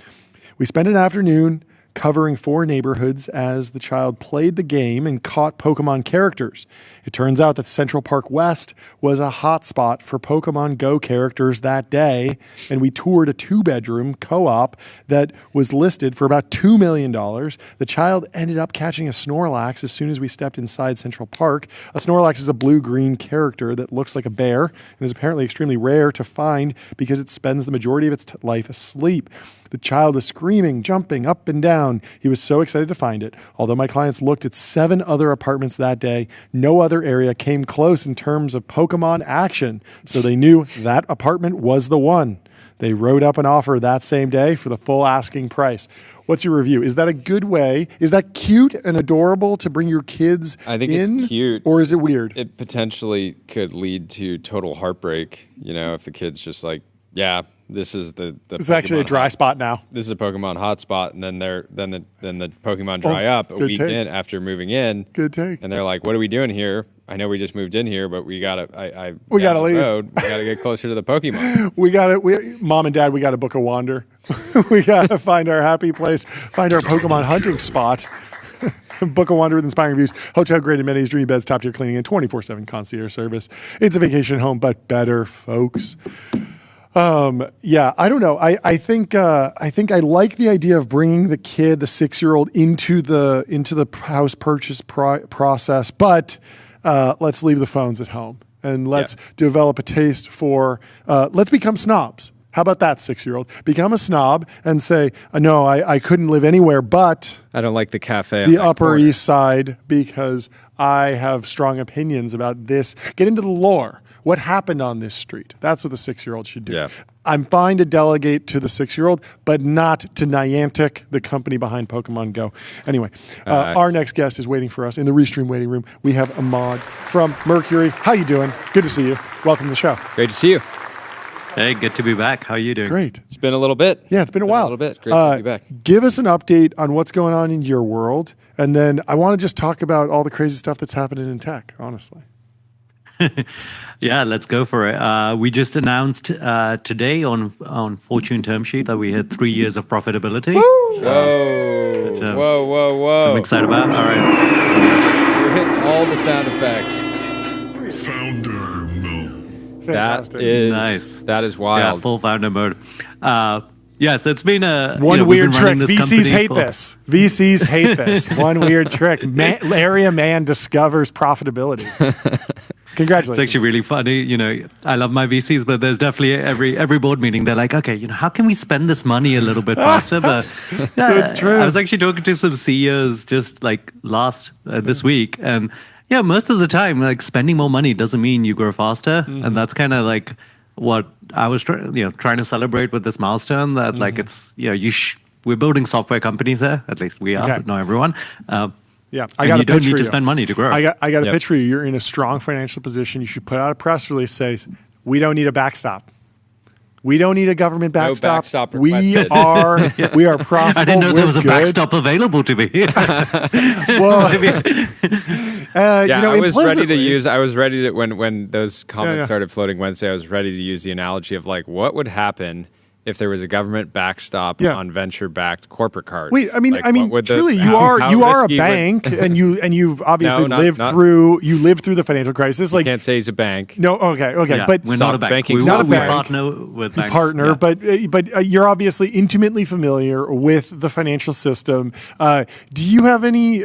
We spent an afternoon covering 4 neighborhoods as the child played the game and caught Pokemon characters. It turns out that Central Park West was a hotspot for Pokemon Go characters that day, and we toured a 2-bedroom co-op that was listed for about $2 million. The child ended up catching a Snorlax as soon as we stepped inside Central Park. A Snorlax is a blue-green character that looks like a bear and is apparently extremely rare to find because it spends the majority of its life asleep. The child was screaming, jumping up and down. He was so excited to find it. Although my clients looked at 7 other apartments that day, no other area came close in terms of Pokemon action. So they knew that apartment was the one. They wrote up an offer that same day for the full asking price. What's your review? Is that a good way? Is that cute and adorable to bring your kids in? I think it's cute. Or is it weird? It potentially could lead to total heartbreak, if the kid's just like, yeah, this is the It's actually a dry spot now. This is a Pokemon hotspot, and then the Pokemon dry up a week in after moving in. Good take. And they're like, "What are we doing here? I know we just moved in here, but we gotta leave. We gotta get closer to the Pokemon. Mom and Dad, we gotta book a wander. We gotta find our happy place, find our Pokemon hunting spot." Book a wander with inspiring views, hotel grade amenities, dreamy beds, top tier cleaning, and 24/7 concierge service. It's a vacation home, but better, folks. Yeah, I don't know. I think I like the idea of bringing the 6-year-old into the house purchase process, but let's leave the phones at home and let's develop a taste for. Let's become snobs. How about that, 6-year-old? Become a snob and say, no, I couldn't live anywhere but I don't like the cafe. The Upper East Side because I have strong opinions about this. Get into the lore. What happened on this street? That's what the 6-year-old should do. Yeah. I'm fine to delegate to the 6-year-old, but not to Niantic, the company behind Pokemon Go. Anyway, our next guest is waiting for us in the Restream waiting room. We have Immad from Mercury. How you doing? Good to see you. Welcome to the show. Great to see you. Hey, good to be back. How are you doing? Great. It's been a little bit. Yeah, it's been a while. A little bit. Great to be back. Give us an update on what's going on in your world, and then I want to just talk about all the crazy stuff that's happening in tech, honestly. Yeah, let's go for it. We just announced today on Fortune term sheet that we hit 3 years of profitability. Whoa. Whoa. I'm excited about. All right. We're hitting all the sound effects. Founder mode. Fantastic. That is nice. That is wild. Yeah, full founder mode. Yeah, so it's been a one weird we've been trick. running this VCs company hate for- this. VCs hate this. One weird trick. Area man discovers profitability. Congratulations. It's actually really funny. I love my VCs, but there's definitely every board meeting they're like, okay, how can we spend this money a little bit faster? But it's true. I was actually talking to some CEOs just like this week, and most of the time, like spending more money doesn't mean you grow faster, and that's kind of like what I was trying to celebrate with this milestone. That like it's we're building software companies here, at least we are, but not everyone. Yeah, you don't need to spend money to grow. I got a pitch for you. You're in a strong financial position. You should put out a press release that says, we don't need a backstop. We don't need a government backstop. No backstop we requested. we are profitable. I didn't know there was a good. backstop available to me. Well, I was ready to implicitly- use. I was ready to when those comments started floating Wednesday. I was ready to use the analogy of like, what would happen if there was a government backstop on venture-backed corporate cards? Wait, I mean, Like, truly, you how are a risky would- bank, and you've obviously No, lived through the financial crisis. Like, Can't say he's a bank. no, okay, Yeah, but we're not a bank. banking's not a we bank. partner with banks. partner, Yeah. but you're obviously intimately familiar with the financial system. Do you have any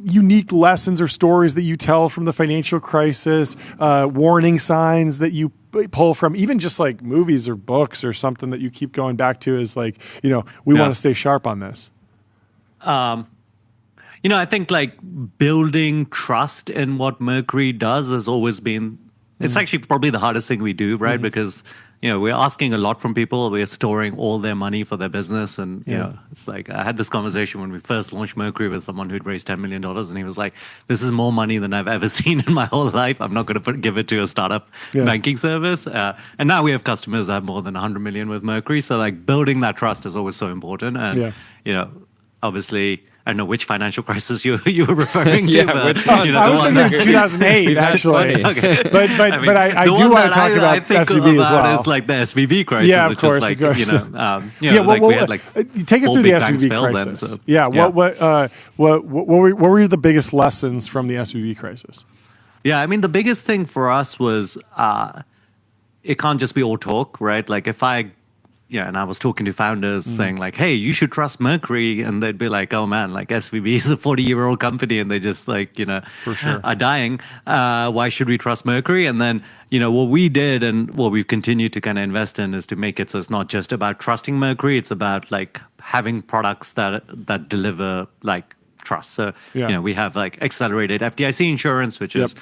unique lessons or stories that you tell from the financial crisis? Warning signs that you pull from, even just like movies or books or something that you keep going back to is like, we want to stay sharp on this. I think like building trust in what Mercury does has always been, it's actually probably the hardest thing we do, right? Because, we're asking a lot from people. We're storing all their money for their business. And, it's like, I had this conversation when we first launched Mercury with someone who'd raised $10 million. And he was like, this is more money than I've ever seen in my whole life. I'm not going to give it to a startup banking service. And now we have customers that have more than 100 million with Mercury. So like building that trust is always so important. And, obviously, I don't know which financial crisis you were referring to. Yeah, which one? I was thinking 2008, We've had actually. plenty. Okay. But I the do one want to that talk about I think SVB as about well. is like the SVB crisis. Yeah, of which course, is like, of course. we had like take us four through the big banks SVB fail then, crisis. so- Yeah, what were the biggest lessons from the SVB crisis? Yeah, I mean, the biggest thing for us was it can't just be all talk, right? Like if and I was talking to founders saying like, hey, you should trust Mercury. And they'd be like, oh man, like SVB is a 40-year-old company and they just like, For sure. are dying. Why should we trust Mercury? And then, what we did and what we've continued to kind of invest in is to make it so it's not just about trusting Mercury. It's about like having products that deliver like trust. So, we have like accelerated FDIC insurance, which is,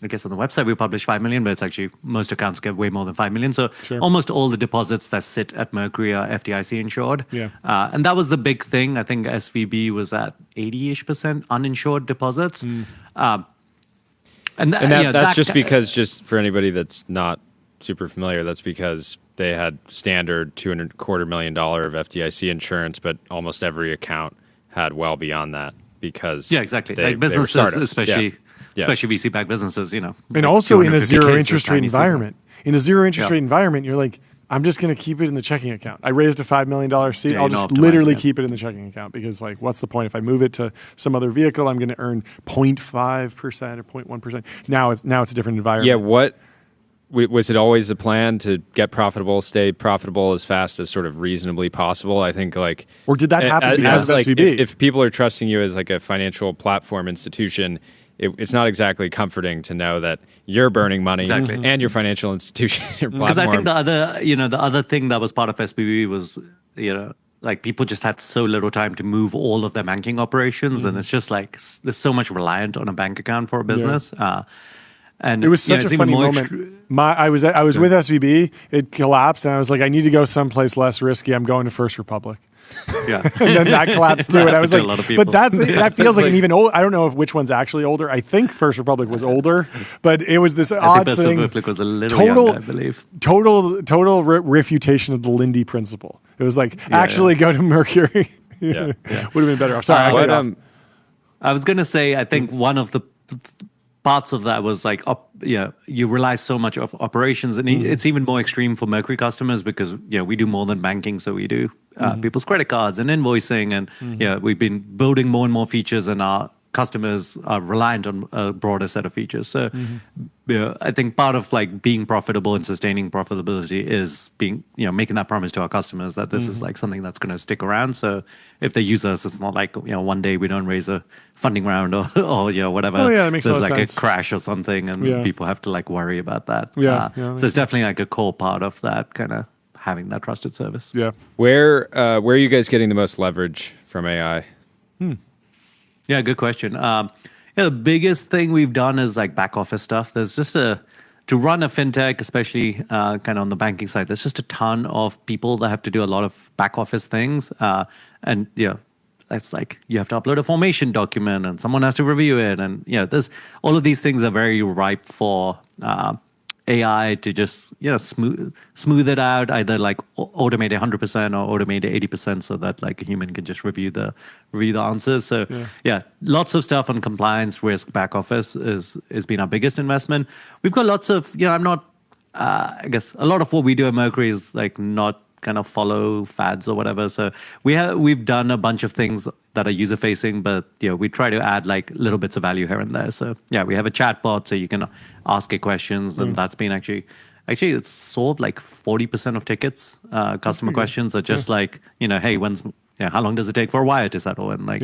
I guess on the website we publish 5 million, but it's actually most accounts get way more than 5 million. So almost all the deposits that sit at Mercury are FDIC insured. Yeah. And that was the big thing. I think SVB was at 80-ish% uninsured deposits. That's just for anybody that's not super familiar, that's because they had standard $225 million of FDIC insurance, but almost every account had well beyond that because exactly. they Like were businesses, startups. especially Yeah. VC-backed businesses, And like also in a 250K zero is interest rate tiny stuff. environment. In a zero interest rate environment, you're like, I'm just going to keep it in the checking account. I raised a $5 million seed. Yeah, I'll you just know, optimize literally it. keep it in the checking account because, like, what's the point? If I move it to some other vehicle, I'm going to earn 0.5% or 0.1%. Now it's a different environment. Yeah, was it always the plan to get profitable, stay profitable as fast as sort of reasonably possible? I think like, or did that happen because of like, SVB? If people are trusting you as like a financial platform institution, it's not exactly comforting to know that you're burning money and your financial institution, your platform. Because I think the other thing that was part of SBB was, like people just had so little time to move all of their banking operations, and it's just like there's so much reliant on a bank account for a business. And it was such a funny moment. I was with SVB. It collapsed, and I was like, I need to go someplace less risky. I'm going to First Republic. Yeah, and then that collapsed too. And I was like, but that feels like an even old. I don't know which one's actually older. I think First Republic was older, but it was this odd thing. First Republic was a little younger, I believe. Total refutation of the Lindy principle. It was like go to Mercury. Would have been better. Sorry, I was going to say, I think one of the parts of that was like, you rely so much of operations, and it's even more extreme for Mercury customers because we do more than banking, so we do people's credit cards and invoicing, and we've been building more and more features, and our customers are reliant on a broader set of features. So, I think part of like being profitable and sustaining profitability is being, making that promise to our customers that this is like something that's going to stick around. So if they use us, it's not like one day we don't raise a funding round or whatever. Oh, yeah, that makes There's a lot of like sense. a crash or something, and people have to like worry about that. So it's definitely like a core part of that kind of having that trusted service. Yeah. Where are you guys getting the most leverage from AI? Yeah, good question. The biggest thing we've done is like back office stuff. There's just to run a fintech, especially kind of on the banking side, there's just a ton of people that have to do a lot of back office things. And that's like you have to upload a formation document and someone has to review it. And there's all of these things are very ripe for AI to just smooth it out, either like automate 100% or automate 80% so that like a human can just review the answers. So lots of stuff on compliance, risk, back office has been our biggest investment. We've got lots of I guess a lot of what we do at Mercury is like not kind of follow fads or whatever. So we've done a bunch of things that are user facing, but we try to add like little bits of value here and there. So we have a chat bot so you can ask it questions, and that's been actually it's solved like 40% of tickets. Customer questions are just like hey, how long does it take for a wire to settle, and like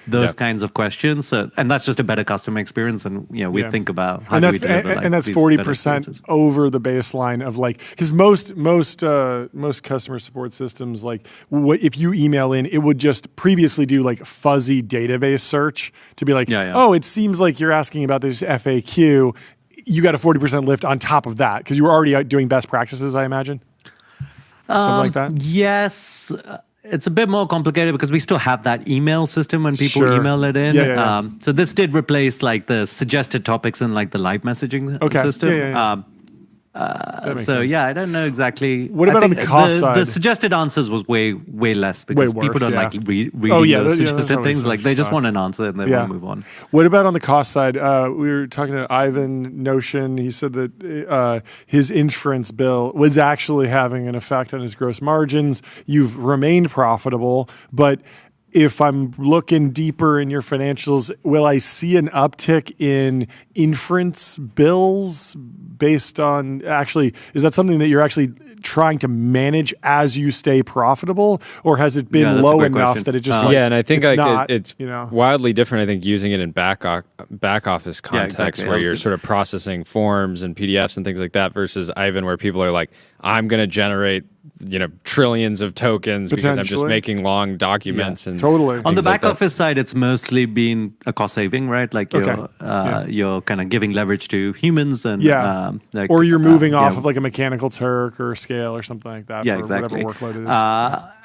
those kinds of questions. So, and that's just a better customer experience, and we think about how do we deliver and that's 40% over the baseline of like, because most customer support systems, like if you email in, it would just previously do like fuzzy database search to be like, oh, it seems like you're asking about this FAQ. You got a 40% lift on top of that because you were already out doing best practices, I imagine. Something like that. Yes. It's a bit more complicated because we still have that email system when people email it in. So this did replace like the suggested topics in like the live messaging system. So sense. I don't know exactly. What about on the cost side? The suggested answers was way less because people don't like reading those suggested things. Like they just want an answer and they want to move on. What about on the cost side? We were talking to Ivan Notion. He said that his inference bill was actually having an effect on his gross margins. You've remained profitable, but if I'm looking deeper in your financials, will I see an uptick in inference bills based on is that something that you're actually trying to manage as you stay profitable, or has it been low enough that it just and I think it's wildly different. I think using it in back office context where you're sort of processing forms and PDFs and things like that versus Ivan where people are like, I'm going to generate trillions of tokens because I'm just making long documents and totally. On the back office side, it's mostly been a cost saving, right? Like you're kind of giving leverage to humans and or you're moving off of like a Mechanical Turk or a Scale or something like that for whatever workload it is.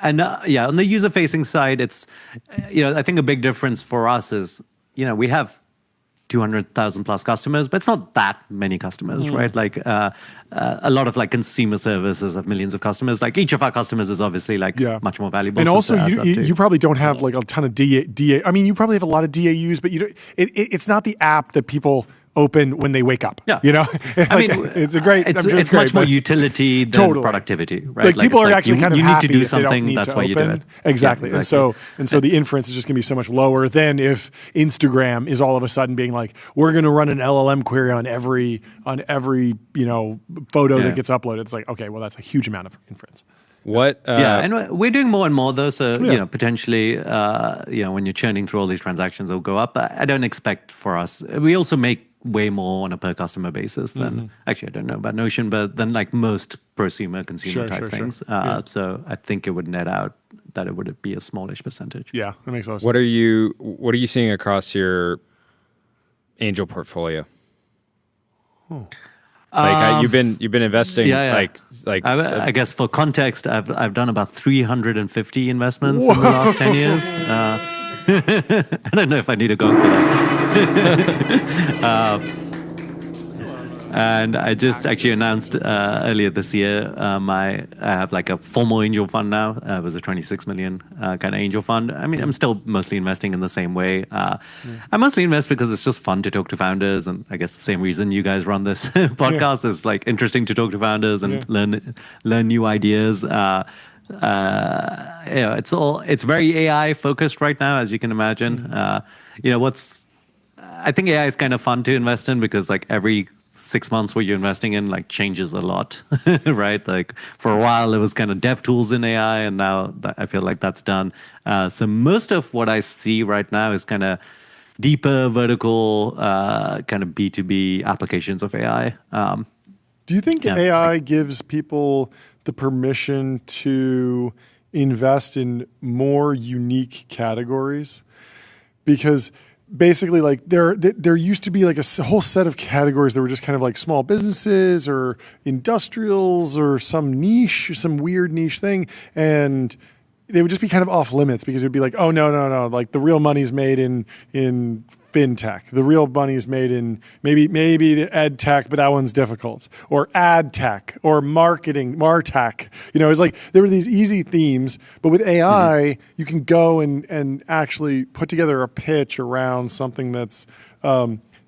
And on the user facing side, it's I think a big difference for us is we have 200,000 plus customers, but it's not that many customers, right? Like a lot of like consumer services have millions of customers. Like each of our customers is obviously like much more valuable. And also you probably don't have like a ton of DA. I mean, you probably have a lot of DAUs, but it's not the app that people open when they wake up. Yeah. I mean, it's a great. It's much more utility than productivity, right? Like people are actually kind of you happy need to do if they don't something. need That's to why open. you do it. Exactly. Yeah, And so the inference is just going to be so much lower than if Instagram is all of a sudden being like, we're going to run an LLM query on every photo that gets uploaded. It's like, okay, well, that's a huge amount of inference. And we're doing more and more though. So potentially, when you're churning through all these transactions, it'll go up. But I don't expect for us. We also make way more on a per customer basis than actually I don't know about Notion, but than like most prosumer consumer type things. So I think it would net out that it would be a smallish percentage. Yeah, that makes a lot of sense. What are you seeing across your angel portfolio? You've been investing I guess for context, I've done about 350 investments in the last 10 years. I don't know if I need to go for that. And I just actually announced earlier this year, I have like a formal angel fund now. It was a 26 million kind of angel fund. I mean, I'm still mostly investing in the same way. I mostly invest because it's just fun to talk to founders. And I guess the same reason you guys run this podcast is like interesting to talk to founders and learn new ideas. It's very AI focused right now, as you can imagine. I think AI is kind of fun to invest in because like every 6 months what you're investing in like changes a lot, right? Like for a while it was kind of dev tools in AI, and now I feel like that's done. So most of what I see right now is kind of deeper vertical kind of B2B applications of AI. Do you think AI gives people the permission to invest in more unique categories? Because basically, like there used to be like a whole set of categories that were just kind of like small businesses or industrials or some weird niche thing, and they would just be kind of off limits because it would be like, oh no, like the real money's made in fintech. The real money is made in maybe the ed tech, but that one's difficult. Or ad tech or marketing, martech. It's like there were these easy themes, but with AI, you can go and actually put together a pitch around something that's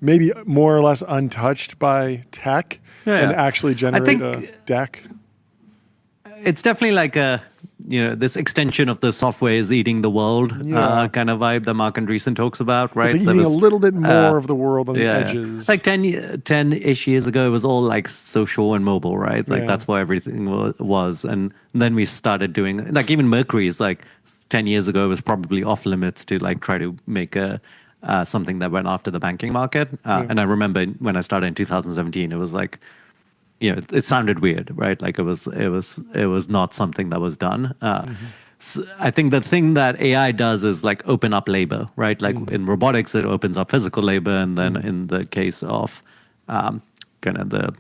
maybe more or less untouched by tech and actually generate a deck. It's definitely like this extension of the software is eating the world kind of vibe that Mark Andreessen talks about, right? It's like eating a little bit more of the world on the edges. Like 10-ish years ago, it was all like social and mobile, right? Like that's what everything was. And then we started doing, like even Mercury is like 10 years ago, it was probably off limits to like try to make something that went after the banking market. And I remember when I started in 2017, it was like, it sounded weird, right? Like it was not something that was done. So I think the thing that AI does is like open up labor, right? Like in robotics, it opens up physical labor, and then in the case of kind of the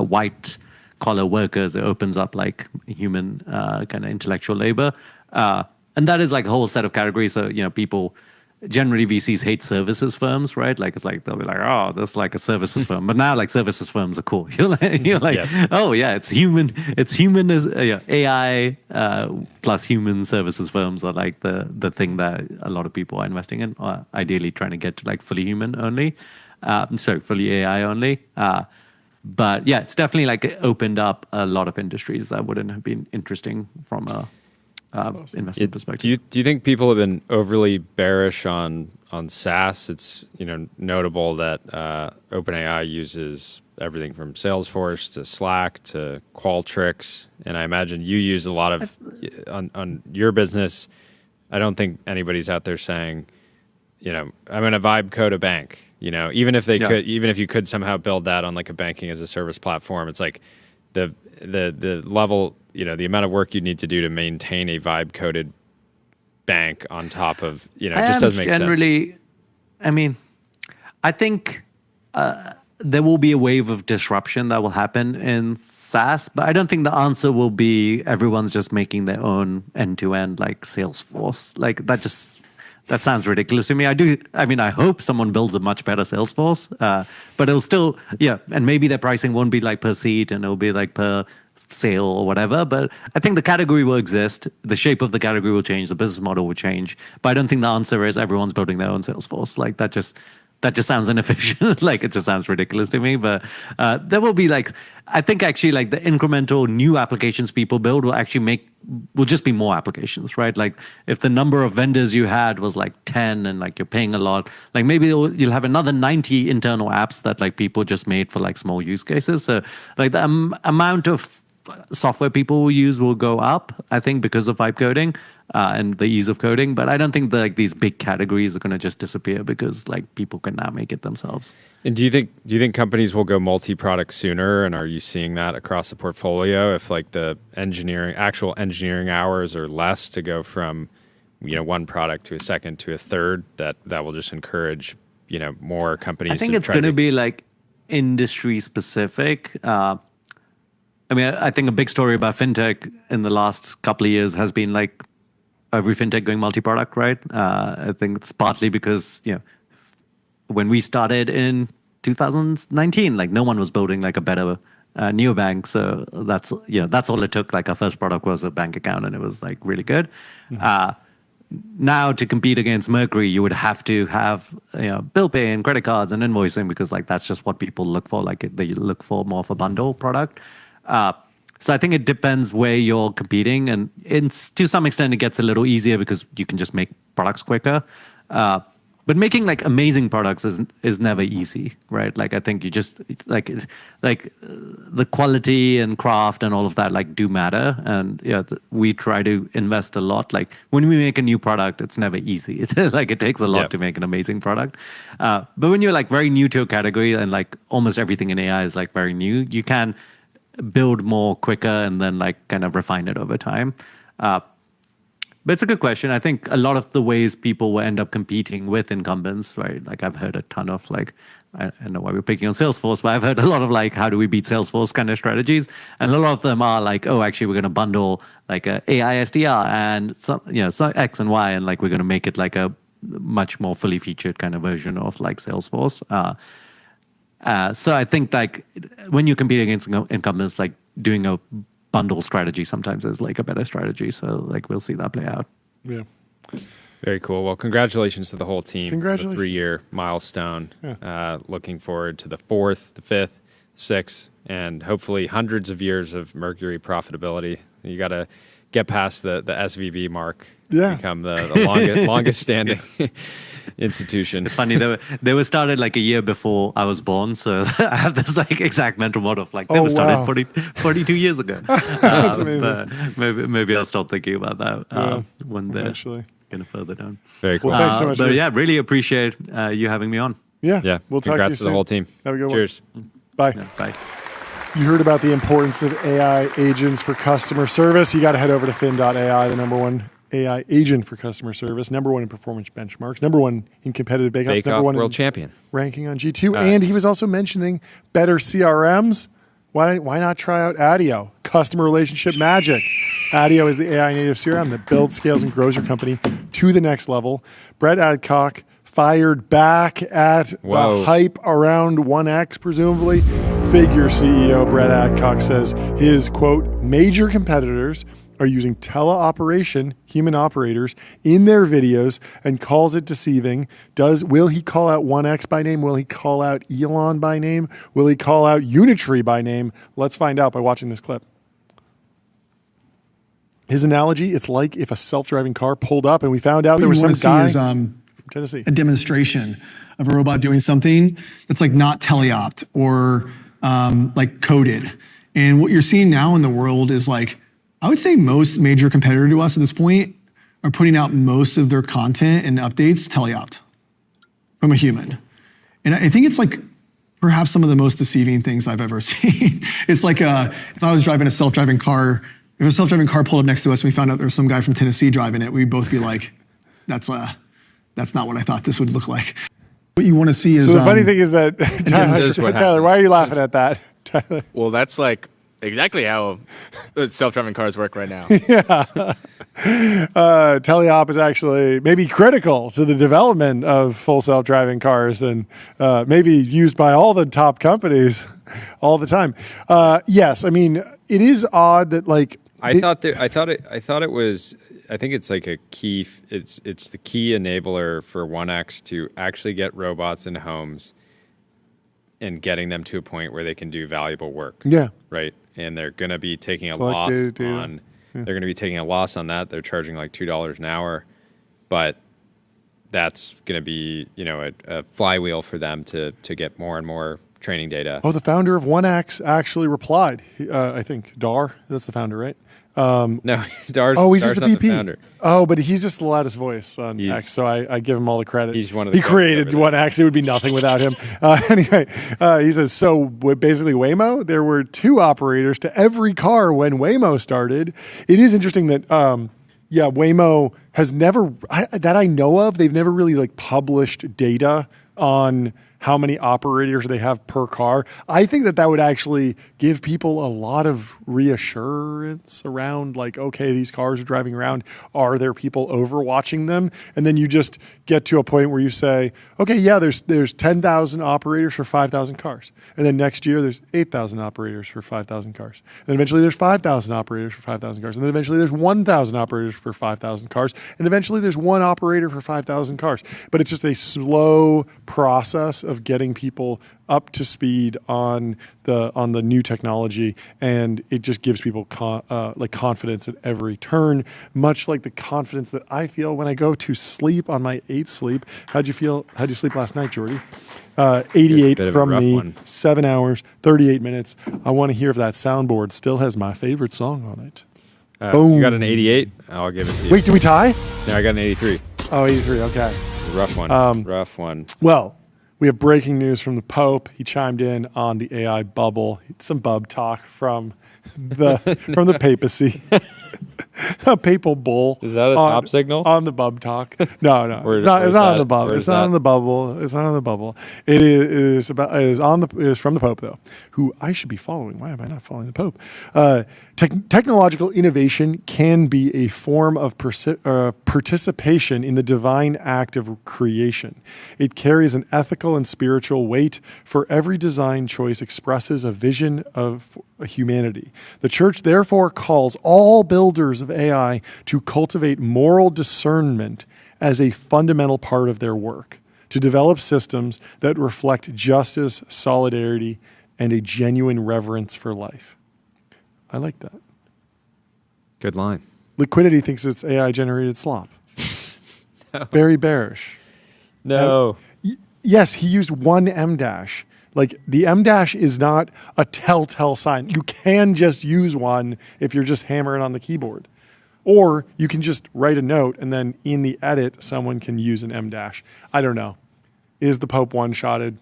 white collar workers, it opens up like human kind of intellectual labor, and that is like a whole set of categories. So people. Generally, VCs hate services firms, right? Like it's like they'll be like, "Oh, that's like a services firm," but now like services firms are cool. You're like, "Oh yeah, it's human. It's human as AI plus human services firms are like the thing that a lot of people are investing in, or ideally trying to get to like fully human only, fully AI only." But yeah, it's definitely like it opened up a lot of industries that wouldn't have been interesting from a investment perspective. Do you think people have been overly bearish on SaaS? It's notable that OpenAI uses everything from Salesforce to Slack to Qualtrics, and I imagine you use a lot of on your business. I don't think anybody's out there saying, I'm going to vibe code a bank. Even if they could, even if you could somehow build that on like a banking as a service platform, it's like the level. The amount of work you need to do to maintain a vibe-coded bank on top of, it just doesn't make sense. I mean, I think there will be a wave of disruption that will happen in SaaS, but I don't think the answer will be everyone's just making their own end-to-end like Salesforce. Like that sounds ridiculous to me. I hope someone builds a much better Salesforce, but it'll still, and maybe their pricing won't be like per seat and it'll be like per sale or whatever, but I think the category will exist, the shape of the category will change, the business model will change, but I don't think the answer is everyone's building their own Salesforce. Like that just that just sounds inefficient. Like, it just sounds ridiculous to me. But there will be like, I think actually like the incremental new applications people build will just be more applications, right? Like if the number of vendors you had was like 10 and like you're paying a lot, like maybe you'll have another 90 internal apps that like people just made for like small use cases. So like the amount of software people will use will go up, I think, because of vibe coding and the ease of coding. But I don't think like these big categories are going to just disappear because like people can now make it themselves. And do you think companies will go multi-product sooner? And are you seeing that across the portfolio? If like the actual engineering hours are less to go from, one product to a second to a third, that will just encourage, more companies. I think it's going to be like industry specific. I think a big story about fintech in the last couple of years has been like every fintech going multi-product, right? I think it's partly because, when we started in 2019, like no one was building like a better neobank. So that's all it took. Like our first product was a bank account and it was like really good. Now to compete against Mercury, you would have to have bill pay and credit cards and invoicing because like that's just what people look for. Like they look for more of a bundle product. So I think it depends where you're competing, and to some extent it gets a little easier because you can just make products quicker. But making like amazing products is never easy, right? Like I think you just like the quality and craft and all of that like do matter, and we try to invest a lot. Like when we make a new product, it's never easy. It's like it takes a lot to make an amazing product. But when you're like very new to a category and like almost everything in AI is like very new, you can build more quicker and then like kind of refine it over time. But it's a good question. I think a lot of the ways people will end up competing with incumbents, right? Like I've heard a ton of like, I don't know why we're picking on Salesforce, but I've heard a lot of like, how do we beat Salesforce kind of strategies? And a lot of them are like, oh, actually we're going to bundle like a AI SDR and some X and Y, and like we're going to make it like a much more fully featured kind of version of like Salesforce. So I think like when you compete against incumbents, like doing a bundle strategy sometimes is like a better strategy. So like we'll see that play out. Yeah. Very cool. Well, congratulations to the whole team. Congratulations. The 3-year milestone. Yeah. Looking forward to the 4th, the 5th, 6th, and hopefully hundreds of years of Mercury profitability. You got to get past the SVB mark. Yeah. Become the longest standing institution. It's funny, they were started like a year before I was born, so I have this like exact mental model of like they were started 42 years ago. That's amazing. But maybe I'll start thinking about that when they're going further down. Very cool. Well, thanks so much. But yeah, really appreciate you having me on. Yeah. We'll talk to you Congrats to the whole team. Have a good one. Cheers. Bye. Yeah, bye. You heard about the importance of AI agents for customer service. You got to head over to fin.ai, the #1 AI agent for customer service, #1 in performance benchmarks, #1 in competitive bake-offs, #1 world champion ranking on G2. And he was also mentioning better CRMs. Why not try out Adio? Customer relationship magic. Adio is the AI native CRM that builds, scales, and grows your company to the next level. Brett Adcock fired back at the hype around 1X, presumably. Figure CEO Brett Adcock says his, quote, major competitors are using teleoperation, human operators, in their videos and calls it deceiving. Will he call out 1X by name? Will he call out Elon by name? Will he call out Unitree by name? Let's find out by watching this clip. His analogy, it's like if a self-driving car pulled up and we found out there was some guy from Tennessee. A demonstration of a robot doing something that's like not teleoped or like coded. And what you're seeing now in the world is like, I would say most major competitor to us at this point are putting out most of their content and updates teleoped from a human. And I think it's like perhaps some of the most deceiving things I've ever seen. It's like if I was driving a self-driving car, if a self-driving car pulled up next to us and we found out there was some guy from Tennessee driving it, we'd both be like, that's not what I thought this would look like. What you want to see is... So the funny thing is that, Tyler, why are you laughing at that, Tyler? Well, that's like exactly how self-driving cars work right now. Yeah. Teleop is actually maybe critical to the development of full self-driving cars and maybe used by all the top companies all the time. Yes, I mean, it is odd that like I thought it was. I think it's like a key. It's the key enabler for 1X to actually get robots into homes and getting them to a point where they can do valuable work. Yeah. Right. And they're going to be taking a loss on. Yeah. They're going to be taking a loss on that. They're charging like $2 an hour, but that's going to be a flywheel for them to get more and more training data. Oh, the founder of 1X actually replied. I think Dar. That's the founder, right? No, Dar's. Oh, he's Dar's just the not VP. founder. Oh, but he's just the loudest voice on X, so I give him all the credit. He's one of the. He created 1X. It would be nothing without him. Anyway, he says, so basically Waymo, there were 2 operators to every car when Waymo started. It is interesting that, Waymo has never, that I know of, they've never really like published data on how many operators they have per car. I think that would actually give people a lot of reassurance around like, okay, these cars are driving around. Are there people overwatching them? And then you just get to a point where you say, okay, yeah, there's 10,000 operators for 5,000 cars. And then next year there's 8,000 operators for 5,000 cars. And then eventually there's 5,000 operators for 5,000 cars. And then eventually there's 1,000 operators for 5,000 cars. And eventually there's 1 operator for 5,000 cars. But it's just a slow process of getting people up to speed on the new technology, and it just gives people confidence at every turn, much like the confidence that I feel when I go to sleep on my 8 sleep. How'd you sleep last night, Jordy? 88 from me, 7 hours, 38 minutes. I want to hear if that soundboard still has my favorite song on it. Boom. You got an 88? I'll give it to you. Wait, do we tie? No, I got an 83. Oh, 83, okay. Rough one. Rough one. Well, we have breaking news from the Pope. He chimed in on the AI bubble. Some bub talk from the papacy. A papal bull. Is that a top signal? On the bub talk. No. It's not on the bubble. It's not on the bubble. It's not on the bubble. It is from the Pope, though, who I should be following. Why am I not following the Pope? Technological innovation can be a form of participation in the divine act of creation. It carries an ethical and spiritual weight, for every design choice expresses a vision of humanity. The Church therefore calls all builders of AI to cultivate moral discernment as a fundamental part of their work, to develop systems that reflect justice, solidarity, and a genuine reverence for life. I like that. Good line. Liquidity thinks it's AI-generated slop. No. Very bearish. No. Yes, he used 1 M dash. Like, the M dash is not a telltale sign. You can just use one if you're just hammering on the keyboard. Or you can just write a note and then in the edit, someone can use an M dash. I don't know. Is the Pope one-shotted?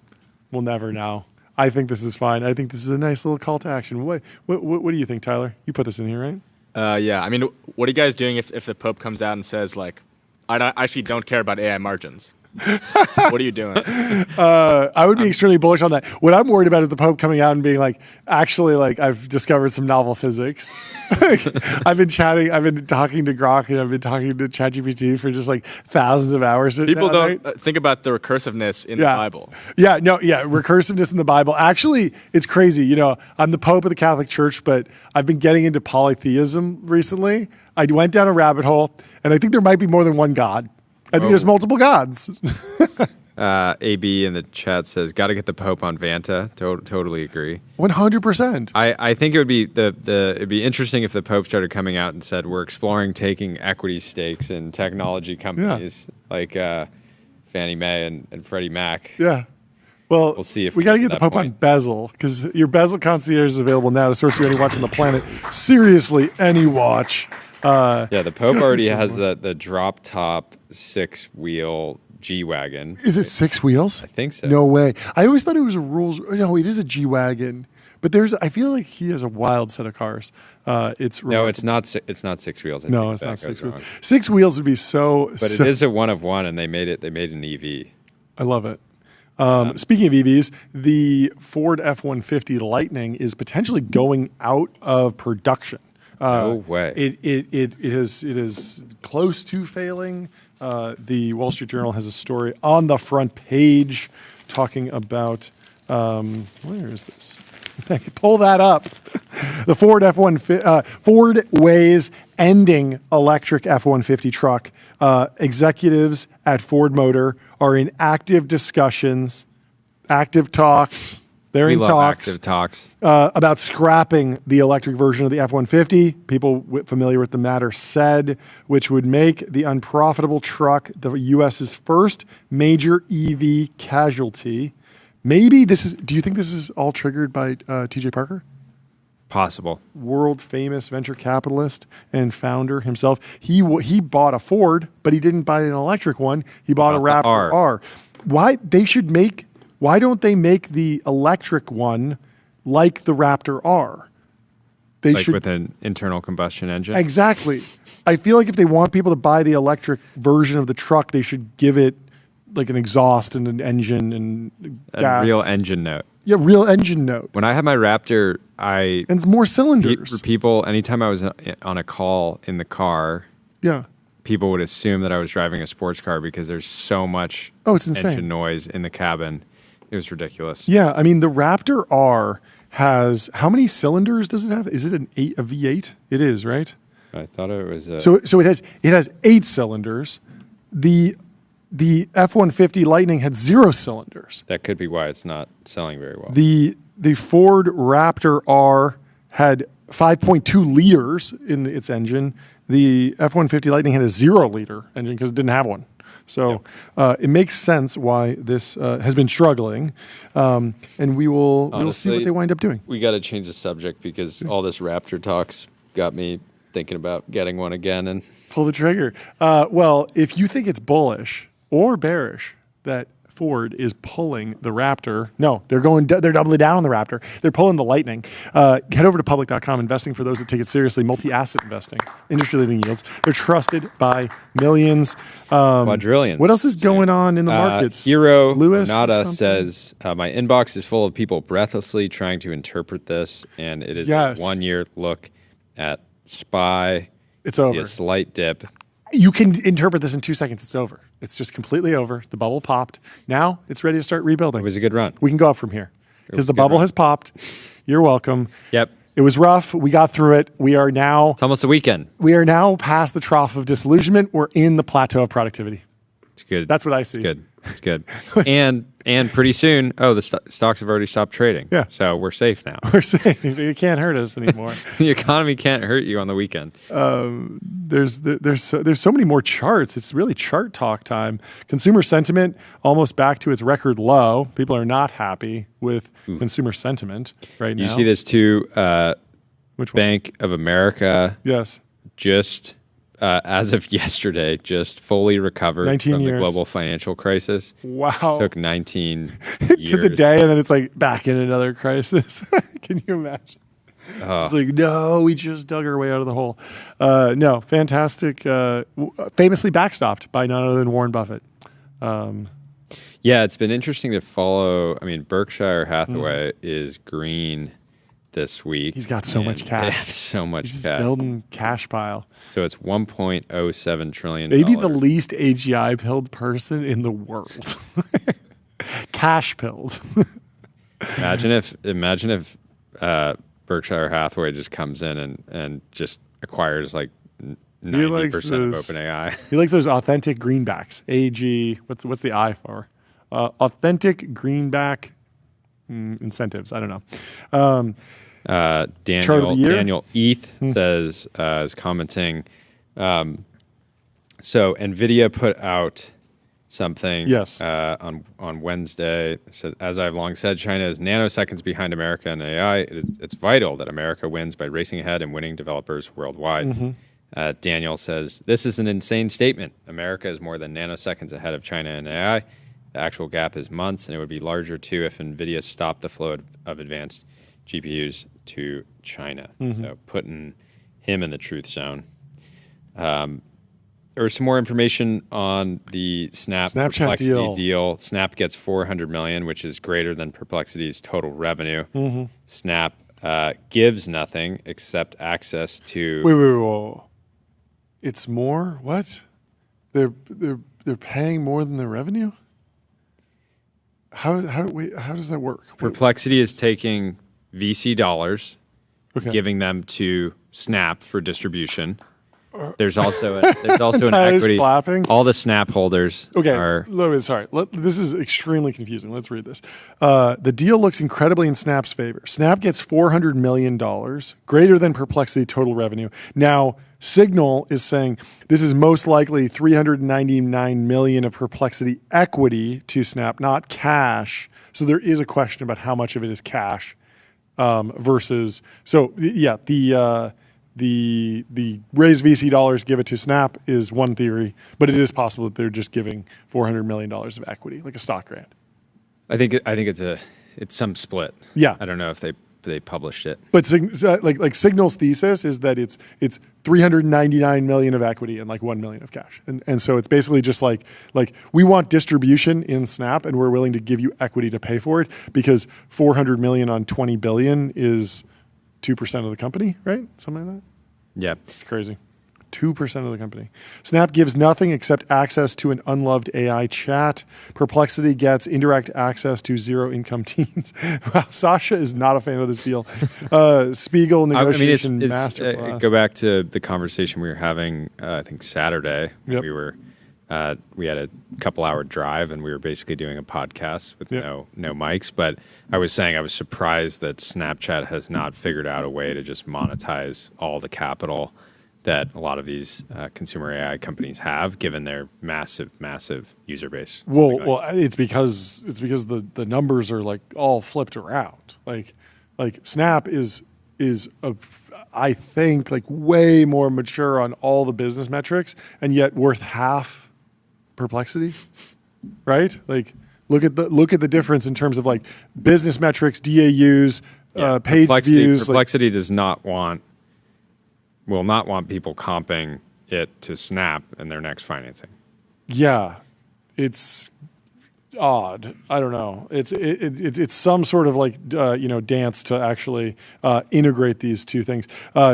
We'll never know. I think this is fine. I think this is a nice little call to action. What do you think, Tyler? You put this in here, right? Yeah. I mean, what are you guys doing if the Pope comes out and says, like, I actually don't care about AI margins? What are you doing? I would be extremely bullish on that. What I'm worried about is the Pope coming out and being like, actually, like, I've discovered some novel physics. I've been talking to Grok, and I've been talking to ChatGPT for just like thousands of hours. People don't think about the recursiveness in the Bible. Recursiveness in the Bible. Actually, it's crazy. You know, I'm the Pope of the Catholic Church, but I've been getting into polytheism recently. I went down a rabbit hole, and I think there might be more than one God. I think there's multiple gods. AB in the chat says, "Got to get the Pope on Vanta." Totally agree. 100%. I think it would be it'd be interesting if the Pope started coming out and said, "We're exploring taking equity stakes in technology companies like Fannie Mae and Freddie Mac." Yeah. Well, we'll see if we got to get the Pope on Bezel, because your Bezel concierge is available now to source you any watch on the planet. Seriously, any watch. The Pope already has the drop top 6-wheel G-Wagon. Is it 6 wheels? I think so. No way. I always thought it was a Rolls. No, it is a G-Wagon. But I feel like he has a wild set of cars. It's not 6 wheels. No, it's not 6 wheels. 6 wheels would be so. But it is a one of one, and they made an EV. I love it. Speaking of EVs, the Ford F-150 Lightning is potentially going out of production. No way. It is close to failing. The Wall Street Journal has a story on the front page talking about where is this? Pull that up. The Ford weighs ending electric F-150 truck. Executives at Ford Motor are in active discussions, active talks. They're in talks. Active talks. About scrapping the electric version of the F-150. People familiar with the matter said, which would make the unprofitable truck the U.S.'s first major EV casualty. Maybe this is, do you think this is all triggered by TJ Parker? Possible. World famous venture capitalist and founder himself. He bought a Ford, but he didn't buy an electric one. He bought a Raptor R. Why don't they make the electric one like the Raptor R? They should with an internal combustion engine? Exactly. I feel like if they want people to buy the electric version of the truck, they should give it like an exhaust and an engine and gas. A real engine note. Yeah, real engine note. When I had my Raptor, and it's more cylinders. For people, anytime I was on a call in the car, people would assume that I was driving a sports car because there's so much it's insane. Engine noise in the cabin. It was ridiculous. Yeah, I mean, the Raptor R has, how many cylinders does it have? Is it a V8? It is, right? I thought it was a... So it has 8 cylinders. The F-150 Lightning had 0 cylinders. That could be why it's not selling very well. The Ford Raptor R had 5.2 liters in its engine. The F-150 Lightning had a 0-liter engine because it didn't have one. So it makes sense why this has been struggling, and we'll see what they wind up doing. We got to change the subject because all this Raptor talks got me thinking about getting one again and pull the trigger. Well, if you think it's bullish or bearish that Ford is pulling the Raptor. No, they're doubling down on the Raptor. They're pulling the Lightning. Head over to public.com, investing for those that take it seriously, multi-asset investing, industry-leading yields. They're trusted by millions. Quadrillions. What else is going on in the markets? Hero Lewis Nada says, my inbox is full of people breathlessly trying to interpret this, and it is a 1-year look at SPY. It's over. See a slight dip. You can interpret this in 2 seconds. It's over. It's just completely over. The bubble popped. Now it's ready to start rebuilding. It was a good run. We can go up from here because the bubble has popped. You're welcome. Yep. It was rough. We got through it. We are now... It's almost a weekend. We are now past the trough of disillusionment. We're in the plateau of productivity. It's good. That's what I see. It's good. It's good. and pretty soon, the stocks have already stopped trading. Yeah. So we're safe now. We're safe. It can't hurt us anymore. The economy can't hurt you on the weekend. There's so many more charts. It's really chart talk time. Consumer sentiment almost back to its record low. People are not happy with consumer sentiment right now. You see this too. Which one? Bank of America. Yes. Just as of yesterday, just fully recovered from years. The global financial crisis. Wow. Took 19 years. To the day, and then it's like back in another crisis. Can you imagine? It's like, no, we just dug our way out of the hole. No, fantastic. Famously backstopped by none other than Warren Buffett. Yeah, it's been interesting to follow. I mean, Berkshire Hathaway is green this week. He's got so much cash. So much He's cash. Building cash pile. So it's $1.07 trillion. Maybe the least AGI pilled person in the world. Cash pilled. Imagine if Berkshire Hathaway just comes in and just acquires like 90% of OpenAI. He likes those authentic greenbacks. AG. What's the I for? Authentic greenback incentives. I don't know. Daniel ETH says, is commenting, so NVIDIA put out something on Wednesday. So, as I've long said, China is nanoseconds behind America in AI. It's vital that America wins by racing ahead and winning developers worldwide. Daniel says, this is an insane statement. America is more than nanoseconds ahead of China in AI. The actual gap is months, and it would be larger too if NVIDIA stopped the flow of advanced GPUs to China. So putting him in the truth zone. There was some more information on the Snapchat Perplexity deal. Snap gets $400 million, which is greater than Perplexity's total revenue. Snap gives nothing except access to. Wait. It's more? What? They're paying more than their revenue? How does that work? Perplexity is taking VC dollars, giving them to Snap for distribution. There's also an equity. Clapping. All the Snap holders are. Sorry, this is extremely confusing. Let's read this. The deal looks incredibly in Snap's favor. Snap gets $400 million, greater than Perplexity total revenue. Now, Signal is saying this is most likely $399 million of Perplexity equity to Snap, not cash. So there is a question about how much of it is cash versus. So yeah, the raise VC dollars, give it to Snap is one theory, but it is possible that they're just giving $400 million of equity, like a stock grant. I think it's some split. Yeah, I don't know if they published it. But like Signal's thesis is that it's $399 million of equity and like $1 million of cash, and so it's basically just like we want distribution in Snap and we're willing to give you equity to pay for it because $400 million on $20 billion is 2% of the company, right? Something like that. Yeah. It's crazy. 2% of the company. Snap gives nothing except access to an unloved AI chat. Perplexity gets indirect access to zero-income teens. Wow, Sasha is not a fan of this deal. Spiegel negotiation masterclass. Go back to the conversation we were having, I think Saturday. Yep. We had a couple-hour drive, and we were basically doing a podcast with no mics. But I was saying I was surprised that Snapchat has not figured out a way to just monetize all the capital that a lot of these consumer AI companies have, given their massive user base. Well, it's because the numbers are like all flipped around. Like Snap is I think like way more mature on all the business metrics, and yet worth half Perplexity, right? Like look at the difference in terms of like business metrics, DAUs, page views. Perplexity will not want people comping it to Snap in their next financing. Yeah, it's odd. I don't know. It's some sort of like dance to actually integrate these two things.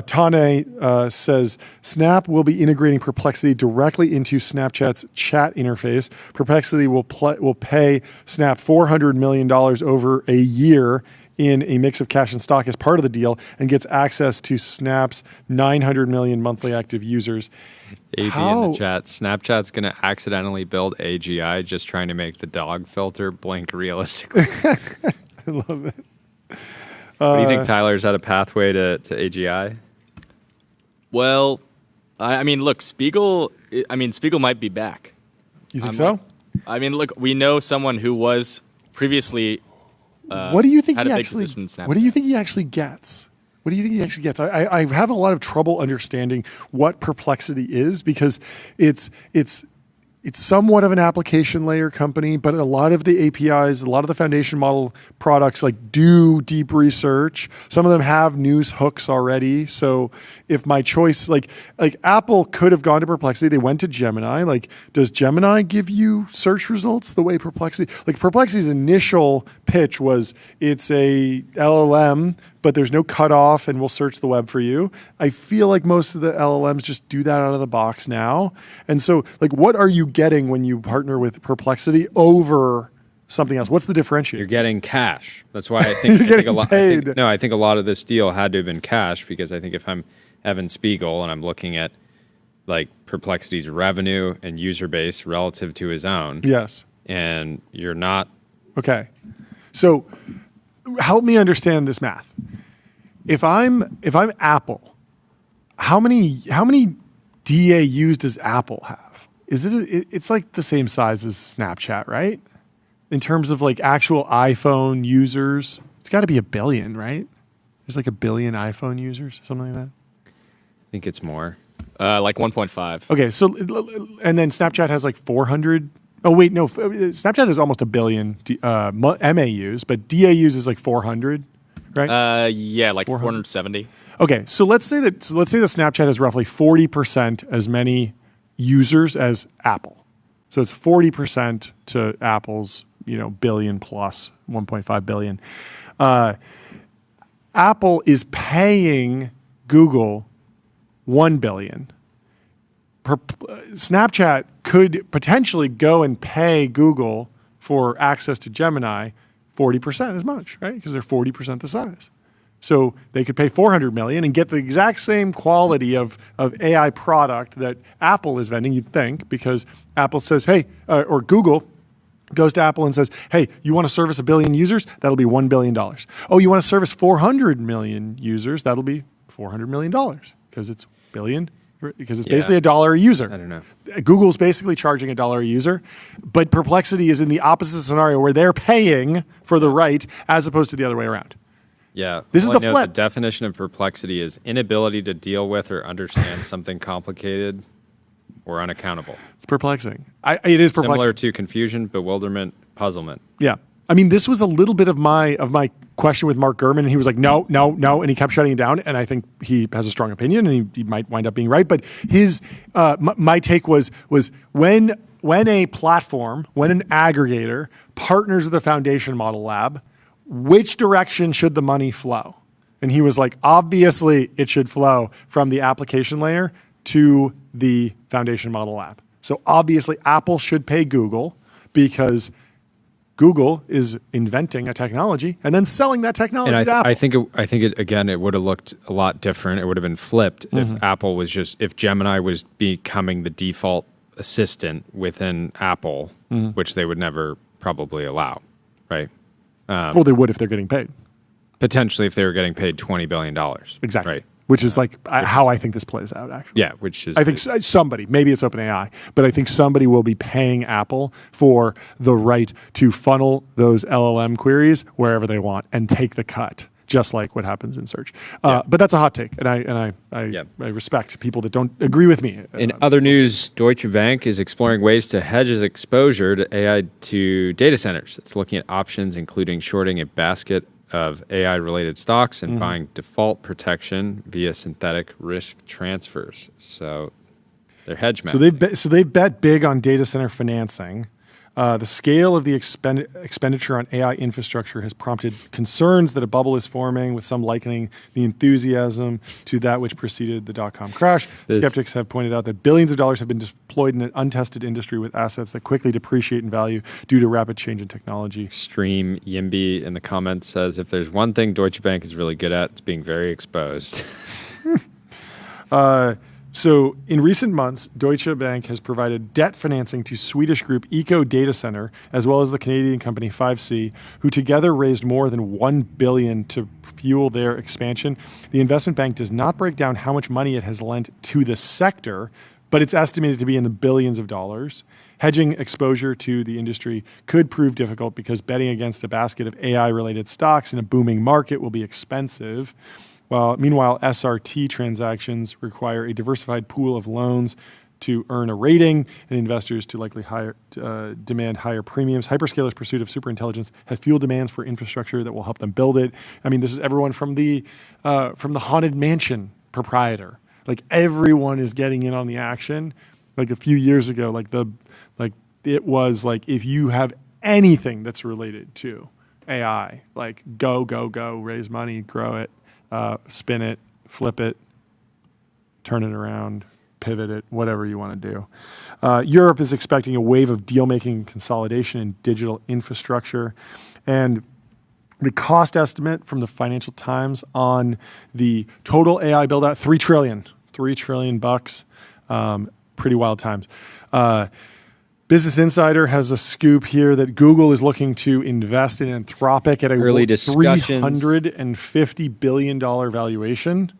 Tane says Snap will be integrating Perplexity directly into Snapchat's chat interface. Perplexity will pay Snap $400 million over a year in a mix of cash and stock as part of the deal, and gets access to Snap's 900 million monthly active users. AB in the chat. Snapchat's going to accidentally build AGI just trying to make the dog filter blink realistically. I love it. What do you think, Tyler's had a pathway to AGI? Well, I mean, look, Spiegel might be back. You think so? I mean, look, we know someone who was previously what do you think he actually? What do you think he actually gets? What do you think he actually gets? I have a lot of trouble understanding what Perplexity is because it's somewhat of an application layer company, but a lot of the APIs, a lot of the foundation model products like do deep research. Some of them have news hooks already. So if my choice, like Apple could have gone to Perplexity, they went to Gemini. Like, does Gemini give you search results the way Perplexity? Like Perplexity's initial pitch was it's a LLM, but there's no cutoff and we'll search the web for you. I feel like most of the LLMs just do that out of the box now. And so like, what are you getting when you partner with Perplexity over something else? What's the differentiator? You're getting cash. That's why I think, You're getting paid. I think a lot of this deal had to have been cash because I think if I'm Evan Spiegel and I'm looking at like Perplexity's revenue and user base relative to his own. Yes. And you're not. Okay. So help me understand this math. If I'm Apple, how many DAUs does Apple have? It's like the same size as Snapchat, right? In terms of like actual iPhone users, it's got to be 1 billion, right? There's like 1 billion iPhone users, something like that. I think it's more. Like 1.5. Okay, so and then Snapchat has like 400. Oh wait, no, Snapchat has almost 1 billion MAUs, but DAUs is like 400, right? Yeah, like 470. Okay, so let's say that Snapchat has roughly 40% as many users as Apple. So it's 40% to Apple's, billion plus 1.5 billion. Apple is paying Google 1 billion. Snapchat could potentially go and pay Google for access to Gemini 40% as much, right? Because they're 40% the size. So they could pay $400 million and get the exact same quality of AI product that Apple is vending, you'd think, because Apple says, hey, or Google goes to Apple and says, hey, you want to service 1 billion users? That'll be $1 billion. Oh, you want to service 400 million users? That'll be $400 million because it's billion. Because it's basically $1 a user. I don't know. Google's basically charging $1 a user, but Perplexity is in the opposite scenario where they're paying for the right as opposed to the other way around. Yeah. This is the flip. The definition of perplexity is inability to deal with or understand something complicated or unaccountable. It's perplexing. It is perplexing. Similar to confusion, bewilderment, puzzlement. Yeah. I mean, this was a little bit of my question with Mark Gurman, and he was like, no, and he kept shutting it down. And I think he has a strong opinion, and he might wind up being right. But his my take was when a platform, when an aggregator partners with a foundation model lab, which direction should the money flow? And he was like, obviously, it should flow from the application layer to the foundation model lab. So obviously, Apple should pay Google because Google is inventing a technology and then selling that technology to Apple. I think it again, it would have looked a lot different. It would have been flipped if Apple was if Gemini was becoming the default assistant within Apple, which they would never probably allow, right? Well, they would if they're getting paid. Potentially if they were getting paid $20 billion. Exactly. Right. Which is how I think this plays out, actually. Yeah, which is... I think somebody, maybe it's OpenAI, but I think somebody will be paying Apple for the right to funnel those LLM queries wherever they want and take the cut, just like what happens in search. But that's a hot take, and I respect people that don't agree with me. In other news, Deutsche Bank is exploring ways to hedge its exposure to AI to data centers. It's looking at options, including shorting a basket of AI-related stocks and buying default protection via synthetic risk transfers. So they're hedge managing. So they've bet big on data center financing. The scale of the expenditure on AI infrastructure has prompted concerns that a bubble is forming, with some likening the enthusiasm to that which preceded the dot-com crash. Skeptics have pointed out that billions of dollars have been deployed in an untested industry with assets that quickly depreciate in value due to rapid change in technology. Stream Yimby in the comments says, if there's one thing Deutsche Bank is really good at, it's being very exposed. So in recent months, Deutsche Bank has provided debt financing to Swedish group Eco Data Center, as well as the Canadian company 5C, who together raised more than $1 billion to fuel their expansion. The investment bank does not break down how much money it has lent to the sector, but it's estimated to be in the billions of dollars. Hedging exposure to the industry could prove difficult because betting against a basket of AI-related stocks in a booming market will be expensive. Meanwhile, SRT transactions require a diversified pool of loans to earn a rating, and investors to likely demand higher premiums. Hyperscalers' pursuit of superintelligence has fueled demands for infrastructure that will help them build it. I mean, this is everyone from the haunted mansion proprietor. Like, everyone is getting in on the action. Like a few years ago, it was like, if you have anything that's related to AI, like go, raise money, grow it. Spin it, flip it, turn it around, pivot it, whatever you want to do. Europe is expecting a wave of deal-making consolidation in digital infrastructure. And the cost estimate from the Financial Times on the total AI build-out, $3 trillion bucks. Pretty wild times. Business Insider has a scoop here that Google is looking to invest in Anthropic at a $350 billion valuation.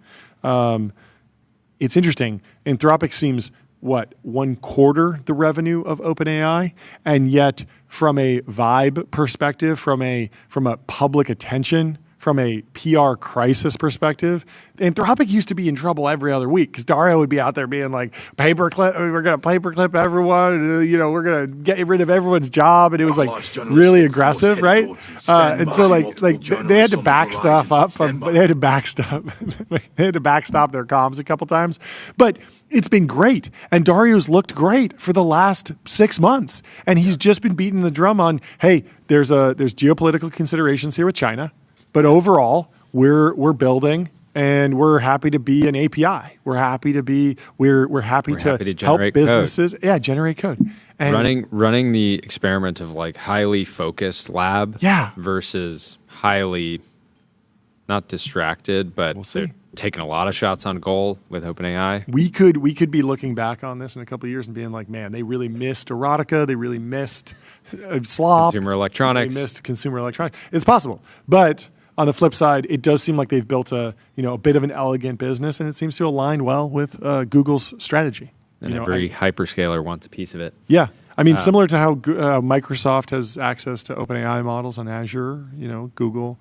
It's interesting. Anthropic seems, 1/4 the revenue of OpenAI, and yet from a vibe perspective, from a public attention, from a PR crisis perspective, Anthropic used to be in trouble every other week because Dario would be out there being like, paperclip, we're going to paperclip everyone, we're going to get rid of everyone's job. And it was like really aggressive, right? And so they had to back stuff up. They had to backstop their comms a couple times. But it's been great. And Dario's looked great for the last 6 months. And he's just been beating the drum on, hey, there's geopolitical considerations here with China. But overall, we're building, and we're happy to be an API. We're happy to help businesses, generate code. And running the experiment of highly focused lab versus highly not distracted, but they're taking a lot of shots on goal with OpenAI. We could be looking back on this in a couple of years and being like, man, they really missed erotica. They really missed slop. Consumer electronics. They missed consumer electronics. It's possible. But on the flip side, it does seem like they've built a bit of an elegant business, and it seems to align well with Google's strategy. And every hyperscaler wants a piece of it. Yeah. I mean, similar to how Microsoft has access to OpenAI models on Azure, Google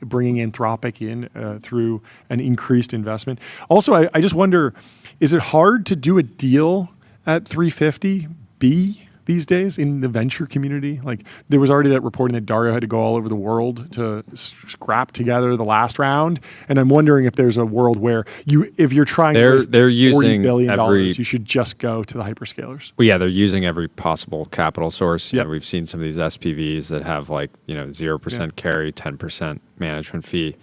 bringing Anthropic in through an increased investment. Also, I just wonder, is it hard to do a deal at 350B these days in the venture community? Like, there was already that reporting that Dario had to go all over the world to scrap together the last round, and I'm wondering if there's a world where if you're trying to raise $40 billion, you should just go to the hyperscalers. Well, yeah, they're using every possible capital source. We've seen some of these SPVs that have 0% carry, 10% management fee.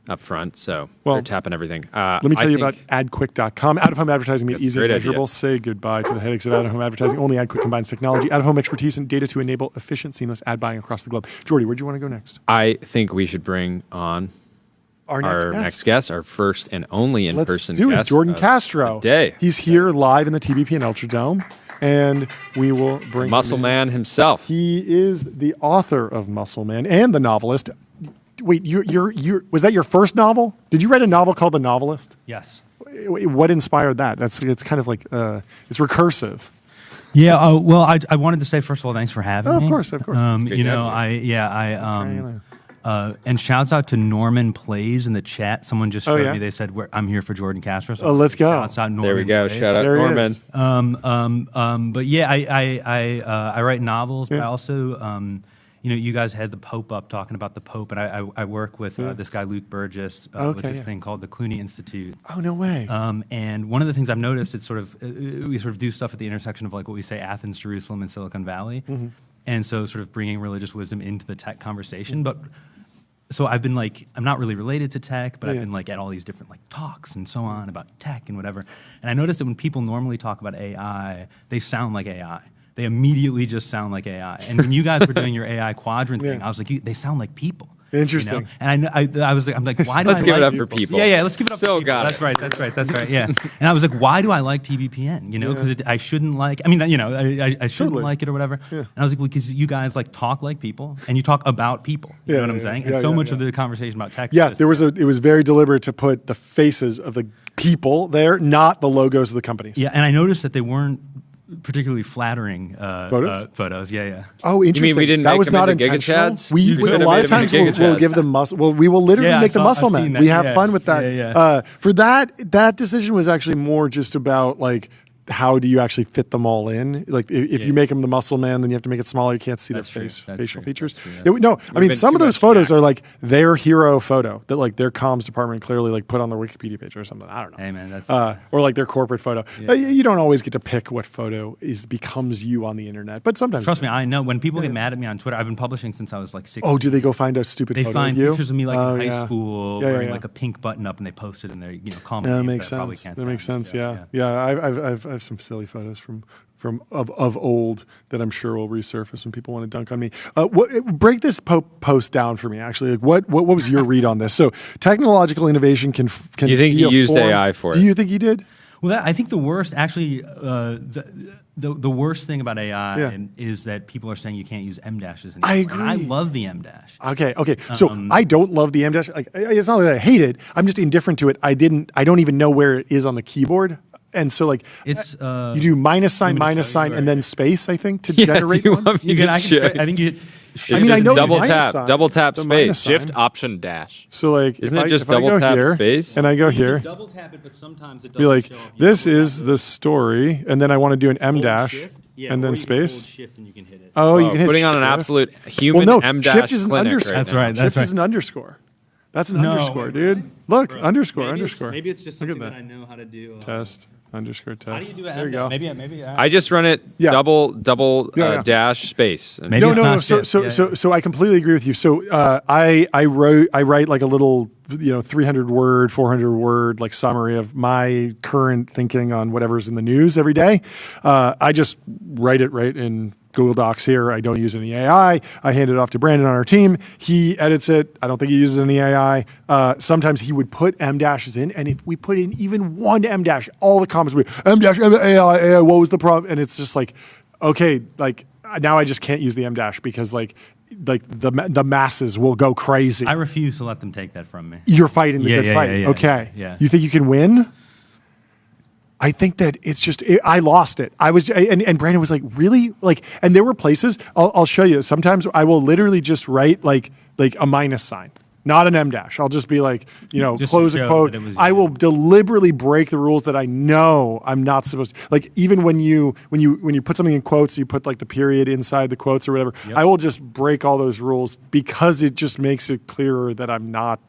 Up front, so they're tapping everything. Let me tell you about AdQuick.com. Out-of-home advertising made easy and measurable. Say goodbye to the headaches of out-of-home advertising. Only AdQuick combines technology, out-of-home expertise, and data to enable efficient, seamless ad buying across the globe. Jordy, where do you want to go next? I think we should bring on our next guest, our first and only in-person guest. Jordan Castro. He's here live in the TBP and Ultradome, and we will bring Muscle Man himself. He is the author of Muscle Man and the novelist. Wait, was that your first novel? Did you write a novel called The Novelist? Yes. What inspired that? It's kind of like it's recursive. Yeah. Well, I wanted to say first of all, thanks for having me. Of course. And shouts out to Norman Plays in the chat. Someone just showed me. They said, "I'm here for Jordan Castro." So let's go. Shouts out Norman. There we go. Plays. Shout out Norman. But yeah, I write novels, but I also. You guys had the Pope up talking about the Pope, and I work with this guy, Luke Burgess, with this thing called the Clooney Institute. Oh, no way. And one of the things I've noticed is we sort of do stuff at the intersection of what we say Athens, Jerusalem, and Silicon Valley. Mm-hmm. And so sort of bringing religious wisdom into the tech conversation. But so I've been I'm not really related to tech, but I've been at all these different talks and so on about tech and whatever. And I noticed that when people normally talk about AI, they sound like AI. They immediately just sound like AI. And when you guys were doing your AI quadrant thing, I was like, they sound like people. Interesting. And I was like, why do I like... Let's give it up for people. Yeah, let's give it up for people. That's right, yeah. And I was like, why do I like TBPN? Because I shouldn't like... I mean, I shouldn't like it or whatever. Yeah. And I was like, well, because you guys talk like people, and you talk about people. You know what I'm saying? And so much of the conversation about tech... Yeah, it was very deliberate to put the faces of the people there, not the logos of the companies. Yeah, and I noticed that they weren't particularly flattering photos. Yeah. Oh, interesting. You mean we didn't that make was them not into intentional. GigaChads? A lot of times we'll give them muscle. Well, we will literally make the muscle man. We have fun with that. Yeah. For that decision was actually more just about how do you actually fit them all in? If you make him the muscle man, then you have to make it smaller. You can't see the facial features. I mean, some of those photos are their hero photo that their comms department clearly put on their Wikipedia page or something. I don't know. Hey man, that's or their corporate photo. You don't always get to pick what photo becomes you on the internet, but sometimes. Trust me, I know when people get mad at me on Twitter. I've been publishing since I was 16. Oh, do they go find a stupid photo of you? They find pictures of me in high school wearing a pink button up, and they post it in their comments. That makes sense. That makes sense. Yeah. I've some silly photos from old that I'm sure will resurface when people want to dunk on me. Break this post down for me. Actually, what was your read on this? So technological innovation can you think he used AI for it? Do you think he did? Well, I think the worst, actually, the worst thing about AI is that people are saying you can't use M dashes anymore. I agree. And I love the M dash. Okay. So I don't love the M dash. It's not that I hate it. I'm just indifferent to it. I don't even know where it is on the keyboard. And so, it's you do minus sign, and then space. I think to generate one. I think you. I know double tap space, shift option dash. So isn't it just double tap space? And I go here. Double tap it, but sometimes it doesn't show up. This is the story, and then I want to do an M dash, and then space. Shift and you can hit it. Oh, you can hit putting on an absolute human M dash. Shift is an underscore. That's right. Shift is an underscore. That's an underscore, dude. Look, underscore. Maybe it's just something that I know how to do. Test. Underscore test. How do you do it? There you go. Maybe. I just run it double dash space. No. So I completely agree with you. So I write a little 300 word, 400 word summary of my current thinking on whatever's in the news every day. I just write it right in Google Docs here. I don't use any AI. I hand it off to Brandon on our team. He edits it. I don't think he uses any AI. Sometimes he would put M dashes in, and if we put in even one M dash, all the comments would be M dash, AI, what was the problem? And it's just like, okay, like now I just can't use the M dash because like the masses will go crazy. I refuse to let them take that from me. You're fighting the good fight. Okay. Yeah. You think you can win? I think that it's just, I lost it. I was, and Brandon was like, really? Like, and there were places, I'll show you. Sometimes I will literally just write like a minus sign, not an M dash. I'll just be like, just close a quote. I will deliberately break the rules that I know I'm not supposed to. Like, even when you put something in quotes, you put like the period inside the quotes or whatever. Yep. I will just break all those rules because it just makes it clearer that I'm not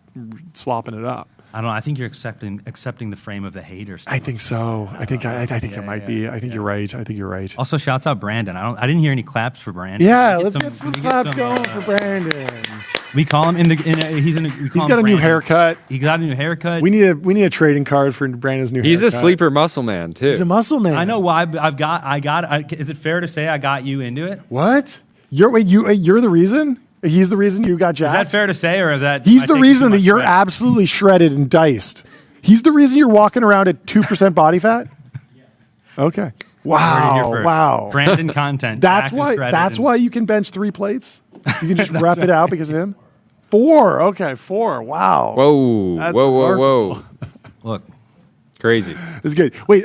slopping it up. I don't know. I think you're accepting the frame of the haters. I think so. I think it might be. I think you're right. I think you're right. Also, shouts out Brandon. I didn't hear any claps for Brandon. Yeah, let's get some claps going for Brandon. We call him he's got a new haircut. He got a new haircut. We need a trading card for Brandon's new haircut. He's a sleeper muscle man too. He's a muscle man. I know why. Is it fair to say I got you into it? What? You're the reason? He's the reason you got jacked? Is that fair to say, or is that he's the reason that you're absolutely shredded and diced? He's the reason you're walking around at 2% body fat? Okay. Wow. Brandon content. That's why you can bench 3 plates? You can just rep it out because of him? 4. Okay, 4. Wow. Whoa. Look. Crazy. It's good. Wait,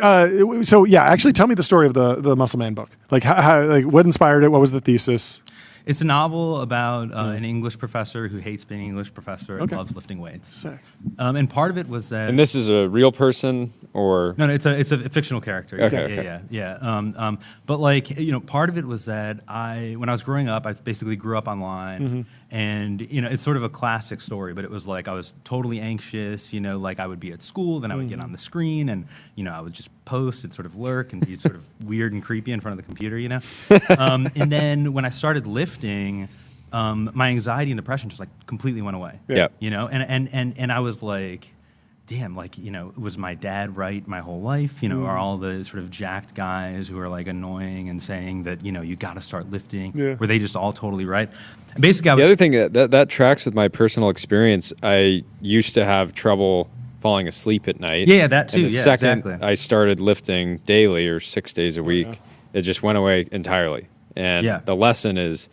so yeah, actually tell me the story of the Muscle Man book. Like, what inspired it? What was the thesis? It's a novel about an English professor who hates being an English professor and loves lifting weights. Sick. And part of it was that. And this is a real person, or no, it's a fictional character. Okay. Yeah. But like part of it was that when I was growing up, I basically grew up online, and it's sort of a classic story. But it was like I was totally anxious. Like I would be at school, then I would get on the screen, and I would just post and sort of lurk and be sort of weird and creepy in front of the computer. And then when I started lifting, my anxiety and depression just like completely went away. Yeah. And I was like, damn, like, was my dad right my whole life? Are all the sort of jacked guys who are like annoying and saying that, you got to start lifting, were they just all totally right? And basically, the other thing that tracks with my personal experience, I used to have trouble falling asleep at night. Yeah, that too. And the second I started lifting daily or 6 days a week, it just went away entirely. And the lesson is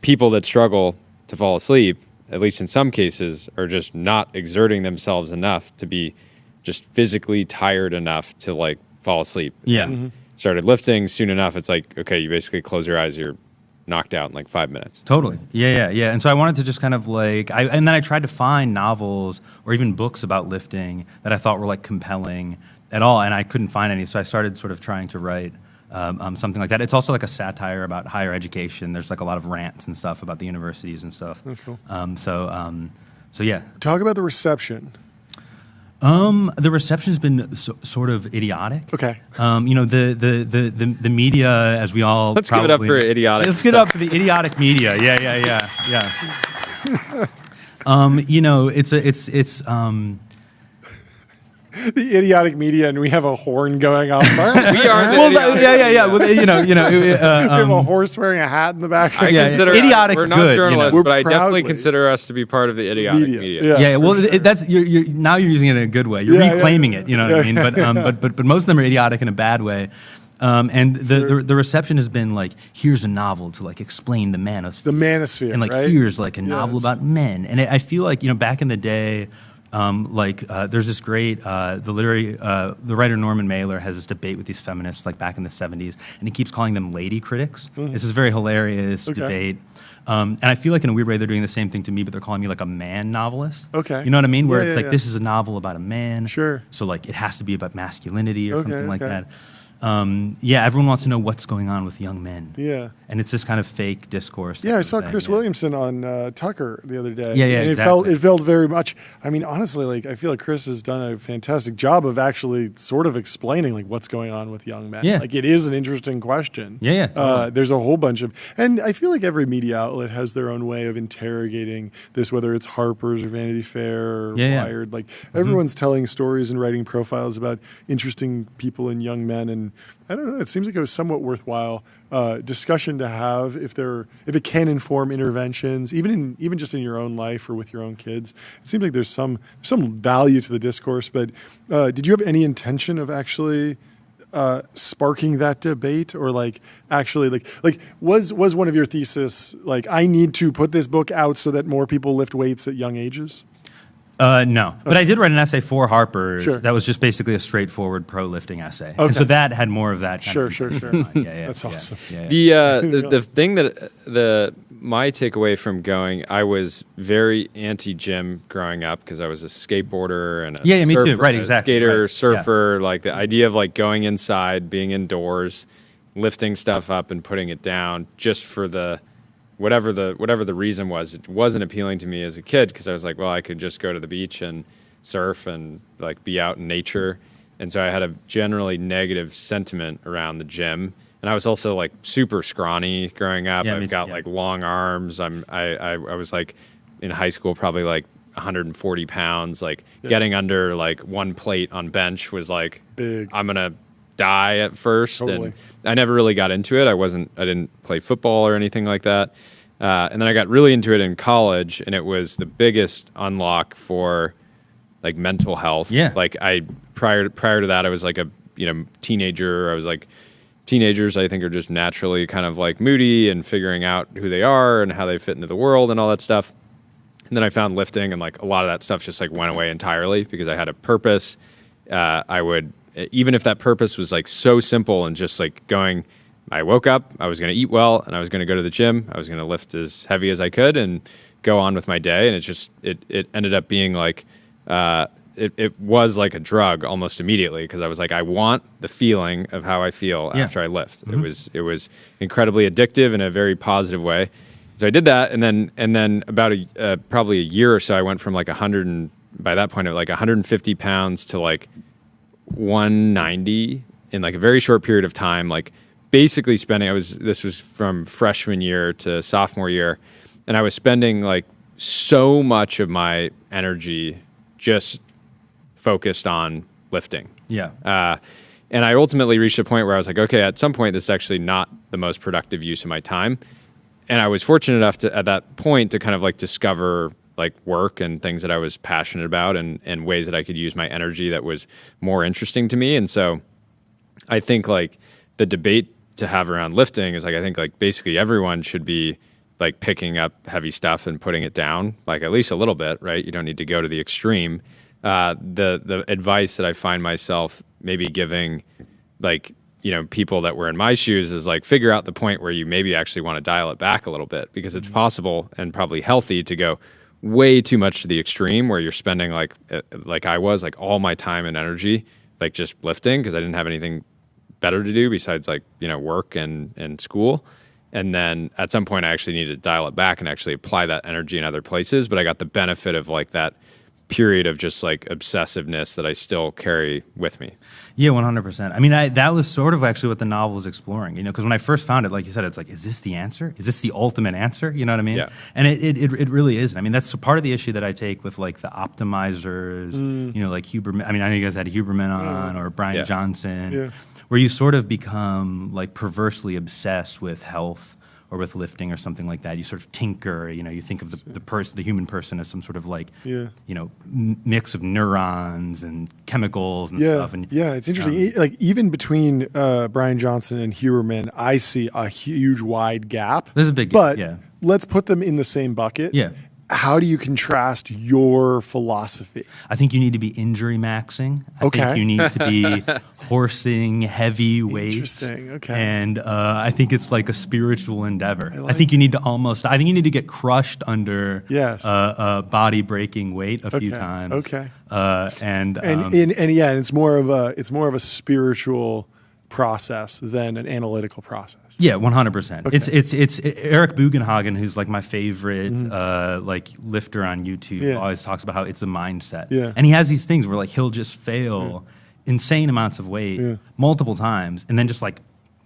people that struggle to fall asleep, at least in some cases, are just not exerting themselves enough to be just physically tired enough to like fall asleep. Yeah. Started lifting soon enough. It's like, okay, you basically close your eyes, you're knocked out in like 5 minutes. Totally. Yeah. And so I wanted to just kind of like, and then I tried to find novels or even books about lifting that I thought were like compelling at all, and I couldn't find any. So I started sort of trying to write something like that. It's also like a satire about higher education. There's like a lot of rants and stuff about the universities and stuff. That's cool. So yeah. Talk about the reception. The reception has been sort of idiotic. Okay. The media, as we all let's give it up for idiotic. Let's give it up for the idiotic media. Yeah. It's the idiotic media, and we have a horn going off. We are. Yeah. Well, we have a horse wearing a hat in the background. I consider idiotic. We're not good, journalists, but I definitely consider us to be part of the idiotic media. Yeah. Well, that's now you're using it in a good way. You're reclaiming it. You know what I mean? But most of them are idiotic in a bad way. And the reception has been like, here's a novel to like explain the manosphere. The manosphere, and like right? here's like a novel about men. And I feel like back in the day. There's this great the writer Norman Mailer has this debate with these feminists like back in the 70s, and he keeps calling them lady critics. This is a very hilarious debate. And I feel like in a weird way they're doing the same thing to me, but they're calling me like a man novelist. Okay. You know what I mean? Where it's like this is a novel about a man. Sure. So like it has to be about masculinity or something like that. Everyone wants to know what's going on with young men. Yeah. And it's this kind of fake discourse. Yeah, I saw Chris Williamson on Tucker the other day. Yeah, and exactly. It felt very much, I mean, honestly, like, I feel like Chris has done a fantastic job of actually sort of explaining, like, what's going on with young men. Yeah. Like, it is an interesting question. Yeah. Totally. There's a whole bunch of, and I feel like every media outlet has their own way of interrogating this, whether it's Harper's or Vanity Fair or Wired. Like, everyone's telling stories and writing profiles about interesting people and young men, and I don't know. It seems like it was somewhat worthwhile discussion to have if it can inform interventions, even just in your own life or with your own kids. It seems like there's some value to the discourse. But did you have any intention of actually sparking that debate, or actually was one of your thesis I need to put this book out so that more people lift weights at young ages? No, but I did write an essay for Harper's Sure. that was just basically a straightforward pro-lifting essay, Okay. and so that had more of that. Sure. That's awesome. The thing that my takeaway from going, I was very anti-gym growing up because I was a skateboarder and a me surfer, too. Right, a exactly. skater, Right. surfer. Like the idea of going inside, being indoors, lifting stuff up and putting it down, just for whatever the reason was. It wasn't appealing to me as a kid because I was like, well, I could just go to the beach and surf and be out in nature. And so I had a generally negative sentiment around the gym. And I was also super scrawny growing up. I've got long arms. I was in high school probably 140 pounds. Getting under one plate on bench was big. I'm gonna die at first. Totally. And I never really got into it. I didn't play football or anything like that. And then I got really into it in college, and it was the biggest unlock for mental health. Yeah. Prior to that, I was a teenager. I was teenagers, I think, are just naturally kind of moody and figuring out who they are and how they fit into the world and all that stuff. And then I found lifting, and a lot of that stuff just went away entirely because I had a purpose. I would, even if that purpose was so simple and just going, I woke up, I was going to eat well, and I was going to go to the gym. I was going to lift as heavy as I could and go on with my day. And it ended up being it was like a drug almost immediately, because I was I want the feeling of how I feel after I lift. Mm-hmm. It was incredibly addictive in a very positive way. So I did that, and then about probably a year or so, I went from 100 and by that point 150 pounds to 190 in a very short period of time. Basically spending, this was from freshman year to sophomore year, and I was spending so much of my energy just focused on lifting. Yeah. And I ultimately reached a point where I was okay, at some point, this is actually not the most productive use of my time. And I was fortunate enough to, at that point, to kind of discover work and things that I was passionate about, and ways that I could use my energy that was more interesting to me. And so I think the debate to have around lifting is I think basically everyone should be picking up heavy stuff and putting it down, at least a little bit, right? You don't need to go to the extreme. The advice that I find myself maybe giving people that were in my shoes is figure out the point where you maybe actually want to dial it back a little bit, because it's possible and probably healthy to go way too much to the extreme where you're spending I was all my time and energy just lifting because I didn't have anything better to do besides work and school. And then at some point I actually needed to dial it back and actually apply that energy in other places. But I got the benefit of that period of just obsessiveness that I still carry with me. Yeah, 100%. I mean, that was sort of actually what the novel was exploring, because when I first found it, like you said, it's is this the answer? Is this the ultimate answer? You know what I mean? Yeah. And it really isn't. I mean, that's part of the issue that I take with the optimizers, Huberman. I mean, I know you guys had Huberman on, or Brian Johnson, where you sort of become perversely obsessed with health or with lifting or something like that. You sort of tinker, you think of the human person as some sort of mix of neurons and chemicals and stuff. And, it's interesting. Even between Brian Johnson and Huberman, I see a huge wide gap. There's a big gap, but let's put them in the same bucket. Yeah. How do you contrast your philosophy? I think you need to be injury maxing. I think you need to be horsing heavy weights. Interesting. Okay. And I think it's a spiritual endeavor. I think you need to get crushed under body breaking weight a few times. Okay. And it's more of a spiritual process than an analytical process. Yeah, 100%. Okay. It's Eric Bugenhagen, who's my favorite lifter on YouTube. Always talks about how it's a mindset. Yeah. And he has these things where he'll just fail insane amounts of weight multiple times, and then just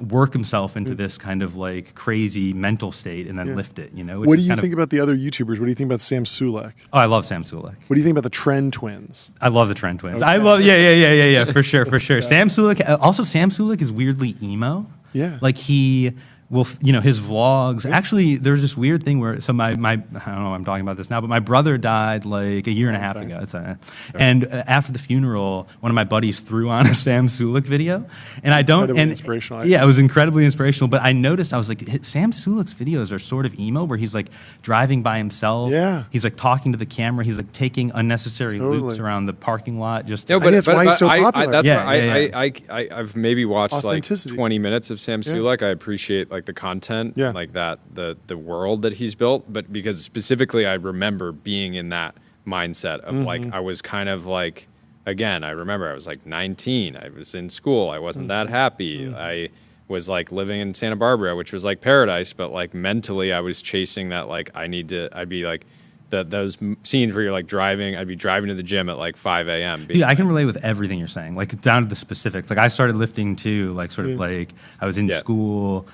work himself into this kind of like crazy mental state and then lift it, What do you think about the other YouTubers? What do you think about Sam Sulek? Oh, I love Sam Sulek. What do you think about the Trend Twins? I love the Trend Twins. Okay. I love, yeah, for sure. Sam Sulek, also Sam Sulek is weirdly emo. Yeah. Like he will, his vlogs. Actually, there's this weird thing where, so my I don't know why I'm talking about this now, but my brother died like a year and a half ago. And after the funeral, one of my buddies threw on a Sam Sulek video. And I don't, incredibly inspirational. Yeah, it was incredibly inspirational. But I noticed, I was like, Sam Sulek's videos are sort of emo, where he's like driving by himself. Yeah. He's like talking to the camera. He's like taking unnecessary loops around the parking lot. Just no, but that's why he's so popular. I've maybe watched like 20 minutes of Sam Sulek. I appreciate like the content, like that, the world that he's built, but because specifically I remember being in that mindset of like, I was kind of like, again, I remember I was like 19, I was in school, I wasn't that happy, I was like living in Santa Barbara, which was like paradise, but like mentally I was chasing that, like I'd be like, those scenes where you're like driving, I'd be driving to the gym at like 5 a.m. Dude, I can relate with everything you're saying, like down to the specifics. Like I started lifting too, like sort of like I was in school,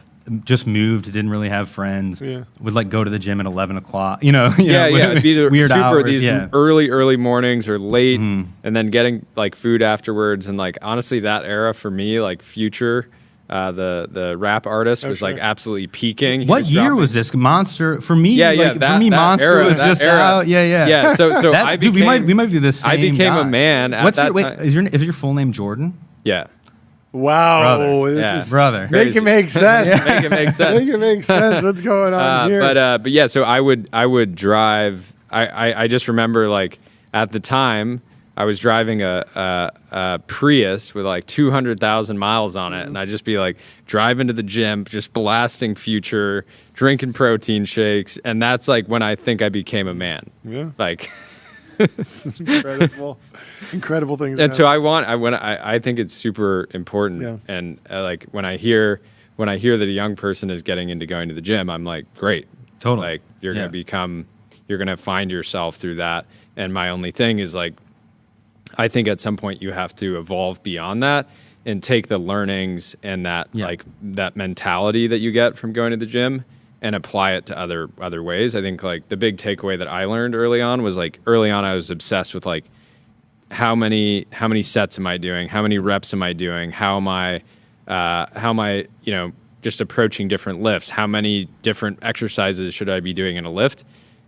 just moved, didn't really have friends, would like go to the gym at 11 o'clock, it'd be the weird hours, these early mornings or late, and then getting like food afterwards. And like, honestly, that era for me, like Future, the rap artist was like absolutely peaking. What year was this? Monster for me? For me, Monster era, was just era. out. Yeah. So that's, dude, we might be the same. I became guy. a man. At that time. Is your full name Jordan? Yeah. Wow, brother. This is brother. Make it make sense. Make it make sense. Make it make sense. What's going on here? But yeah, so I would drive. I just remember like at the time I was driving a Prius with like 200,000 miles on it, and I'd just be like driving to the gym, just blasting Future, drinking protein shakes, and that's like when I think I became a man. Yeah, like. Incredible things. And so I think it's super important. And like when I hear that a young person is getting into going to the gym, I'm like, great, totally. Like you're gonna find yourself through that. And my only thing is like, I think at some point you have to evolve beyond that and take the learnings and that like that mentality that you get from going to the gym and apply it to other ways. I think like the big takeaway that I learned early on was like I was obsessed with like how many sets am I doing? How many reps am I doing? How am I just approaching different lifts? How many different exercises should I be doing in a lift?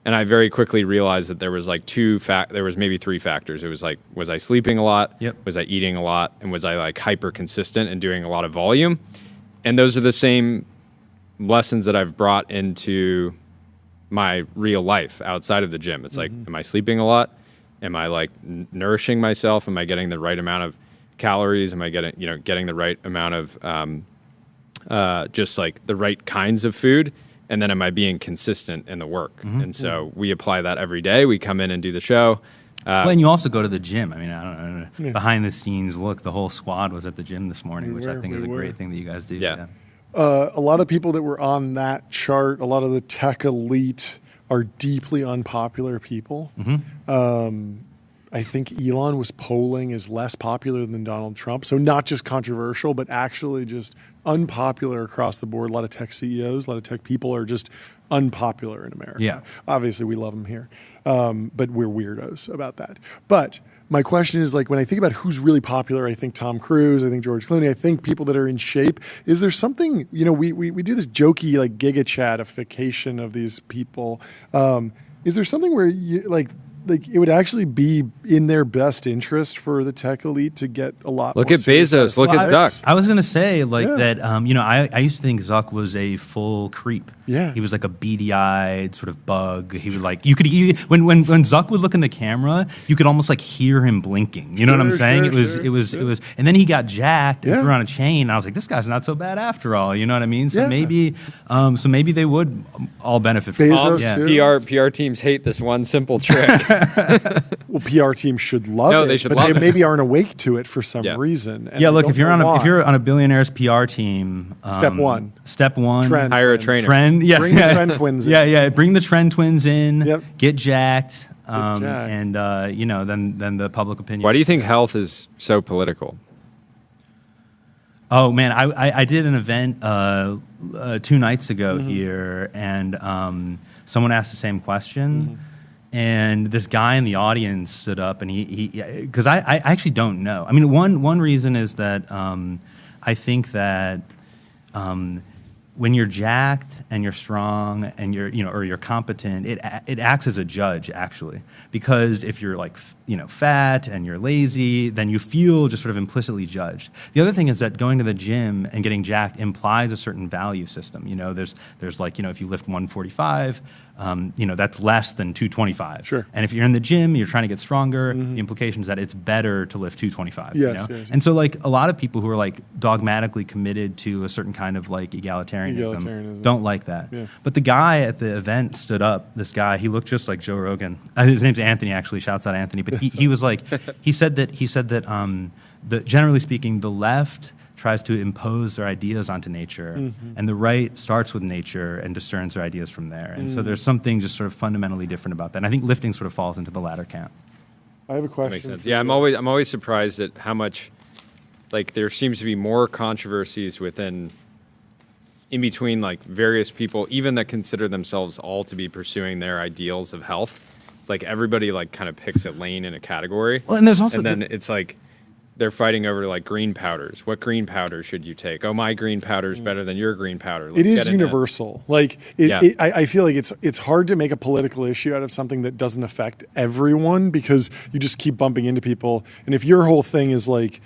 And I very quickly realized that there was like there was maybe 3 factors. It was like, was I sleeping a lot? Yep. Was I eating a lot? And was I like hyper consistent and doing a lot of volume? And those are the same lessons that I've brought into my real life outside of the gym. It's like, am I sleeping a lot? Am I like nourishing myself? Am I getting the right amount of calories? Am I getting the right amount of just like the right kinds of food? And then am I being consistent in the work? And so we apply that every day. We come in and do the show. Well, and you also go to the gym. I mean, I don't know. Behind the scenes, look, the whole squad was at the gym this morning, which I think is a great thing that you guys do. Yeah. A lot of people that were on that chart, a lot of the tech elite are deeply unpopular people. I think Elon was polling as less popular than Donald Trump. So not just controversial, but actually just unpopular across the board. A lot of tech CEOs, a lot of tech people are just unpopular in America. Yeah. Obviously, we love them here, but we're weirdos about that. But my question is, like, when I think about who's really popular, I think Tom Cruise, I think George Clooney, I think people that are in shape. Is there something, we do this jokey, like, giga chatification of these people. Is there something where you, like it would actually be in their best interest for the tech elite to get a lot Look more at Bezos, look at Zuck. I was going to say that, I used to think Zuck was a full creep. Yeah. He was like a beady-eyed sort of bug. He would like, when Zuck would look in the camera, you could almost like hear him blinking. You know what I'm saying? It was, and then he got jacked and threw on a chain. And I was like, this guy's not so bad after all. You know what I mean? So maybe they would all benefit from Bezos, PR teams hate this one simple trick. Well, PR teams should love it. They should but love they it. maybe aren't awake to it for some reason. Yeah, look, if you're on a billionaire's PR team, step one, Trend, hire a trainer. Trend, yes, bring the Trend twins in. Yeah, bring the Trend twins in. Yep. Get jacked, and then the public opinion. Why do you think health is so political? Oh man, I did an event 2 nights ago here, and someone asked the same question, and this guy in the audience stood up, and he because I actually don't know. I mean, one reason is that I think that when you're jacked and you're strong and or you're competent, it acts as a judge actually, because if you're like fat and you're lazy, then you feel just sort of implicitly judged. The other thing is that going to the gym and getting jacked implies a certain value system. There's like if you lift 145, that's less than 225. Sure. And if you're in the gym, you're trying to get stronger. The implication is that it's better to lift 225. Yes. And so like a lot of people who are like dogmatically committed to a certain kind of like egalitarianism don't like that. Yeah. But the guy at the event stood up. This guy, he looked just like Joe Rogan. His name's Anthony, actually. Shouts out Anthony. But he was like, he said that generally speaking, the left tries to impose their ideas onto nature, and the right starts with nature and discerns their ideas from there. And so there's something just sort of fundamentally different about that. And I think lifting sort of falls into the latter camp. I have a question. That makes sense. Yeah, I'm always surprised at how much, like, there seems to be more controversies in between like various people, even that consider themselves all to be pursuing their ideals of health. It's like everybody like kind of picks a lane in a category. Well, and there's also then it's like they're fighting over like green powders. What green powder should you take? Oh, my green powder is better than your green powder. It is universal. Like I feel like it's hard to make a political issue out of something that doesn't affect everyone, because you just keep bumping into people. And if your whole thing is like,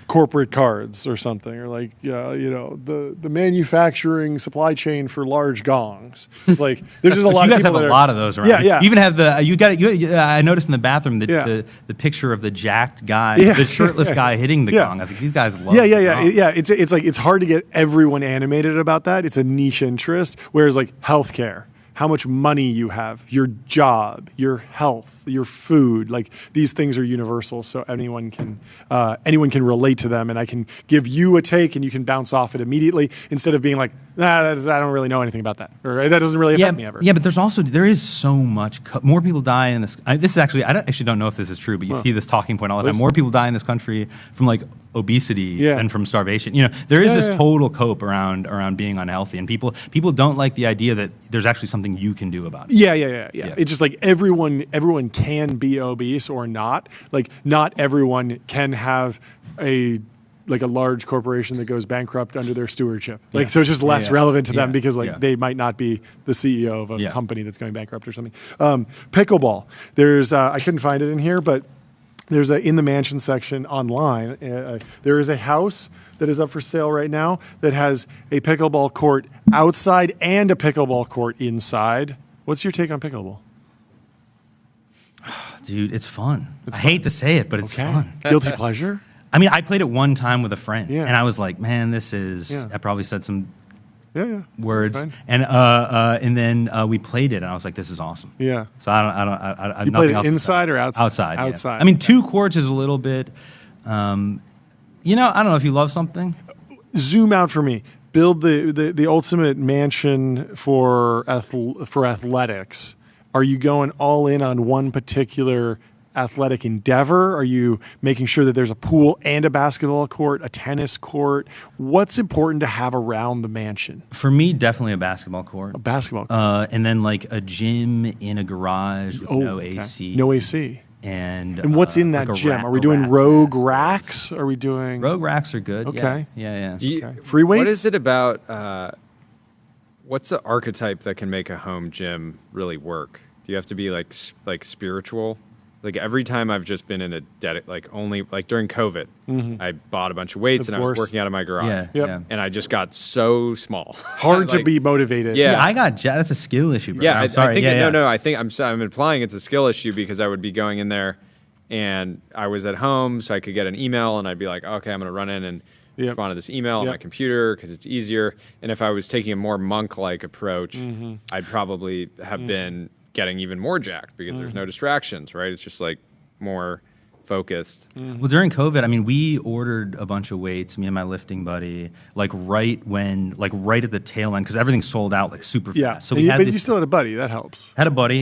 corporate cards or something, or like the manufacturing supply chain for large gongs. It's like there's just a lot. You guys of people have a lot of those around. Yeah. You even have I noticed in the bathroom the picture of the jacked guy, the shirtless guy hitting the gong. I think these guys love. Yeah. It's like it's hard to get everyone animated about that. It's a niche interest. Whereas like healthcare, how much money you have, your job, your health, your food, like these things are universal, so anyone can relate to them, and I can give you a take and you can bounce off it immediately, instead of being like, I don't really know anything about that, or that doesn't really affect me ever. Yeah, but there is so much, more people die in this. This is actually, I actually don't know if this is true, but you see this talking point all the time. More people die in this country from like obesity than from starvation. There is this total cope around being unhealthy, and people don't like the idea that there's actually something you can do about it. Yeah. It's just like everyone can be obese or not. Like not everyone can have a large corporation that goes bankrupt under their stewardship. Like so it's just less relevant to them because they might not be the CEO of a company that's going bankrupt or something. Pickleball. There's I couldn't find it in here, but there's in the mansion section online. There is a house that is up for sale right now that has a pickleball court outside and a pickleball court inside. What's your take on pickleball? Dude, it's fun. I hate to say it, but it's fun. Guilty pleasure? I mean, I played it one time with a friend, and I was like, man, this is, I probably said some words, and then we played it, and I was like, this is awesome. Yeah. So I you played it inside or outside? Outside. Outside. Yeah. I mean, 2 courts is a little bit, I don't know if you love something. Zoom out for me. Build the ultimate mansion for athletics. Are you going all in on one particular athletic endeavor? Are you making sure that there's a pool and a basketball court, a tennis court? What's important to have around the mansion? For me, definitely a basketball court. A basketball court. And then like a gym in a garage with no AC. No AC. And what's in that gym? Are we doing rogue racks? Are we doing... Rogue racks are good. Okay. Yeah. Free weights? What is it about... what's the archetype that can make a home gym really work? Do you have to be like spiritual? Like every time I've just been in a only during COVID, I bought a bunch of weights and I was working out of my garage. And I just got so small. Hard to be motivated. Yeah, that's a skill issue, bro. Yeah, I'm sorry. I think I'm implying it's a skill issue because I would be going in there and I was at home, so I could get an email and I'd be like, okay, I'm going to run in and respond to this email on my computer because it's easier. And if I was taking a more monk-like approach, I'd probably have been getting even more jacked because there's no distractions, right? It's just like more focused. Well, during COVID, I mean, we ordered a bunch of weights, me and my lifting buddy, right at the tail end, because everything sold out like super fast. So but you still had a buddy, that helps. Had a buddy,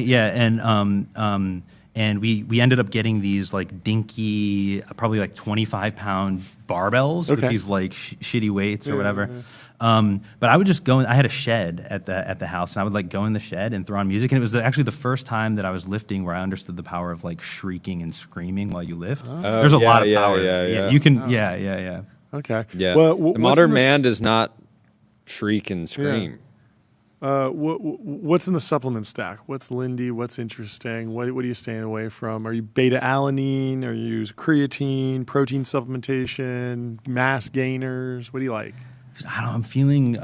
And we ended up getting these like dinky, probably like 25-pound barbells with these like shitty weights or whatever. But I would just go. I had a shed at the house, and I would like go in the shed and throw on music. And it was actually the first time that I was lifting where I understood the power of like shrieking and screaming while you lift. There's a lot of power. Yeah, you can. Yeah. Okay. Yeah. Well, the modern man does not shriek and scream. What's in the supplement stack? What's Lindy? What's interesting? What are you staying away from? Are you beta-alanine? Are you creatine, protein supplementation, mass gainers? What do you like? I don't know, I'm feeling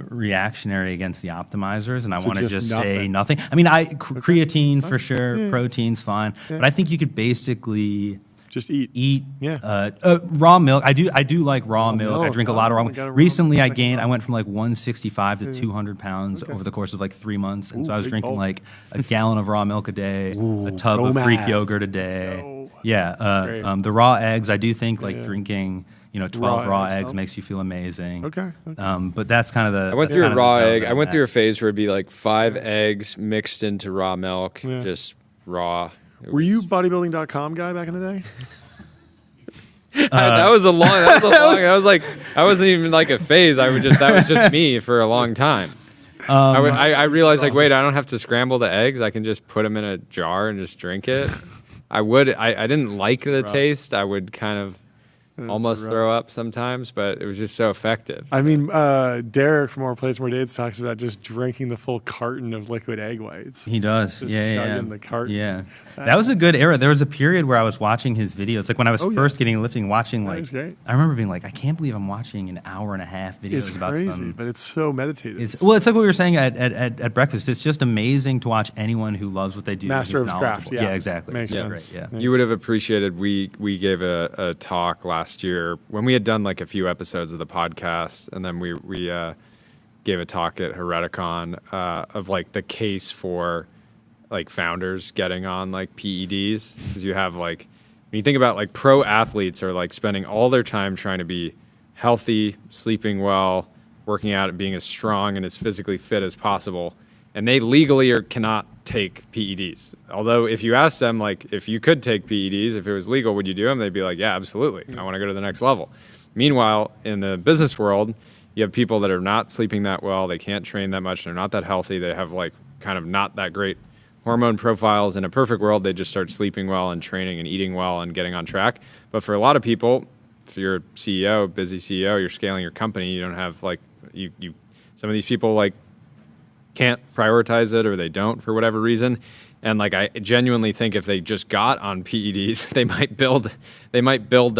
reactionary against the optimizers, and I want to just say nothing. I mean, creatine for sure, protein's fine, but I think you could basically just eat. Raw milk. I do like raw milk. I drink a lot of raw milk. Recently, I went from like 165 to 200 pounds over the course of like 3 months, and so I was drinking like a gallon of raw milk a day, a tub of Greek yogurt a day. The raw eggs. I do think like drinking 12 raw eggs makes you feel amazing. Okay. But that's kind of the. I went through a raw egg. I went through a phase where it'd be like 5 eggs mixed into raw milk, just raw. Were you bodybuilding.com guy back in the day? That was a long. I wasn't even like a phase. That was just me for a long time. I realized like, wait, I don't have to scramble the eggs. I can just put them in a jar and just drink it. I didn't like the taste. I would kind of almost throw up sometimes, but it was just so effective. I mean, Derek from More Plates, More Dates talks about just drinking the full carton of liquid egg whites. He does. Just chugging the carton. Yeah. That was a good era. There was a period where I was watching his videos. Like when I was first getting lifting, watching like, I remember being like, I can't believe I'm watching an hour and a half videos about crazy, some. But it's so meditative. It's like what we were saying at breakfast. It's just amazing to watch anyone who loves what they do. Master of his craft. Yeah, exactly. Makes sense. Great, you would have appreciated, we gave a talk last year when we had done like a few episodes of the podcast, and then we gave a talk at Hereticon of like the case for like founders getting on like PEDs, because you have like, when you think about like pro athletes are like spending all their time trying to be healthy, sleeping well, working out, and being as strong and as physically fit as possible, and they legally cannot take PEDs. Although if you ask them like, if you could take PEDs, if it was legal, would you do them? They'd be like, yeah, absolutely. I want to go to the next level. Meanwhile, in the business world, you have people that are not sleeping that well. They can't train that much. They're not that healthy. They have like kind of not that great hormone profiles. In a perfect world, they just start sleeping well and training and eating well and getting on track. But for a lot of people, if you're a CEO, busy CEO, you're scaling your company, you don't have like, some of these people like can't prioritize it, or they don't for whatever reason. And like, I genuinely think if they just got on PEDs, they might build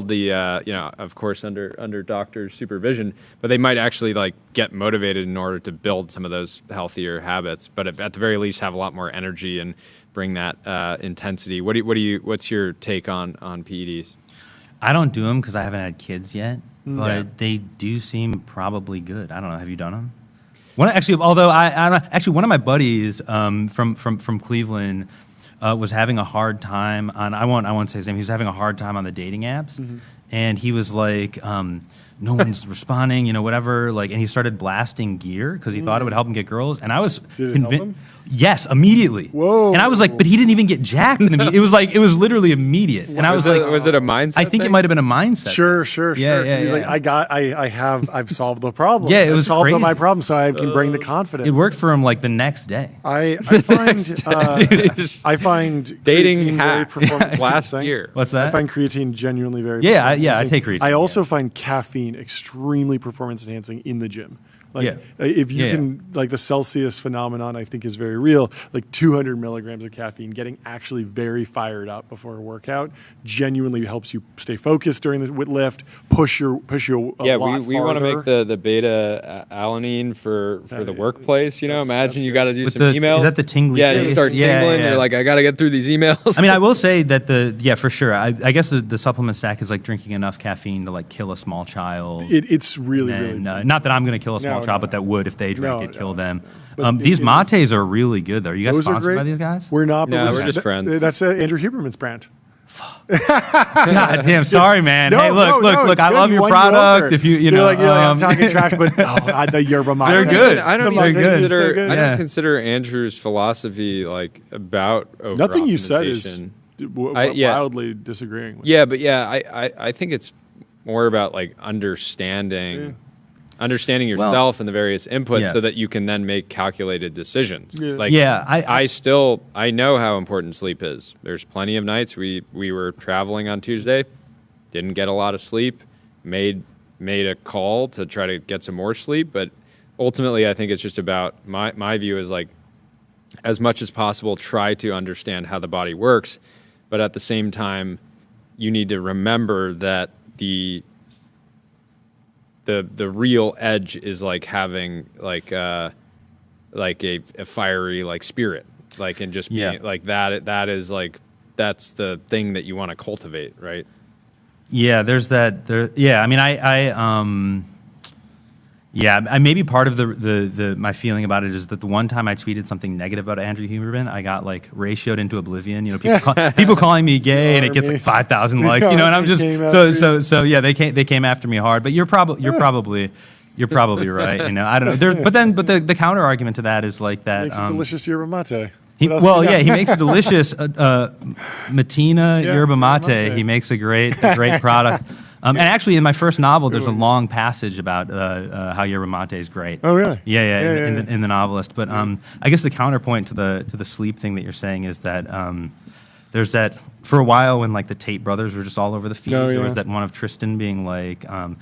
the of course under doctor's supervision, but they might actually like get motivated in order to build some of those healthier habits. But at the very least, have a lot more energy and bring that intensity. What's your take on PEDs? I don't do them because I haven't had kids yet, but they do seem probably good. I don't know. Have you done them? One of my buddies from Cleveland was having a hard time on. I won't say his name. He was having a hard time on the dating apps, and he was like, no one's responding, whatever. Like, and he started blasting gear because he thought it would help him get girls. And I was convinced. Yes, immediately. Whoa! And I was like, but he didn't even get jacked. It was literally immediate. And I was like, was it a mindset? I think it might have been a mindset. Sure. Yeah. He's like, I've solved the problem. Yeah, it was solved crazy. My problem, so I can bring the confidence. It worked for him like the next day. I find dating hack last year. What's that? I find creatine genuinely very I take creatine. I also find caffeine extremely performance enhancing in the gym. If you can, like the Celsius phenomenon, I think is very real. Like 200 milligrams of caffeine, getting actually very fired up before a workout, genuinely helps you stay focused during the lift, push you a lot we want to make the beta alanine for the workplace. Imagine you got to do some emails. Is that the tingly? Yeah, you start tingling. You're like, I got to get through these emails. I mean, I will say that for sure. I guess the supplement stack is like drinking enough caffeine to like kill a small child. It's really not that I'm going to kill a small child, but that would, if they drank it, kill them. These mates are really good, though. Are you guys sponsored by these guys? We're not, but we're just friends. That's Andrew Huberman's brand. God damn, sorry, man. Hey, look. I love your won product. If you know, I'm talking trash, but the yerba mate. They're good. I don't They're even good. consider. So I don't consider Andrew's philosophy like about over Nothing you said is wildly disagreeing with. Yeah, but I think it's more about like understanding yourself and the various inputs so that you can then make calculated decisions. I know how important sleep is. There's plenty of nights we were traveling on Tuesday, didn't get a lot of sleep, made a call to try to get some more sleep, but ultimately I think it's just about my view is like as much as possible try to understand how the body works, but at the same time you need to remember that the real edge is like having like a fiery like spirit, like, and just being like that is like that's the thing that you want to cultivate, right? Yeah, there's that. I mean, I maybe part of the my feeling about it is that the one time I tweeted something negative about Andrew Huberman, I got like ratioed into oblivion. You know, people calling me gay, and it gets like 5,000 likes. You know, and I'm just so yeah. They came after me hard, but you're probably right. You know, I don't know. But the counter argument to that is like that. Makes a delicious yerba mate. He makes a delicious Matina yerba mate. He makes a great product. And actually, in my first novel, there's a long passage about how yerba mate is great. Oh, really? Yeah. In the Novelist. But I guess the counterpoint to the sleep thing that you're saying is that there's that for a while when like the Tate brothers were just all over the feed. There was that one of Tristan being like, I'll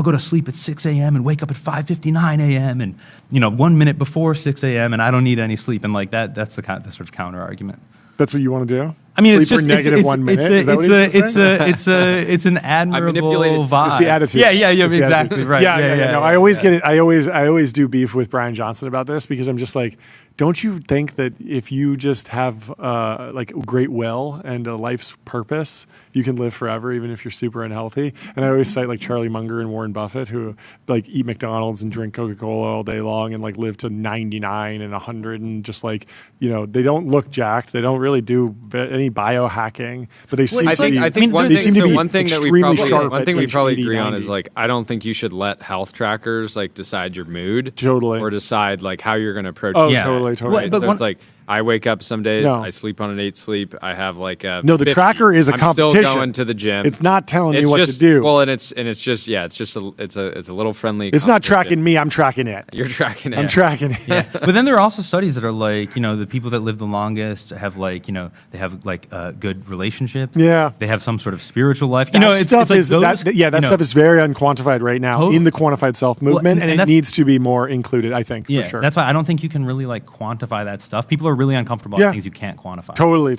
go to sleep at 6 a.m. and wake up at 5:59 a.m. and 1 minute before 6 a.m. and I don't need any sleep, and like that's the sort of counter argument. That's what you want to do? I mean, it's just negative 1 minute. It's an admirable vibe. It's the attitude. Yeah, exactly right. Yeah. No, I always get it. I always do beef with Brian Johnson about this because I'm just like, don't you think that if you just have like great will and a life's purpose, you can live forever even if you're super unhealthy? And I always cite like Charlie Munger and Warren Buffett who like eat McDonald's and drink Coca-Cola all day long and like live to 99 and 100 and just like, they don't look jacked. They don't really do any biohacking, but they seem to be one thing extremely sharp. One thing we probably agree on is like I don't think you should let health trackers like decide your mood or decide like how you're going to approach. Oh, totally. Right? But it's like I wake up some days, I sleep on an 8 sleep. I have like a the tracker is a competition. I'm still going to the gym. It's not telling me what to do. Well, it's just a little friendly. It's not tracking me. I'm tracking it. You're tracking it. I'm tracking it. Yeah. But then there are also studies that are like the people that live the longest have like they have like good relationships. Yeah. They have some sort of spiritual life. That stuff is very unquantified right now in the quantified self movement, and it needs to be more included. I think for sure. That's why I don't think you can really like quantify that stuff. People are really uncomfortable with things you can't quantify. Totally.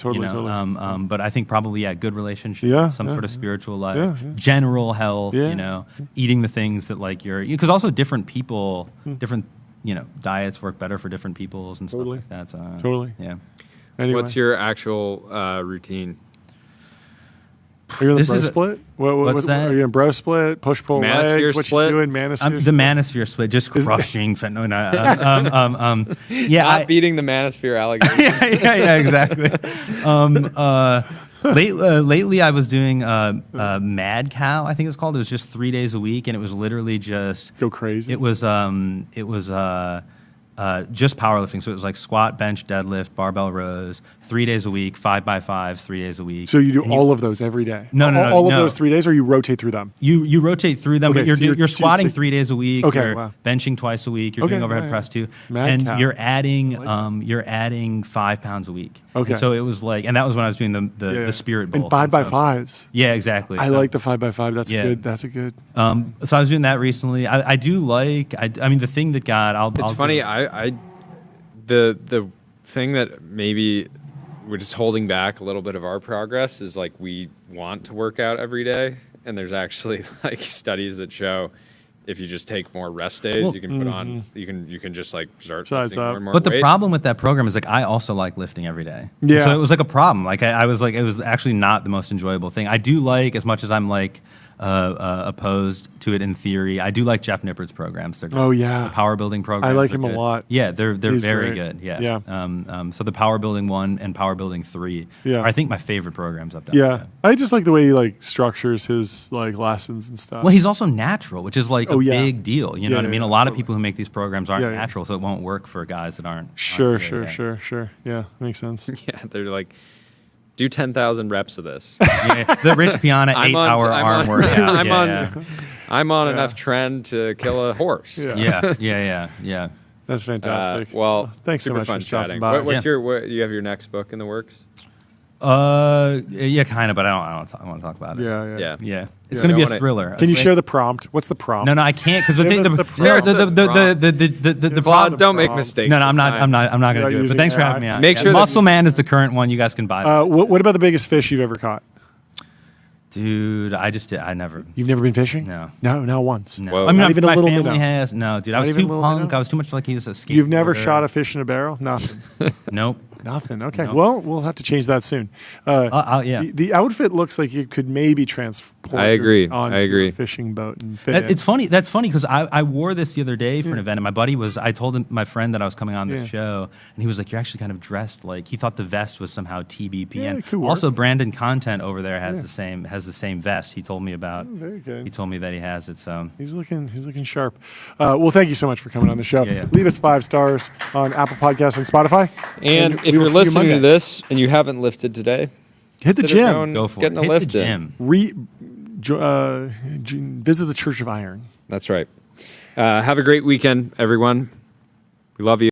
But I think probably good relationship, some sort of spiritual life, general health. Eating the things that like because also different people, different diets work better for different peoples and stuff like that. So, yeah. Anyway. What's your actual routine? Are you in the bro split? What's that? Are you in bro split? Push pull manosphere legs? What split? you doing? Manosphere. The manosphere split, just crushing. Beating the manosphere alligator. yeah, exactly. Lately, I was doing Mad Cow. I think it was called. It was just 3 days a week, and it was literally just go crazy. It was just powerlifting. So it was like squat, bench, deadlift, barbell rows, 3 days a week, 5x5s, 3 days a week. So you do all of those every day? No. All of those 3 days, or you rotate through them? You rotate through them, but you're squatting 3 days a week. Okay, you're benching twice a week. You're doing overhead press too, you're adding 5 pounds a week. Okay. And so it was like, and that was when I was doing the spirit bowl. And 5x5s. Yeah, exactly. I like the 5x5. That's good. That's a good. So I was doing that recently. I do like. I mean, the thing that got. It's funny. The thing that maybe we're just holding back a little bit of our progress is like we want to work out every day, and there's actually like studies that show if you just take more rest days, you can put on you can just like start lifting more and more But the weight. problem with that program is like I also like lifting every day. Yeah. So it was like a problem. Like I was like it was actually not the most enjoyable thing. I do like, as much as I'm like opposed to it in theory. I do like Jeff Nippard's programs. They're good. Oh yeah, the power building programs. I like him good. a lot. Yeah, they're He's very great. good. Yeah. So the power building 1 and power building 3 are, I think, my favorite programs I've done. Yeah, I just like the way he like structures his like lessons and stuff. Well, he's also natural, which is like a big deal. You know what I mean? A lot of people who make these programs aren't natural, so it won't work for guys that aren't. Sure. Yeah, makes sense. Yeah, they're like, do 10,000 reps of this. The Rich Piana 8-hour arm workout. I'm on enough trend to kill a horse. Yeah. That's fantastic. Well, thanks so much fun for stopping chatting. by. What's you have your next book in the works? Yeah, kind of, but I want to talk about it. Yeah. It's going to be a thriller. Can you share the prompt? What's the prompt? No, I can't because the prompt. Don't make mistakes. No, I'm not going to do it. But thanks for having me on. Make sure Muscle Man is the current one. You guys can buy it. What about the biggest fish you've ever caught? Dude, I never. You've never been fishing? No, not once. No, I mean, even my a little family has. No, dude, I was too punk. I was too much like he was a skateboarder. You've never shot a fish in a barrel? Nothing. Nope. Nothing. Okay. Nope. Well, we'll have to change that soon. The outfit looks like you could maybe transport. I agree. Onto a fishing boat and fit in. It's funny. That's funny because I wore this the other day for an event, and my buddy was. I told him, my friend, that I was coming on the show, and he was like, "You're actually kind of dressed like." He thought the vest was somehow TBP. And also, Brandon Content over there has the same vest. He told me about. Oh, very good. He told me that he has it. So he's looking sharp. Well, thank you so much for coming on the show. Yeah. Leave us 5 stars on Apple Podcasts and Spotify. And if you're listening to this and you haven't lifted today, hit the gym. Go for it. Hit the gym. Visit the Church of Iron. That's right. Have a great weekend, everyone. We love you.